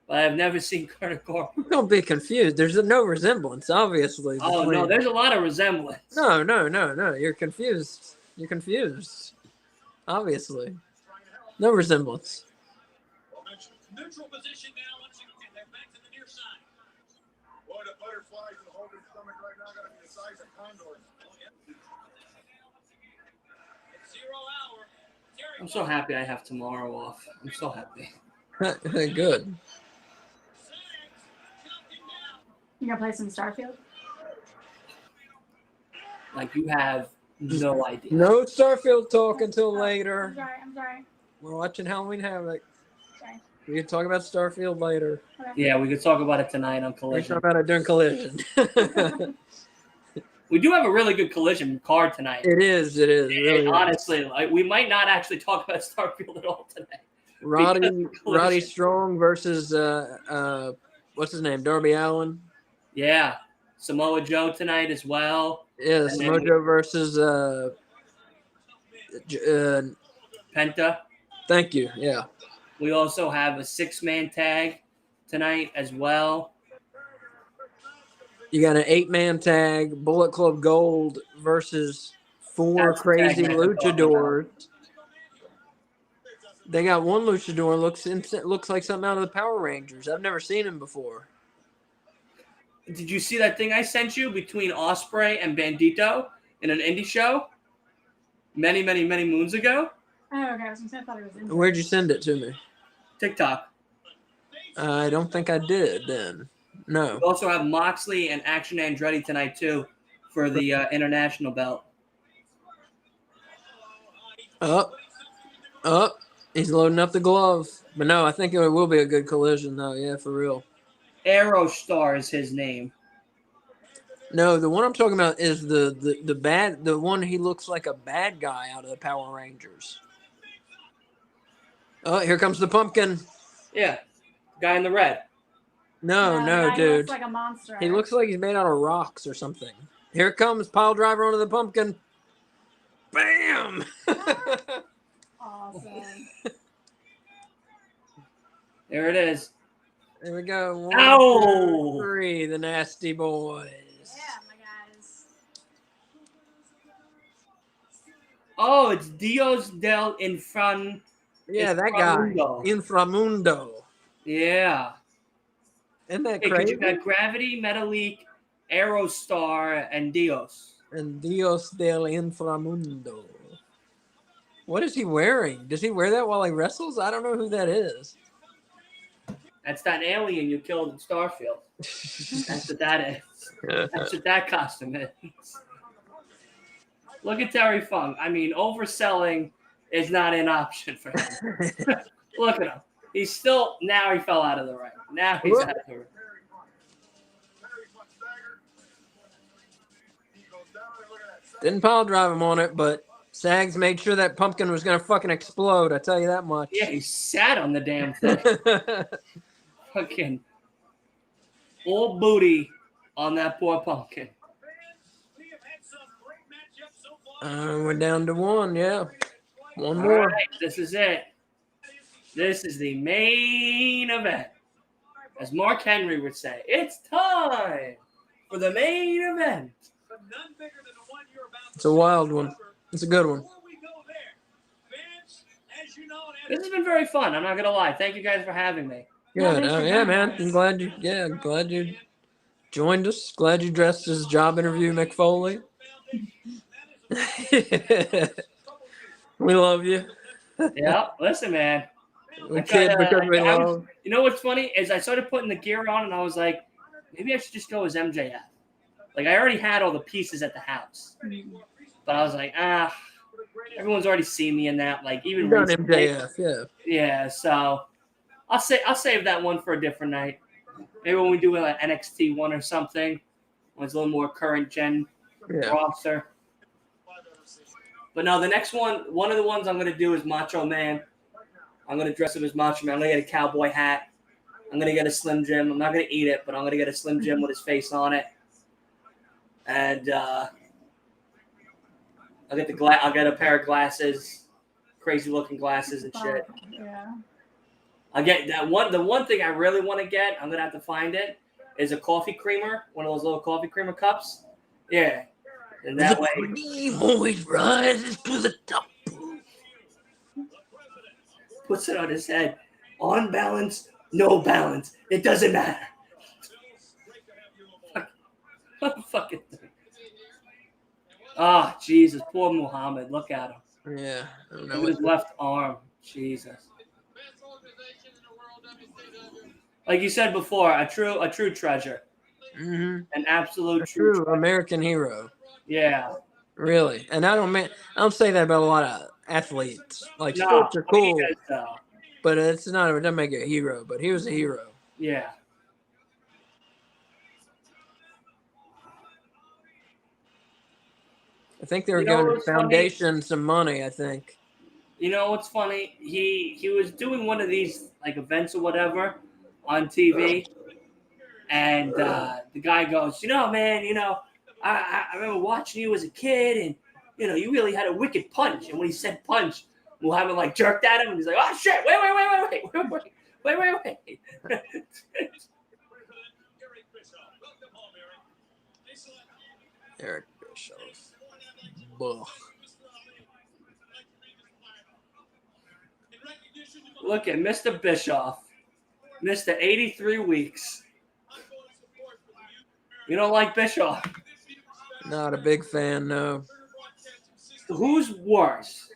B: but I've never seen Colonel Corbin.
A: Don't be confused. There's no resemblance, obviously.
B: Oh, no, there's a lot of resemblance.
A: No. You're confused. You're confused. Obviously. No resemblance.
D: Neutral position now. Once again, they're back to the near side. Boy, the butterflies in Hogan's stomach right now got to be the size of condors. It's 0 hour.
B: I'm so happy I have tomorrow off. I'm so happy.
A: Good.
C: You gonna play some Starfield?
B: Like, you have no idea.
A: No Starfield talk until later.
C: I'm sorry.
A: We're watching Halloween Havoc.
C: Sorry.
A: We can talk about Starfield later.
B: Yeah, we could talk about it tonight on
A: We can
B: Collision.
A: talk about it during Collision.
B: We do have a really good Collision card tonight.
A: It is. Really
B: Honestly, like, we might not actually talk about Starfield at all today.
A: Roddy Strong versus what's his name? Darby Allin.
B: Yeah, Samoa Joe tonight as well.
A: Yeah,
B: And
A: Samoa Joe versus
B: Penta.
A: thank you. Yeah.
B: We also have a 6-man tag tonight as well.
A: You got an 8-man tag, Bullet Club Gold versus 4
B: That's the
A: crazy
B: tag I'm talking
A: luchadors. They got one luchador looks like something out of the Power Rangers. I've never seen him before.
B: Did you see that thing I sent you between Osprey and Bandito in an indie show many, many, many moons ago?
C: Oh, okay. I thought it was in.
A: Where'd you send it to me?
B: TikTok.
A: I don't think I did then. No.
B: We also have Moxley and Action Andretti tonight too for the international belt.
A: Up. He's loading up the glove. But no, I think it will be a good collision though. Yeah, for real.
B: Aerostar is his name.
A: No, the one I'm talking about is the one he looks like a bad guy out of the Power Rangers. Oh, here comes the pumpkin.
B: Yeah, guy in the red.
A: No,
C: He
A: dude.
C: looks like a monster.
A: He looks like he's made out of rocks or something. Here comes pile driver onto the pumpkin. Bam!
C: Awesome.
B: There it is.
A: There we go. 1,
B: Ow!
A: 2, 3, the Nasty Boys.
C: Yeah, my guys.
B: Oh, it's Dios del Infran.
A: Yeah, that guy.
B: Inframundo.
A: Inframundo.
B: Yeah.
A: Isn't that
B: Because
A: crazy?
B: you got Gravity, Metalik, Aerostar, and Dios.
A: and Dios del Inframundo. What is he wearing? Does he wear that while he wrestles? I don't know who that is.
B: That's that alien you killed in Starfield. That's what that is. That's what that costume is. Look at Terry Funk. I mean, overselling is not an option for him. Look at him. He's still, now he fell out of the ring. Now he's out of the ring.
A: Didn't pile drive him on it, but Sags made sure that pumpkin was going to fucking explode. I tell you that much.
B: Yeah, he sat on the damn thing. Fucking old booty on that poor pumpkin.
A: We're down to one, yeah. One
B: All
A: more.
B: right, this is it. This is the main event. As Mark Henry would say, it's time for the main event.
A: It's a wild one. It's a good one.
B: This has been very fun. I'm not gonna lie. Thank you guys for having me.
A: Good.
C: thanks for
A: Yeah,
C: joining
A: man.
C: us.
A: I'm glad you joined us. Glad you dressed as job interview McFoley. We love you.
B: Yeah, listen, man.
A: We kid because we love.
B: You know what's funny is I started putting the gear on and I was like, maybe I should just go as MJF. Like I already had all the pieces at the house, but I was like, everyone's already seen me in that. Like even
A: You done
B: recently.
A: MJF, yeah.
B: Yeah, so I'll save that one for a different night. Maybe when we do an NXT one or something, when it's a little more current gen roster. But no, the next one of the ones I'm gonna do is Macho Man. I'm gonna dress up as Macho Man. I'm gonna get a cowboy hat. I'm gonna get a Slim Jim. I'm not gonna eat it, but I'm gonna get a Slim Jim with his face on it. And I'll get a pair of glasses, crazy looking glasses and shit.
C: Yeah.
B: I'll get that one. The one thing I really want to get, I'm gonna have to find it, is a coffee creamer, one of those little coffee creamer cups. Yeah, and that way.
A: Dream always rises to the top.
B: Puts it on his head. On balance, no balance. It doesn't matter. Fucking thing. Ah, Jesus, poor Muhammad. Look at him.
A: Yeah, I don't know
B: Look
A: what
B: at his left arm. Jesus. Like you said before, a true treasure.
A: Mm-hmm.
B: An absolute
A: True
B: treasure.
A: American hero.
B: Yeah.
A: Really, and I don't say that about a lot of athletes. Like
B: No,
A: sports are cool,
B: he is, though.
A: but it doesn't make it a hero. But he was a hero.
B: Yeah.
A: I think they were
B: You know
A: giving the
B: what's funny?
A: foundation some money. I think.
B: You know what's funny? He was doing one of these like events or whatever on TV, and the guy goes, man, I remember watching you as a kid, and you really had a wicked punch. And when he said punch, Muhammad like jerked at him, and he's like, oh shit, wait.
A: Eric Bischoff. Buh.
B: Look at Mr. Bischoff, Mr. 83 weeks. You don't like Bischoff?
A: Not a big fan, no.
B: Who's worse,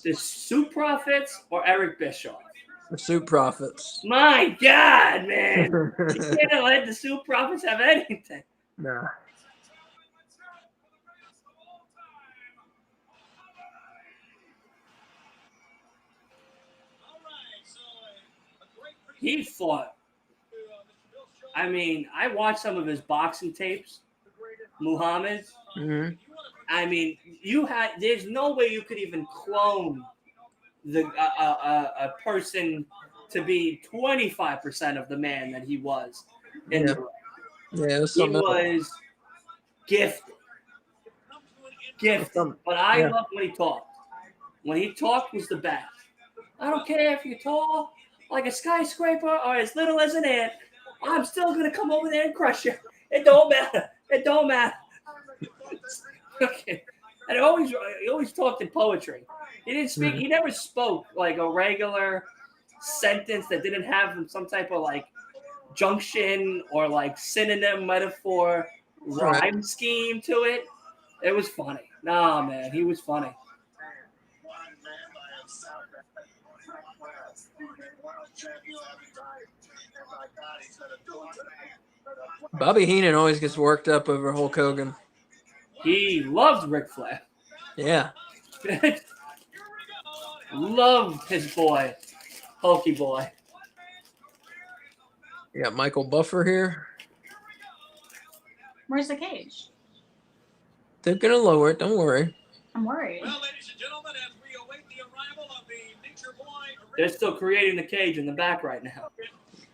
B: the Soup Profits or Eric Bischoff?
A: The Soup Profits.
B: My God, man. You can't let the Soup Profits have anything.
A: Nah.
B: He fought. I mean, I watched some of his boxing tapes, Muhammad.
A: Mm-hmm.
B: I mean, there's no way you could even clone a person to be 25% of the man that he was in the ring.
A: Yeah,
B: He was gifted. But I loved when he talked. When he talked was the best. I don't care if you're tall, like a skyscraper, or as little as an ant. I'm still going to come over there and crush you. It don't matter. Okay. And he always talked in poetry. He didn't speak. He never spoke like a regular sentence that didn't have some type of like junction or like synonym, metaphor, rhyme scheme to it. It was funny. Nah, man, he was funny.
A: Bobby Heenan always gets worked up over Hulk Hogan.
B: He loved Ric Flair.
A: Yeah.
B: Loved his boy, Hulky boy.
A: You got Michael Buffer here.
C: Where's the cage?
A: They're going to lower it. Don't worry.
C: I'm worried.
D: Well, ladies and gentlemen, as we await the arrival of the Nature Boy.
B: They're still creating the cage in the back right now.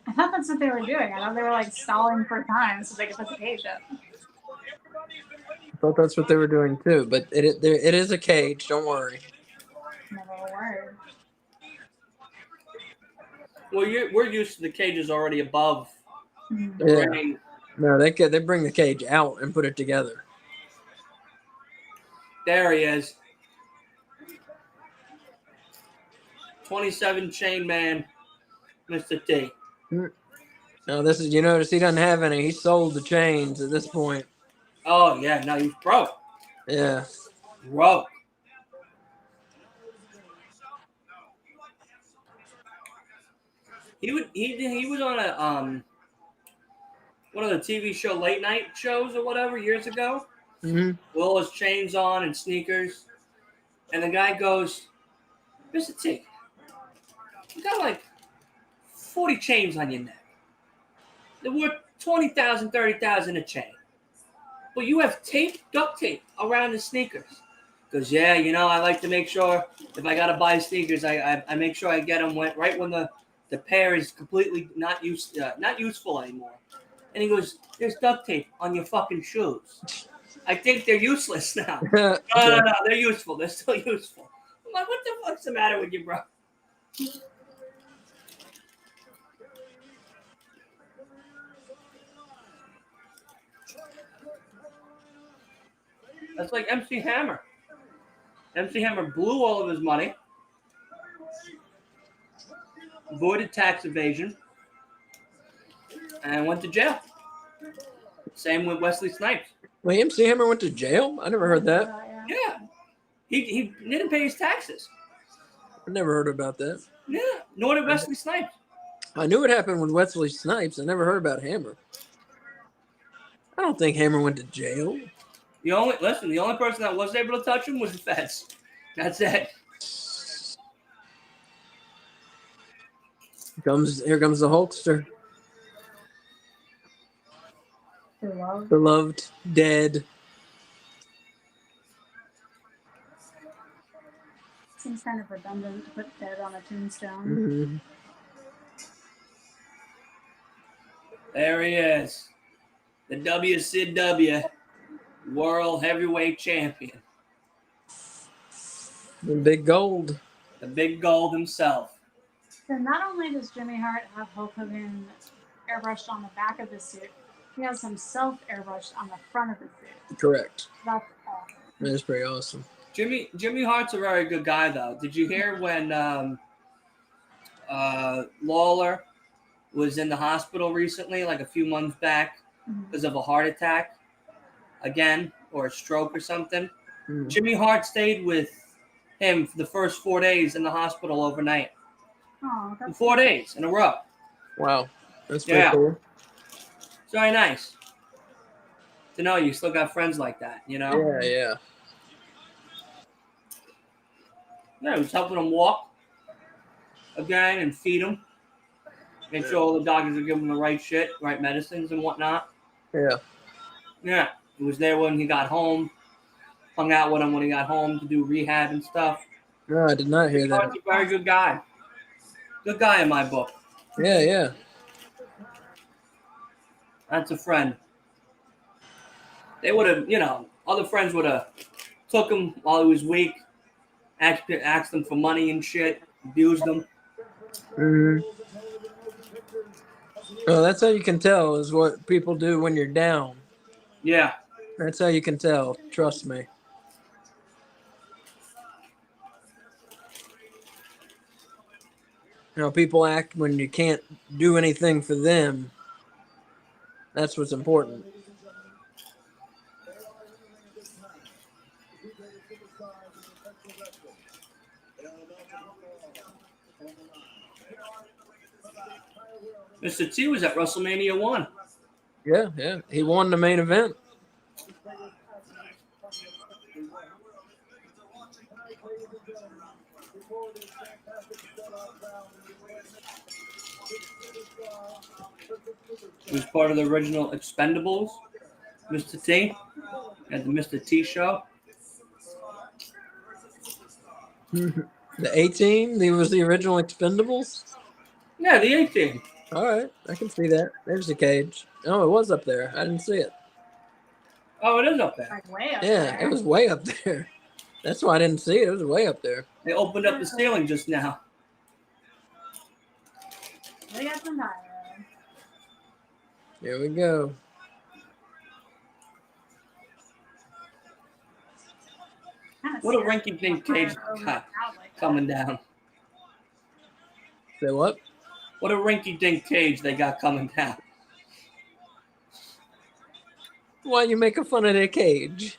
C: I thought that's what they were doing. I thought they were like stalling for time so they could put the cage up.
A: I thought that's what they were doing too, but it is a cage. Don't worry.
C: Never a word.
B: Well, we're used to the cages already above the
A: Yeah.
B: ring.
A: No, they bring the cage out and put it together.
B: There he is. 27 chain man, Mr. T.
A: No, this is, you notice he doesn't have any. He sold the chains at this point.
B: Oh, yeah, no, he's broke.
A: Yeah.
B: Broke. He was on a one of the TV show late night shows or whatever years ago.
A: Mm-hmm.
B: With all his chains on and sneakers, and the guy goes, "Mr. T, you got like 40 chains on your neck. They're worth $20,000, $30,000 a chain, but you have duct tape around the sneakers." Because yeah, you know, I like to make sure if I gotta buy sneakers, I make sure I get them right when the pair is completely not useful anymore. And he goes, "There's duct tape on your fucking shoes. I think they're useless now." No, they're useful. They're still useful. I'm like, what the fuck's the matter with you, bro? That's like MC Hammer. MC Hammer blew all of his money, avoided tax evasion, and went to jail. Same with Wesley Snipes.
A: Wait, MC Hammer went to jail? I never heard that.
B: Yeah. He didn't pay his taxes.
A: I never heard about that.
B: Yeah. Nor did Wesley Snipes.
A: I knew it happened with Wesley Snipes. I never heard about Hammer. I don't think Hammer went to jail.
B: The only person that was able to touch him was the feds. That's it.
A: Here comes the Hulkster. Beloved, dead.
C: Seems kind of redundant to put dead on a tombstone.
A: Mm-hmm.
B: There he is. The WCW World Heavyweight Champion.
A: The big gold.
B: The big gold himself.
C: So not only does Jimmy Hart have Hulk Hogan airbrushed on the back of the suit, he has himself airbrushed on the front of the suit.
A: Correct.
C: That's awesome.
A: That's pretty awesome.
B: Jimmy Hart's a very good guy, though. Did you hear when Lawler was in the hospital recently, like a few months back, because of a heart attack again, or a stroke or something?
A: Mm.
B: Jimmy Hart stayed with him for the first 4 days in the hospital overnight.
C: Oh, that's
B: 4 days in a row.
A: Wow. That's pretty
B: Yeah.
A: cool.
B: It's very nice to know you still got friends like that, you know?
A: Yeah.
B: Yeah, he was helping him walk again and feed him. Make sure all the doctors are giving him the right shit, right medicines and whatnot.
A: Yeah.
B: Yeah, he was there when he got home. Hung out with him when he got home to do rehab and stuff.
A: No, I did not hear that.
B: He's a very good guy. Good guy in my book.
A: Yeah.
B: That's a friend. They would have, other friends would have took him while he was weak, asked him for money and shit, abused him.
A: Mm-hmm. Oh, that's how you can tell is what people do when you're down.
B: Yeah.
A: That's how you can tell. Trust me. People act when you can't do anything for them. That's what's important.
B: Mr. T was at WrestleMania 1.
A: Yeah. He won the main event.
B: He was part of the original Expendables. Mr. T. At the Mr. T show.
A: The A-Team, he was the original Expendables.
B: Yeah, the A-Team.
A: All right, I can see that. There's the cage. Oh, it was up there. I didn't see it.
B: Oh, it is up there.
C: Like way up
A: Yeah,
C: there.
A: it was way up there. That's why I didn't see it. It was way up there.
B: They opened up the ceiling just now.
C: They got some tire.
A: Here we go.
B: What a rinky-dink cage got coming down.
A: Say what?
B: What a rinky-dink cage they got coming down.
A: Why you making fun of their cage?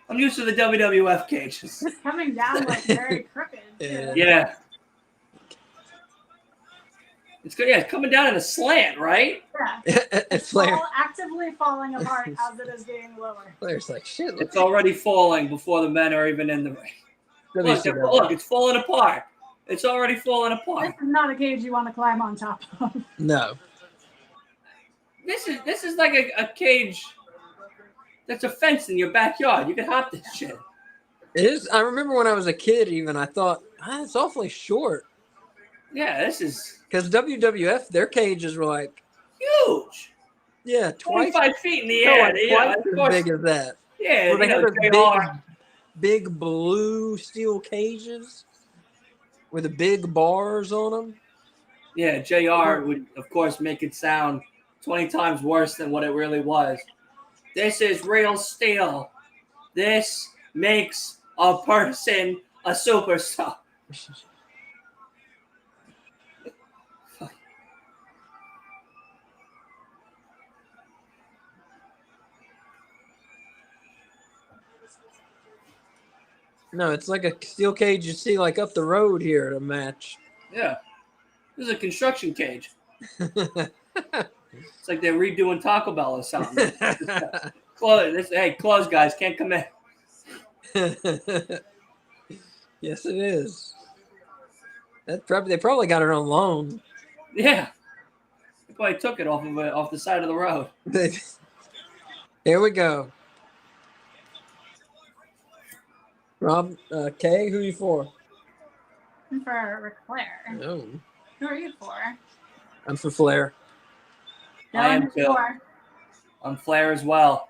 B: I'm used to the WWF cages.
C: It's coming down like very crooked. Too.
B: Yeah. It's good. Yeah, it's coming down in a slant, right?
C: Yeah.
A: It's Flair.
C: Actively falling apart as it is getting lower.
A: Flair's like, shit.
B: It's already falling before the men are even in the ring. Look,
A: WCW.
B: look, it's falling apart. It's already falling apart.
C: This is not a cage you want to climb on top of.
A: No.
B: This is like a cage that's a fence in your backyard. You can hop this shit.
A: It is. I remember when I was a kid, even I thought it's awfully short
B: Yeah, this is
A: because WWF their cages were like,
B: huge.
A: yeah, twice,
B: 25 feet in the
A: no,
B: air.
A: like
B: Yeah,
A: twice
B: of
A: as
B: course.
A: big as that.
B: Yeah,
A: Where they had
B: know,
A: those
B: JR.
A: big blue steel cages with the big bars on them.
B: Yeah, JR would, of course, make it sound 20 times worse than what it really was. This is real steel. This makes a person a superstar.
A: No, it's like a steel cage you see like up the road here at a match.
B: Yeah. This is a construction cage. It's like they're redoing Taco Bell or something. Hey, close, guys. Can't come in.
A: Yes, it is. They probably got it on loan.
B: Yeah. They probably took it off the side of the road.
A: Here we go. Rob, Kay, who are you for?
C: I'm for Ric Flair.
A: Oh,
C: Who are you for?
A: I'm for Flair.
B: I am
C: Dylan,
B: too.
C: who are?
B: I'm Flair as well.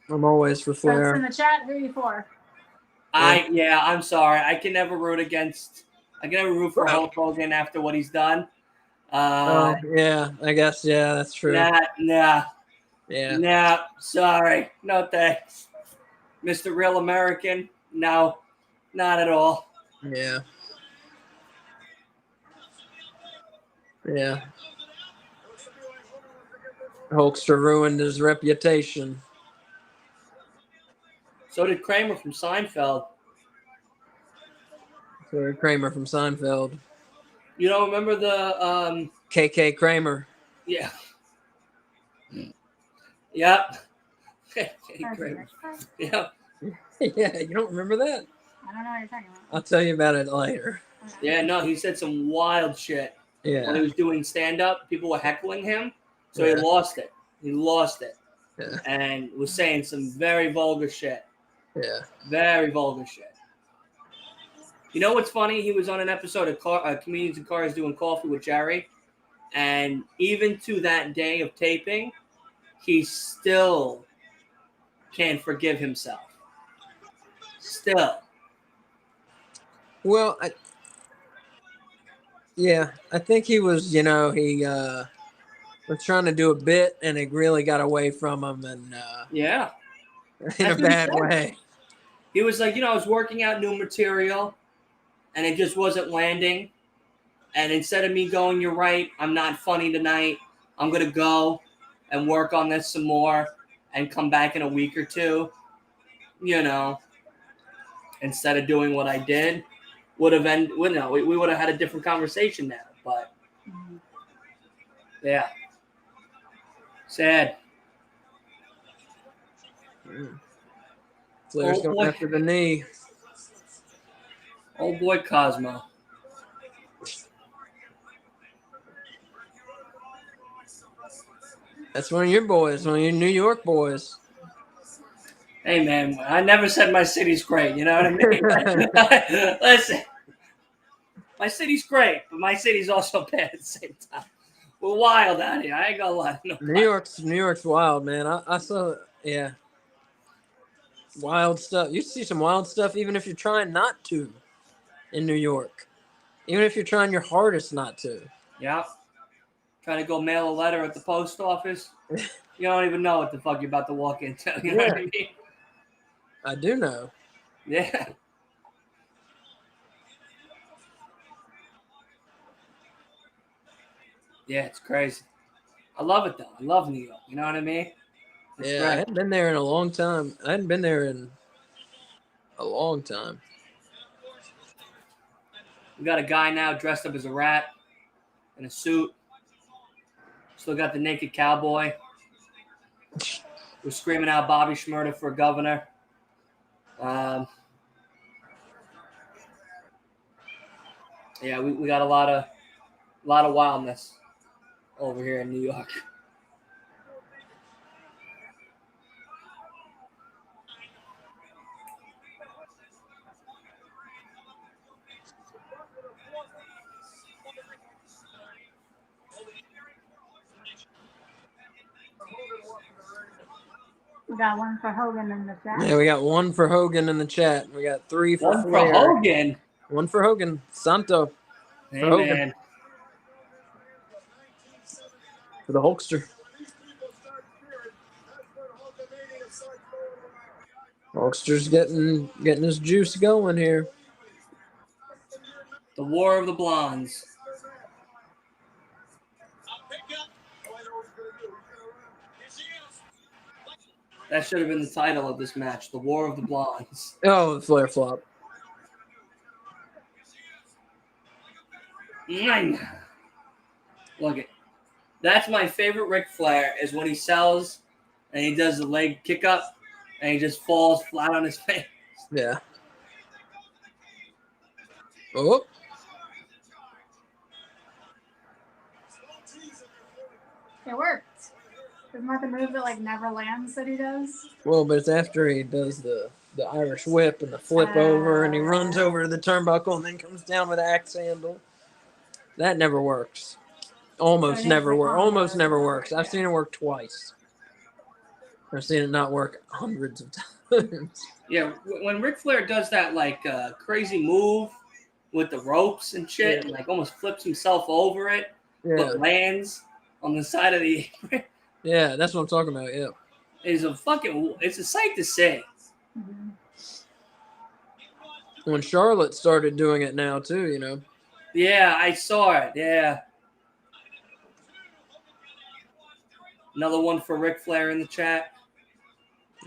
A: I'm always for
C: Folks in
A: Flair.
C: the chat, who are you for?
B: I'm sorry. I can never root for Hulk Hogan after what he's done.
A: Yeah, I guess, yeah, that's true.
B: Nah.
A: Yeah.
B: Sorry. No thanks. Mr. Real American? No, not at all.
A: Yeah. Yeah. Hulkster ruined his reputation.
B: So did Kramer from Seinfeld.
A: So Kramer from Seinfeld.
B: You don't remember the
A: KK Kramer.
B: yeah. Yep.
C: That's
B: Kramer.
C: Ric.
B: Yeah.
A: Yeah, you don't remember that?
C: I don't know what you're talking about.
A: I'll tell you about it later.
C: Okay.
B: Yeah, no, he said some wild shit when he
A: Yeah.
B: was doing stand-up. People were heckling him, so
A: Yeah.
B: he lost it.
A: Yeah.
B: And was saying some very vulgar shit.
A: Yeah.
B: Very vulgar shit. You know what's funny? He was on an episode of Comedians in Cars Doing Coffee with Jerry, and even to that day of taping, he still can't forgive himself. Still.
A: Well, I think he was, he was trying to do a bit and it really got away from him and
B: Yeah.
A: in a
B: That's what he
A: bad
B: said.
A: way.
B: He was like, I was working out new material and it just wasn't landing. And instead of me going, you're right, I'm not funny tonight, I'm going to go and work on this some more and come back in a week or two, instead of doing what I did. would have ended. Well, no, we would have had a different conversation now. But yeah, sad.
A: Flair's
B: Oh,
A: going
B: boy.
A: after the knee.
B: Oh boy, Cosmo.
A: That's one of your boys, one of your New York boys.
B: Hey man, I never said my city's great. You know what I mean? Listen, my city's great, but my city's also bad at the same time. We're wild out here. I ain't gonna lie. No.
A: New York's wild, man. I saw, yeah, wild stuff. You see some wild stuff, even if you're trying not to, in New York. Even if you're trying your hardest not to.
B: Yeah. Trying to go mail a letter at the post office. You don't even know what the fuck you're about to walk into. You know what I mean?
A: I do know.
B: Yeah. Yeah, it's crazy. I love it though. I love New York. You know what I mean? It's
A: Yeah, I
B: great.
A: hadn't been there in a long time. I hadn't been there in a long time.
B: We got a guy now dressed up as a rat in a suit. Still got the naked cowboy. We're screaming out Bobby Shmurda for governor. Yeah, we got a lot of wildness over here in New York.
C: We got one for Hogan in the chat.
A: Yeah, we got one for Hogan in the chat. We got 3 for
B: One for
A: Flair.
B: Hogan.
A: One for Hogan. Santo
B: Hey
A: Hogan.
B: man.
A: for the Hulkster. Hulkster's getting his juice going here.
B: The War of the Blondes. That should have been the title of this match, The War of the Blondes.
A: Oh, the Flair flop.
B: Look it. That's my favorite Ric Flair is when he sells and he does the leg kick up and he just falls flat on his face.
A: Yeah. Oh.
C: It worked. Isn't that the move that like never lands that he does?
A: Well, but it's after he does the Irish whip and the flip over and he runs over to the turnbuckle and then comes down with the axe handle. That never works. Almost never works. Almost never works. I've seen it work twice. I've seen it not work hundreds of times.
B: Yeah, when Ric Flair does that like crazy move with the ropes and shit, and like almost flips himself over it, but lands on the side of the apron.
A: Yeah, that's what I'm talking about. Yeah,
B: it's a sight to see.
C: Mm-hmm.
A: When Charlotte started doing it now too, you know.
B: Yeah, I saw it. Yeah. Another one for Ric Flair in the chat.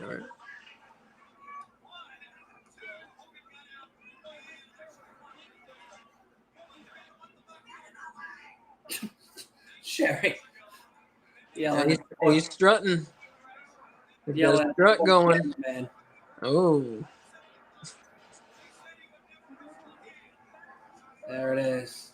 A: All right.
B: Sherry.
A: Yeah, he's strutting.
B: Yeah,
A: strut going.
B: Man.
A: Oh.
B: There it is.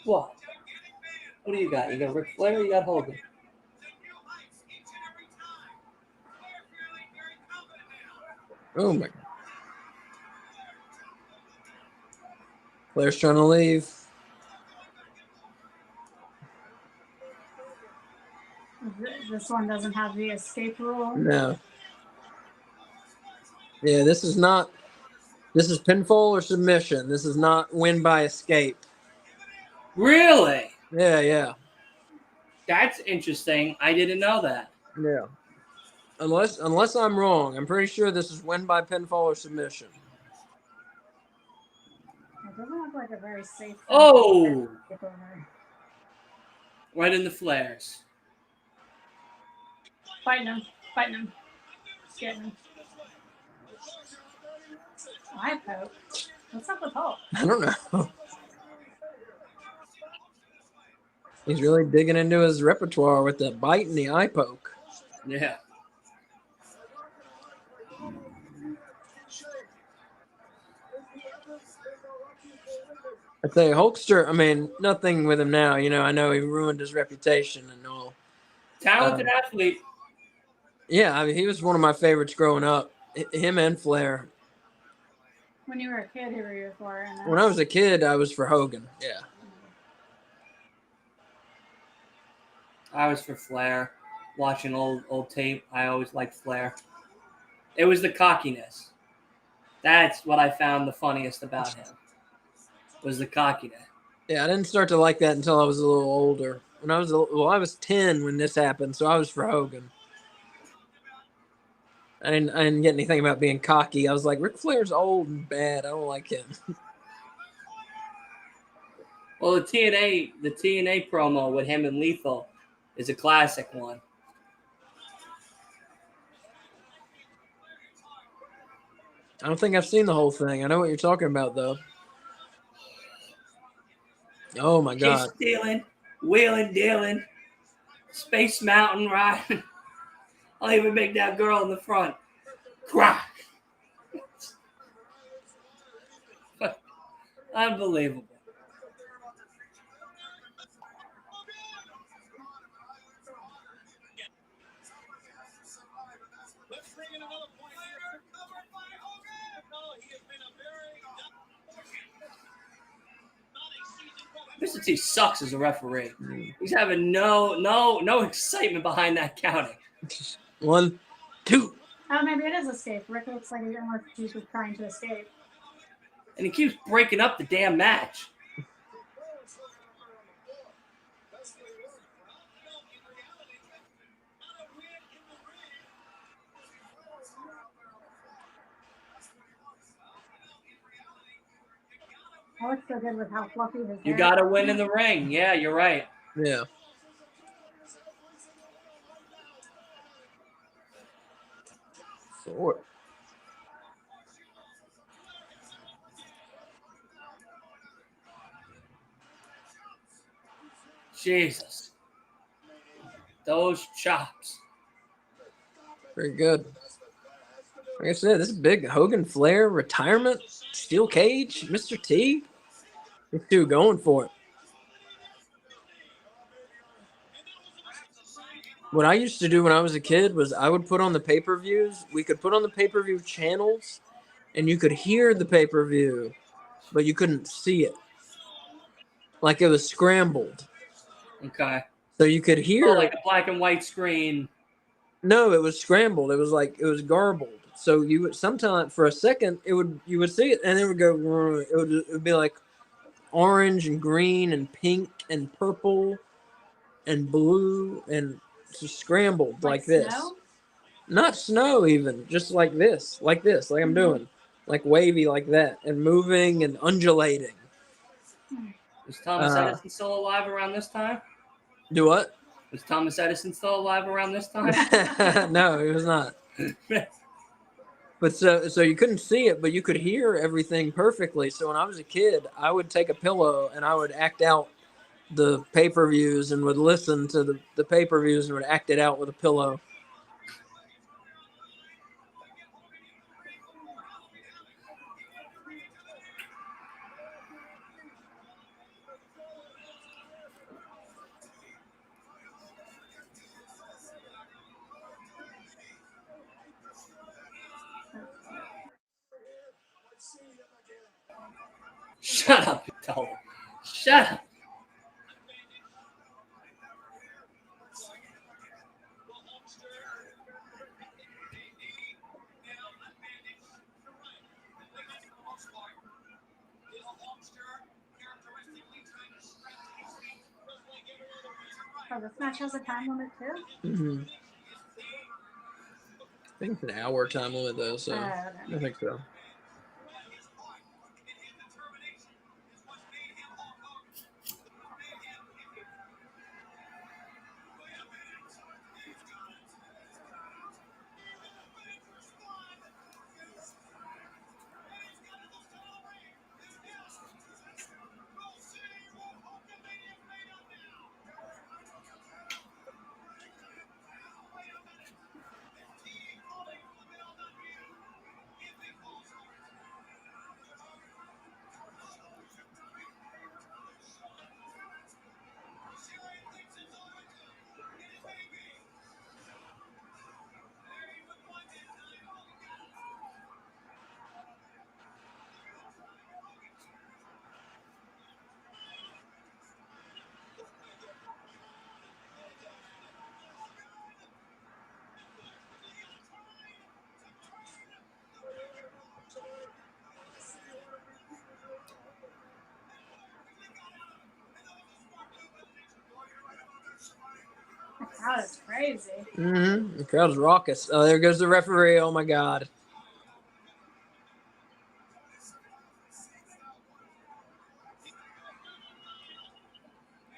B: What? What do you got? You got Ric Flair or you got Hogan?
A: Oh my God. Flair's trying to leave.
C: This one doesn't have the escape rule.
A: No. Yeah, this is pinfall or submission. This is not win by escape.
B: Really?
A: Yeah.
B: That's interesting. I didn't know that.
A: Yeah. Unless I'm wrong, I'm pretty sure this is win by pinfall or submission.
C: It doesn't look like a very safe.
B: Oh,
C: takeover.
B: right in the flares.
C: Fighting him. Getting him. Eye poke. What's up with Hulk?
A: I don't know. He's really digging into his repertoire with the bite and the eye poke.
B: Yeah.
A: I tell you, Hulkster, I mean, nothing with him now. I know he ruined his reputation and all.
B: Talented athlete.
A: Yeah, I mean, he was one of my favorites growing up. Him and Flair.
C: When you were a kid, who were you for?
A: When I was a kid, I was for Hogan. Yeah.
B: I was for Flair. Watching old tape, I always liked Flair. It was the cockiness. That's what I found the funniest about him. Was the cockiness.
A: Yeah, I didn't start to like that until I was a little older. When I was 10 when this happened, so I was for Hogan. I didn't get anything about being cocky. I was like, Ric Flair's old and bad. I don't like him.
B: Well, the TNA promo with him and Lethal is a classic one.
A: I don't think I've seen the whole thing. I know what you're talking about, though. Oh, my God.
B: Kiss stealing, wheeling, dealing, Space Mountain riding. I'll even make that girl in the front cry. Unbelievable. Mr. T sucks as a referee. He's having no excitement behind that counting.
A: 1, 2.
C: Oh, maybe it is escape. Rick looks like he's trying to escape.
B: And he keeps breaking up the damn match.
C: I look so good with how fluffy his hair
B: You got to win in the ring. Yeah, you're right.
A: Yeah. Four.
B: Jesus. Those chops.
A: Very good. Like I said, this is big. Hogan, Flair, retirement, steel cage, Mr. T. These two going for it. What I used to do when I was a kid was I would put on the pay-per-views. We could put on the pay-per-view channels, and you could hear the pay-per-view, but you couldn't see it. Like it was scrambled.
B: Okay.
A: So you could hear.
B: Oh, like a black and white screen.
A: No, it was scrambled. It was garbled. So you would sometimes for a second you would see it and it would go. It would be like orange and green and pink and purple and blue and just scrambled like this.
C: Snow?
A: Not snow even, just like this, like I'm doing, like wavy like that and moving and undulating.
B: Was Thomas Edison still alive around this time?
A: Do what?
B: Was Thomas Edison still alive around this time?
A: No, he was not. But so you couldn't see it, but you could hear everything perfectly. So when I was a kid, I would take a pillow and I would act out the pay-per-views and would listen to the pay-per-views and would act it out with a pillow.
B: Shut up, Tyler. Shut up.
C: Oh, this match has a time limit too?
A: Mm-hmm. think it's an hour time limit though, so I think so.
C: The crowd is crazy.
A: Mm-hmm. The crowd's raucous. Oh, there goes the referee. Oh my God.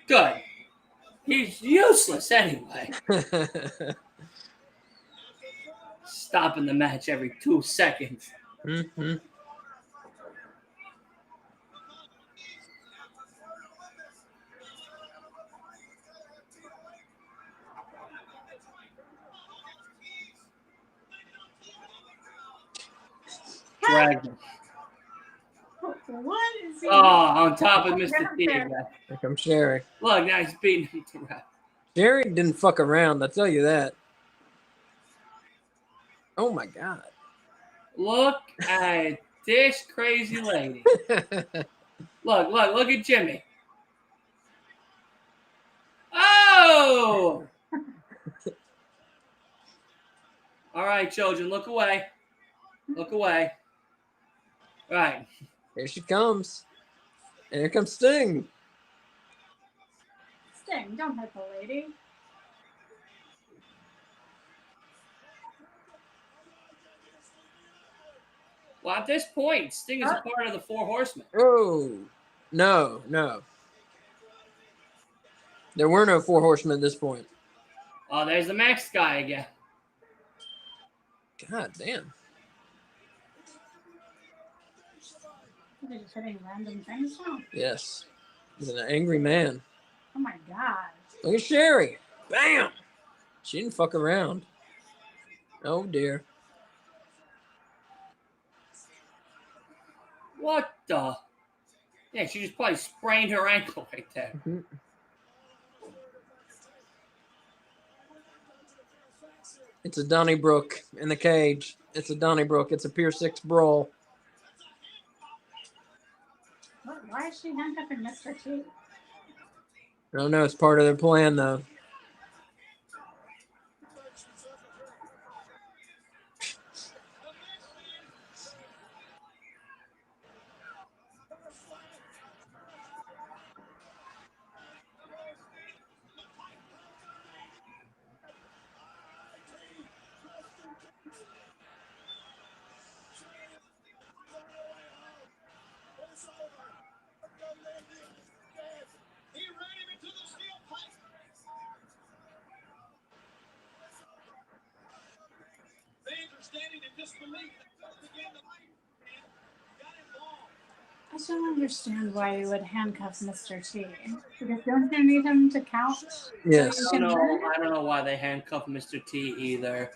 B: Good. He's useless anyway. Stopping the match every 2 seconds.
A: Mm-hmm.
B: Dragged him.
C: What is he?
B: Oh, on top of Mr. T again.
A: Here comes Sherry.
B: Look, now he's beating him to ref.
A: Sherry didn't fuck around. I'll tell you that. Oh my God.
B: Look at this crazy lady. Look at Jimmy. Oh! All right, children, look away. Look away. All right.
A: Here she comes. And here comes Sting.
C: Sting, don't hit the lady.
B: Well, at this point, Sting is a part of the Four Horsemen.
A: Oh. No. There were no Four Horsemen at this point.
B: Oh, there's the Max guy again.
A: God damn.
C: They're just hitting random things now.
A: Yes. He's an angry man.
C: Oh my God.
A: Look at Sherry. Bam. She didn't fuck around. Oh dear.
B: What the? Yeah, she just probably sprained her ankle right there.
A: Mm-hmm. It's a Donnybrook in the cage. It's a Donnybrook. It's a Pier 6 brawl.
C: Why is she handcuffing Mr. T?
A: I don't know. It's part of their plan, though.
C: I just don't understand why you would handcuff Mr. T. Because don't you need him to count?
A: Yes.
B: I don't know why they handcuffed Mr. T either.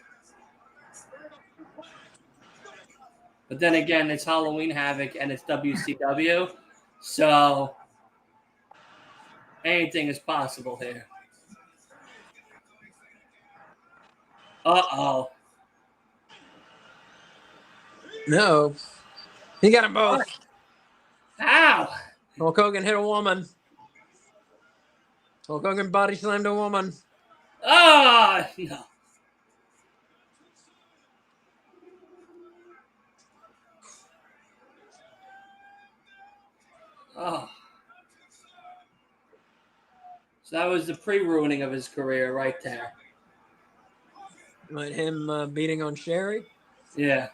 B: But then again, it's Halloween Havoc and it's WCW, so anything is possible here. Uh-oh.
A: No. He got them both.
B: Ow!
A: Hulk Hogan hit a woman. Hulk Hogan body slammed a woman.
B: Ah, no. Oh. So that was the pre-ruining of his career right there.
A: Like him beating on Sherry.
B: Yeah.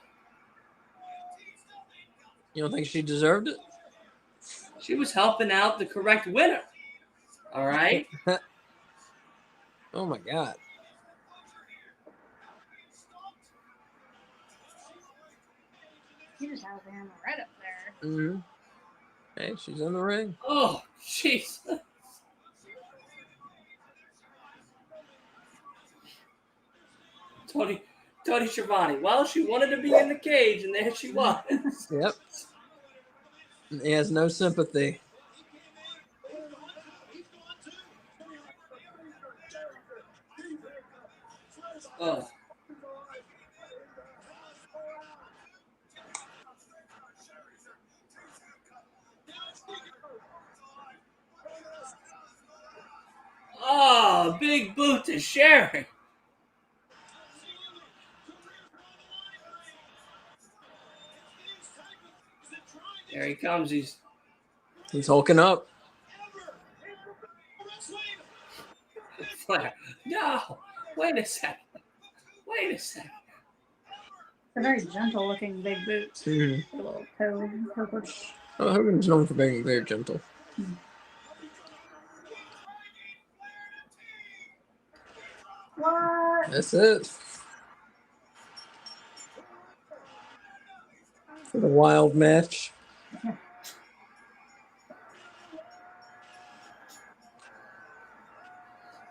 A: You don't think she deserved it?
B: She was helping out the correct winner. All right.
A: Oh my God.
C: He just has the hammer right up there.
A: Mm-hmm. Hey, she's in the ring.
B: Oh, jeez. Tony Schiavone. Well, she wanted to be in the cage, and there she was.
A: Yep. He has no sympathy.
B: Oh. Oh, big boot to Sherry. There he comes. He's
A: hulking up.
B: Flair. No. Wait a second. Wait a second.
C: It's a very gentle looking big boot.
A: Mm-hmm.
C: A little toe push.
A: Oh, Hogan's known for being very gentle.
C: What?
A: That's it. For the wild match.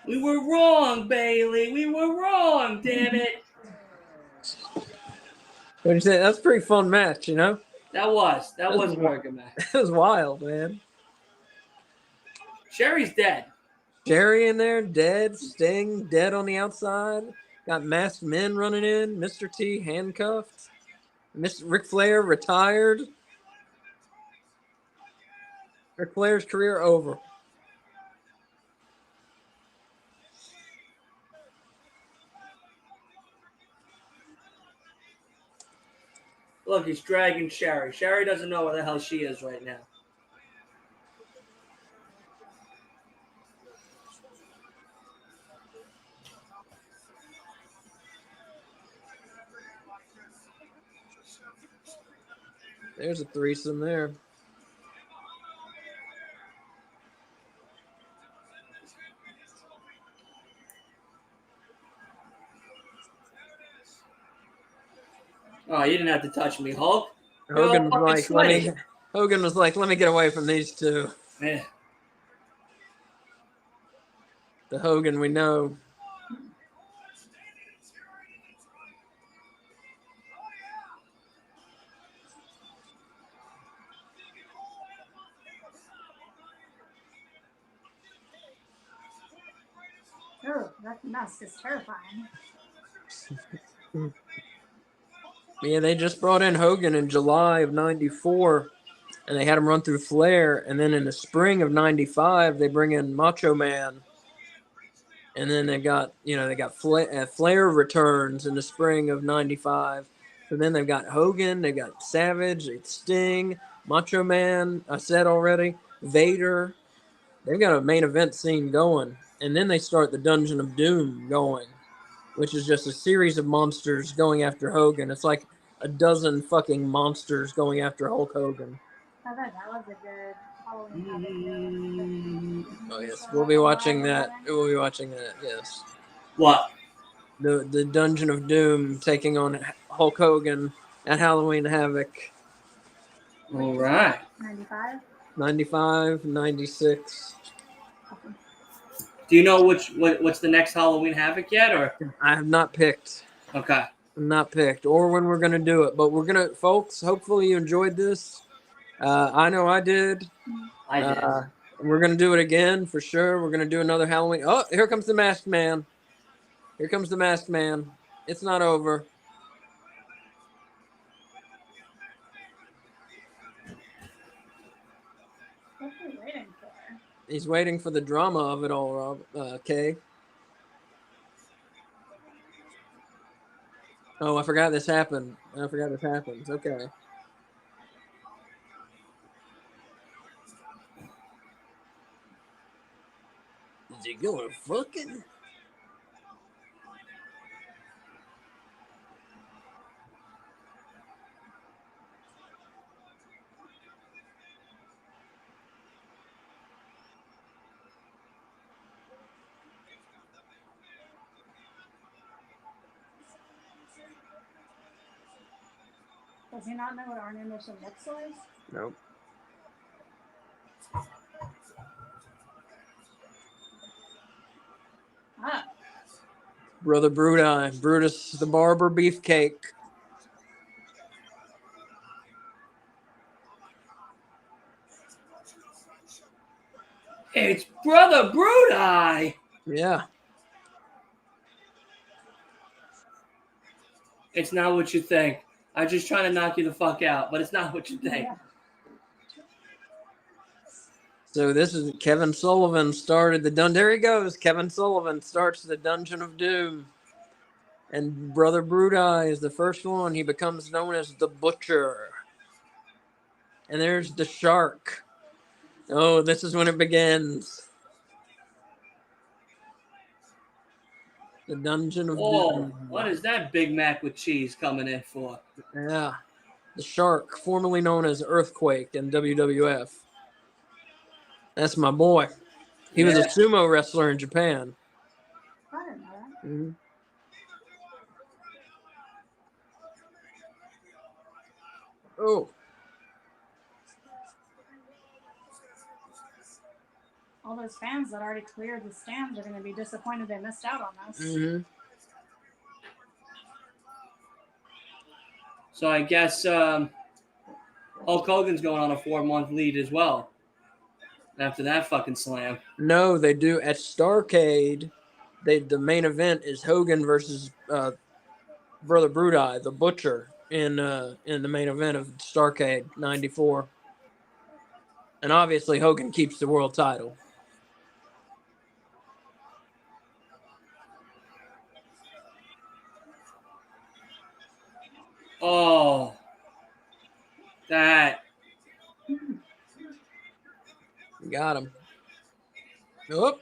B: We were wrong, Bailey. We were wrong, damn it.
A: What do you say? That's a pretty fun match, you know?
B: That was a very good match.
A: It was wild, man.
B: Sherry's dead.
A: Jerry in there, dead. Sting, dead on the outside. Got masked men running in. Mr. T handcuffed. Ric Flair retired. Ric Flair's career over.
B: Look, he's dragging Sherry. Sherry doesn't know where the hell she is right now.
A: There's a threesome there.
B: Oh, you didn't have to touch me, Hulk.
A: Hogan was like,
B: sweaty.
A: let me get away from these two.
B: Yeah.
A: The Hogan we know.
C: Oh, that mask is terrifying.
A: Yeah, they just brought in Hogan in July of '94, and they had him run through Flair. And then in the spring of '95, they bring in Macho Man. And then they got Flair returns in the spring of '95. So then they've got Hogan, they've got Savage, it's Sting, Macho Man. I said already, Vader. They've got a main event scene going, and then they start the Dungeon of Doom going, which is just a series of monsters going after Hogan. It's like a dozen fucking monsters going after Hulk Hogan.
C: I thought that was a good Halloween Havoc.
A: Oh yes, we'll be watching that. We'll be watching that. Yes.
B: What?
A: The Dungeon of Doom taking on Hulk Hogan at Halloween Havoc.
B: All right.
C: 95?
A: 95, 96.
B: Do you know what's the next Halloween Havoc yet, or?
A: I have not picked.
B: Okay.
A: I'm not picked, or when we're going to do it. But we're going to, folks, hopefully you enjoyed this. I know I did.
B: I did.
A: We're going to do it again for sure. We're going to do another Halloween. Oh, here comes the Masked Man. Here comes the Masked Man. It's not over.
C: What's he waiting for?
A: He's waiting for the drama of it all, Rob. Kay. Oh, I forgot this happened. Okay. Is he going fucking?
C: Does he not know what Arn Anderson looks like?
A: Nope.
C: Ah,
A: Brother Brudi, Brutus the Barber Beefcake.
B: It's Brother Brudi.
A: Yeah.
B: It's not what you think. I'm just trying to knock you the fuck out, but it's not what you think.
C: yeah.
A: So this is Kevin Sullivan started the There he goes. Kevin Sullivan starts the Dungeon of Doom. And Brother Brudi is the first one. He becomes known as the Butcher. And there's the Shark. Oh, this is when it begins. The Dungeon of
B: Oh,
A: Doom.
B: what is that Big Mac with cheese coming in for?
A: Yeah. The Shark, formerly known as Earthquake in WWF. That's my boy. He was a sumo wrestler in Japan.
C: I didn't know that.
A: Mm-hmm. Oh.
C: All those fans that already cleared the stands are going to be disappointed they missed out on this.
A: Mm-hmm.
B: So I guess Hulk Hogan's going on a 4-month lead as well. After that fucking slam.
A: No, they do at Starrcade. The main event is Hogan versus Brother Brudi, the Butcher, in the main event of Starrcade '94. And obviously Hogan keeps the world title.
B: Oh, that.
A: Got him. Oh.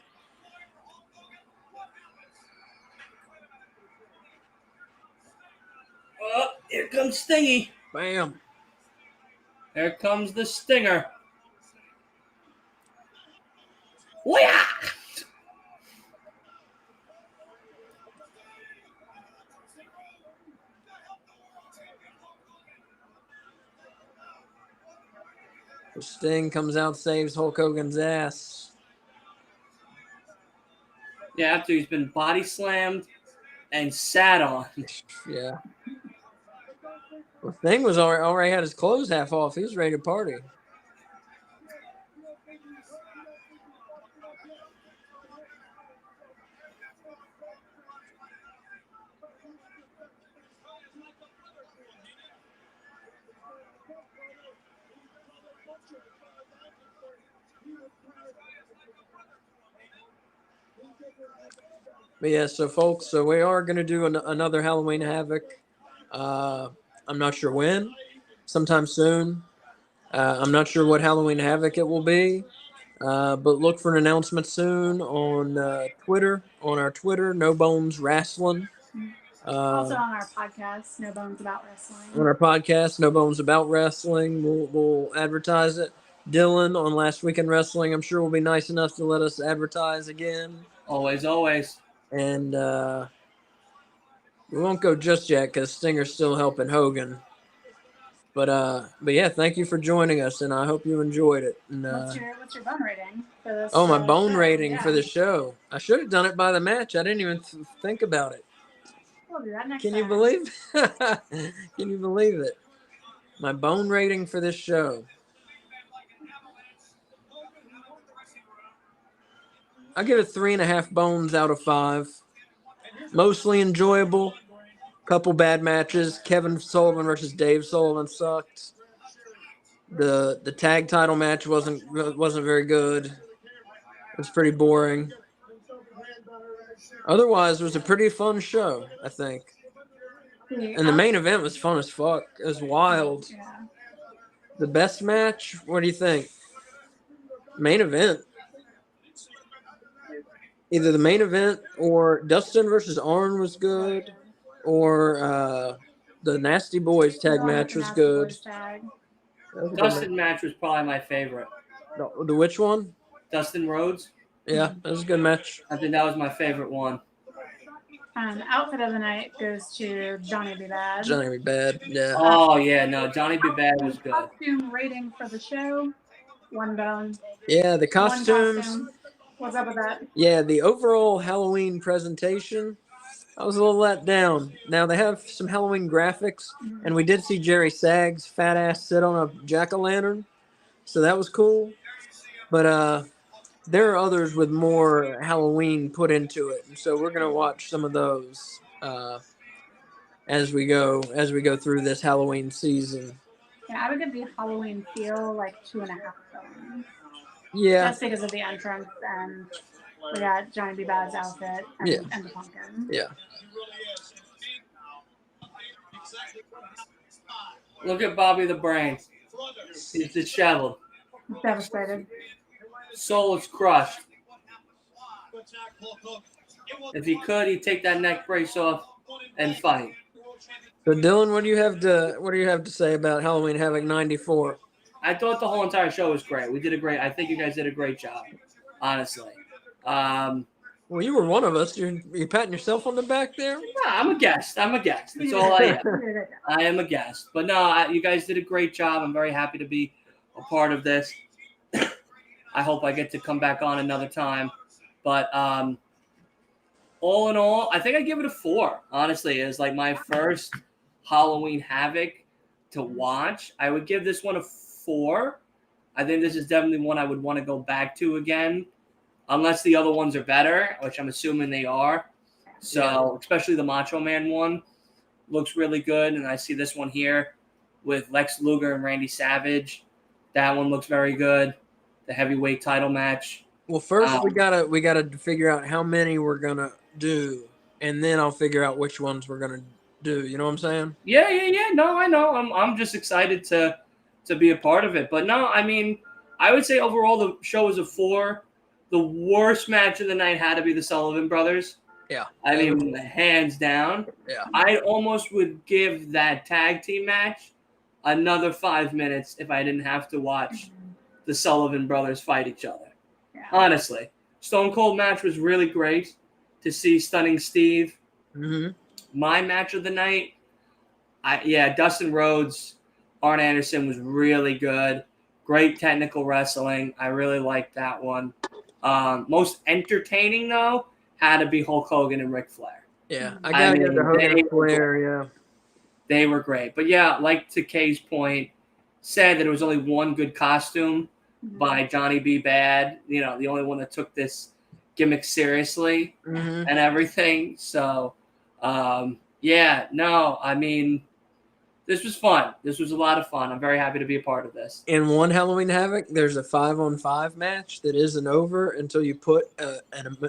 B: Oh, here comes Stingy.
A: Bam.
B: Here comes the Stinger. Whoa!
A: Sting comes out, saves Hulk Hogan's ass.
B: Yeah, after he's been body slammed and sat on.
A: Yeah. Well, Sting was already had his clothes half off. He was ready to party. But yeah, so folks, so we are going to do another Halloween Havoc. I'm not sure when, sometime soon. I'm not sure what Halloween Havoc it will be, but look for an announcement soon on Twitter, on our Twitter, No Bones Wrestling.
C: Also on our podcast, No Bones About Wrestling.
A: On our podcast, No Bones About Wrestling, we'll advertise it. Dylan on Last Weekend Wrestling, I'm sure will be nice enough to let us advertise again.
B: Always, always.
A: And we won't go just yet because Stinger's still helping Hogan. But yeah, thank you for joining us, and I hope you enjoyed it. And,
C: what's your bone rating for this?
A: my bone
C: show?
A: rating
C: Yeah.
A: for the show. I should have done it by the match. I didn't even think about it.
C: We'll do that next
A: Can
C: time.
A: you believe? Can you believe it? My bone rating for this show. I give it 3.5 bones out of 5. Mostly enjoyable. Couple bad matches. Kevin Sullivan versus Dave Sullivan sucked. The tag title match wasn't very good. It was pretty boring. Otherwise, it was a pretty fun show, I think. And the main event was fun as fuck. It was wild.
C: Yeah.
A: The best match? What do you think? Main event. Either the main event or Dustin versus Arn was good, or the Nasty Boys tag match was good.
B: Dustin match was probably my favorite.
A: The which one?
B: Dustin Rhodes.
A: Yeah, that was a good match.
B: I think that was my favorite one.
C: Outfit of the night goes to Johnny B. Bad.
A: Johnny B. Bad. Yeah.
B: Oh yeah, no, Johnny B. Bad was good.
C: Costume rating for the show, 1 bone.
A: Yeah, the
C: 1
A: costumes.
C: costume. What's up with that?
A: Yeah, the overall Halloween presentation, I was a little let down. Now, they have some Halloween graphics, and we did see Jerry Sags' fat ass sit on a jack-o'-lantern, so that was cool. But there are others with more Halloween put into it, and so we're going to watch some of those as we go through this Halloween season.
C: Yeah, I would give the Halloween feel like 2.5 bones.
A: Yeah,
C: Just because of the entrance and we got Johnny B. Bad's outfit and,
A: Yeah.
C: and the pumpkin.
A: yeah.
B: Look at Bobby the Brain. He's disheveled.
C: Devastated.
B: Soul is crushed. If he could, he'd take that neck brace off and fight.
A: So, Dylan, what do you have to say about Halloween Havoc '94?
B: I thought the whole entire show was great. I think you guys did a great job, honestly.
A: Well, you were one of us. You're patting yourself on the back there.
B: I'm a guest. That's all I am. I am a guest. But no, you guys did a great job. I'm very happy to be a part of this. I hope I get to come back on another time. But all in all, I think I give it a 4. Honestly, it's like my first Halloween Havoc to watch. I would give this one a 4. I think this is definitely one I would want to go back to again, unless the other ones are better, which I'm assuming they are. So, especially the Macho Man one looks really good, and I see this one here with Lex Luger and Randy Savage. That one looks very good. The heavyweight title match.
A: Well, first we gotta figure out how many we're gonna do, and then I'll figure out which ones we're gonna do. You know what I'm saying?
B: Yeah. No, I know. I'm just excited to be a part of it. But no, I mean, I would say overall the show was a 4. The worst match of the night had to be the Sullivan Brothers.
A: Yeah.
B: I mean, hands down.
A: Yeah.
B: I almost would give that tag team match another 5 minutes if I didn't have to watch the Sullivan Brothers fight each other.
C: Yeah.
B: Honestly. Stone Cold match was really great to see Stunning Steve.
A: Mm-hmm.
B: My match of the night, Dustin Rhodes, Arn Anderson was really good. Great technical wrestling. I really liked that one. Most entertaining, though, had to be Hulk Hogan and Ric Flair.
A: Yeah, I gotta give the Hogan and Flair. Yeah,
B: they were great. But yeah, like to Kay's point, said that it was only one good costume by Johnny B. Bad. You know, the only one that took this gimmick seriously and everything. So, I mean, this was fun. This was a lot of fun. I'm very happy to be a part of this.
A: In one Halloween Havoc, there's a 5-on-5 match that isn't over until you put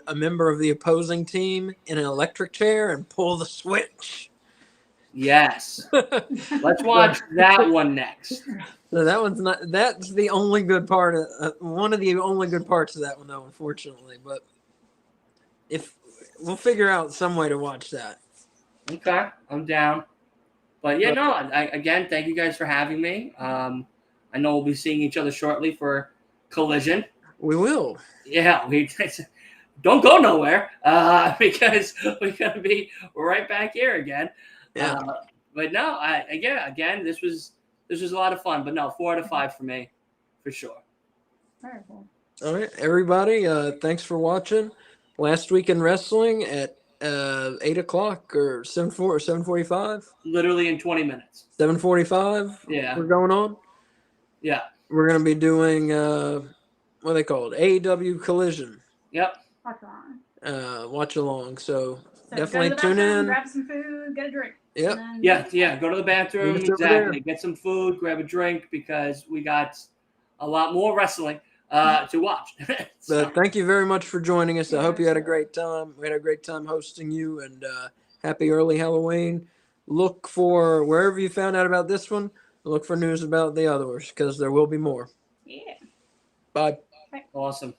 A: a member of the opposing team in an electric chair and pull the switch.
B: Yes. Let's watch that one next.
A: So that's the only good part one of the only good parts of that one, though, unfortunately. But if we'll figure out some way to watch that.
B: Okay, I'm down. But yeah, no. Again, thank you guys for having me. I know we'll be seeing each other shortly for Collision.
A: We will.
B: Yeah, we don't go nowhere because we're gonna be right back here again.
A: Yeah.
B: But no, again, this was a lot of fun. But no, 4 out of 5 for me, for sure.
C: Very cool.
A: All right, everybody. Thanks for watching. Last Week in Wrestling at 8 o'clock or 7:45.
B: Literally in 20 minutes.
A: 7:45.
B: Yeah.
A: We're going on.
B: Yeah.
A: We're gonna be doing what are they called? AEW Collision.
B: Yep.
A: Watch along. So
C: So
A: definitely
C: go to the
A: tune
C: bathroom,
A: in.
C: grab some food, get a drink.
A: Yep.
C: And then-
B: Yeah. Go to the bathroom.
A: It's over
B: Exactly.
A: there.
B: Get some food, grab a drink because we got a lot more wrestling to watch. So,
A: But thank you very much for joining us. I hope you had a great time. We had a great time hosting you, and happy early Halloween. Look for wherever you found out about this one. Look for news about the others because there will be more.
C: Yeah.
A: Bye.
B: awesome.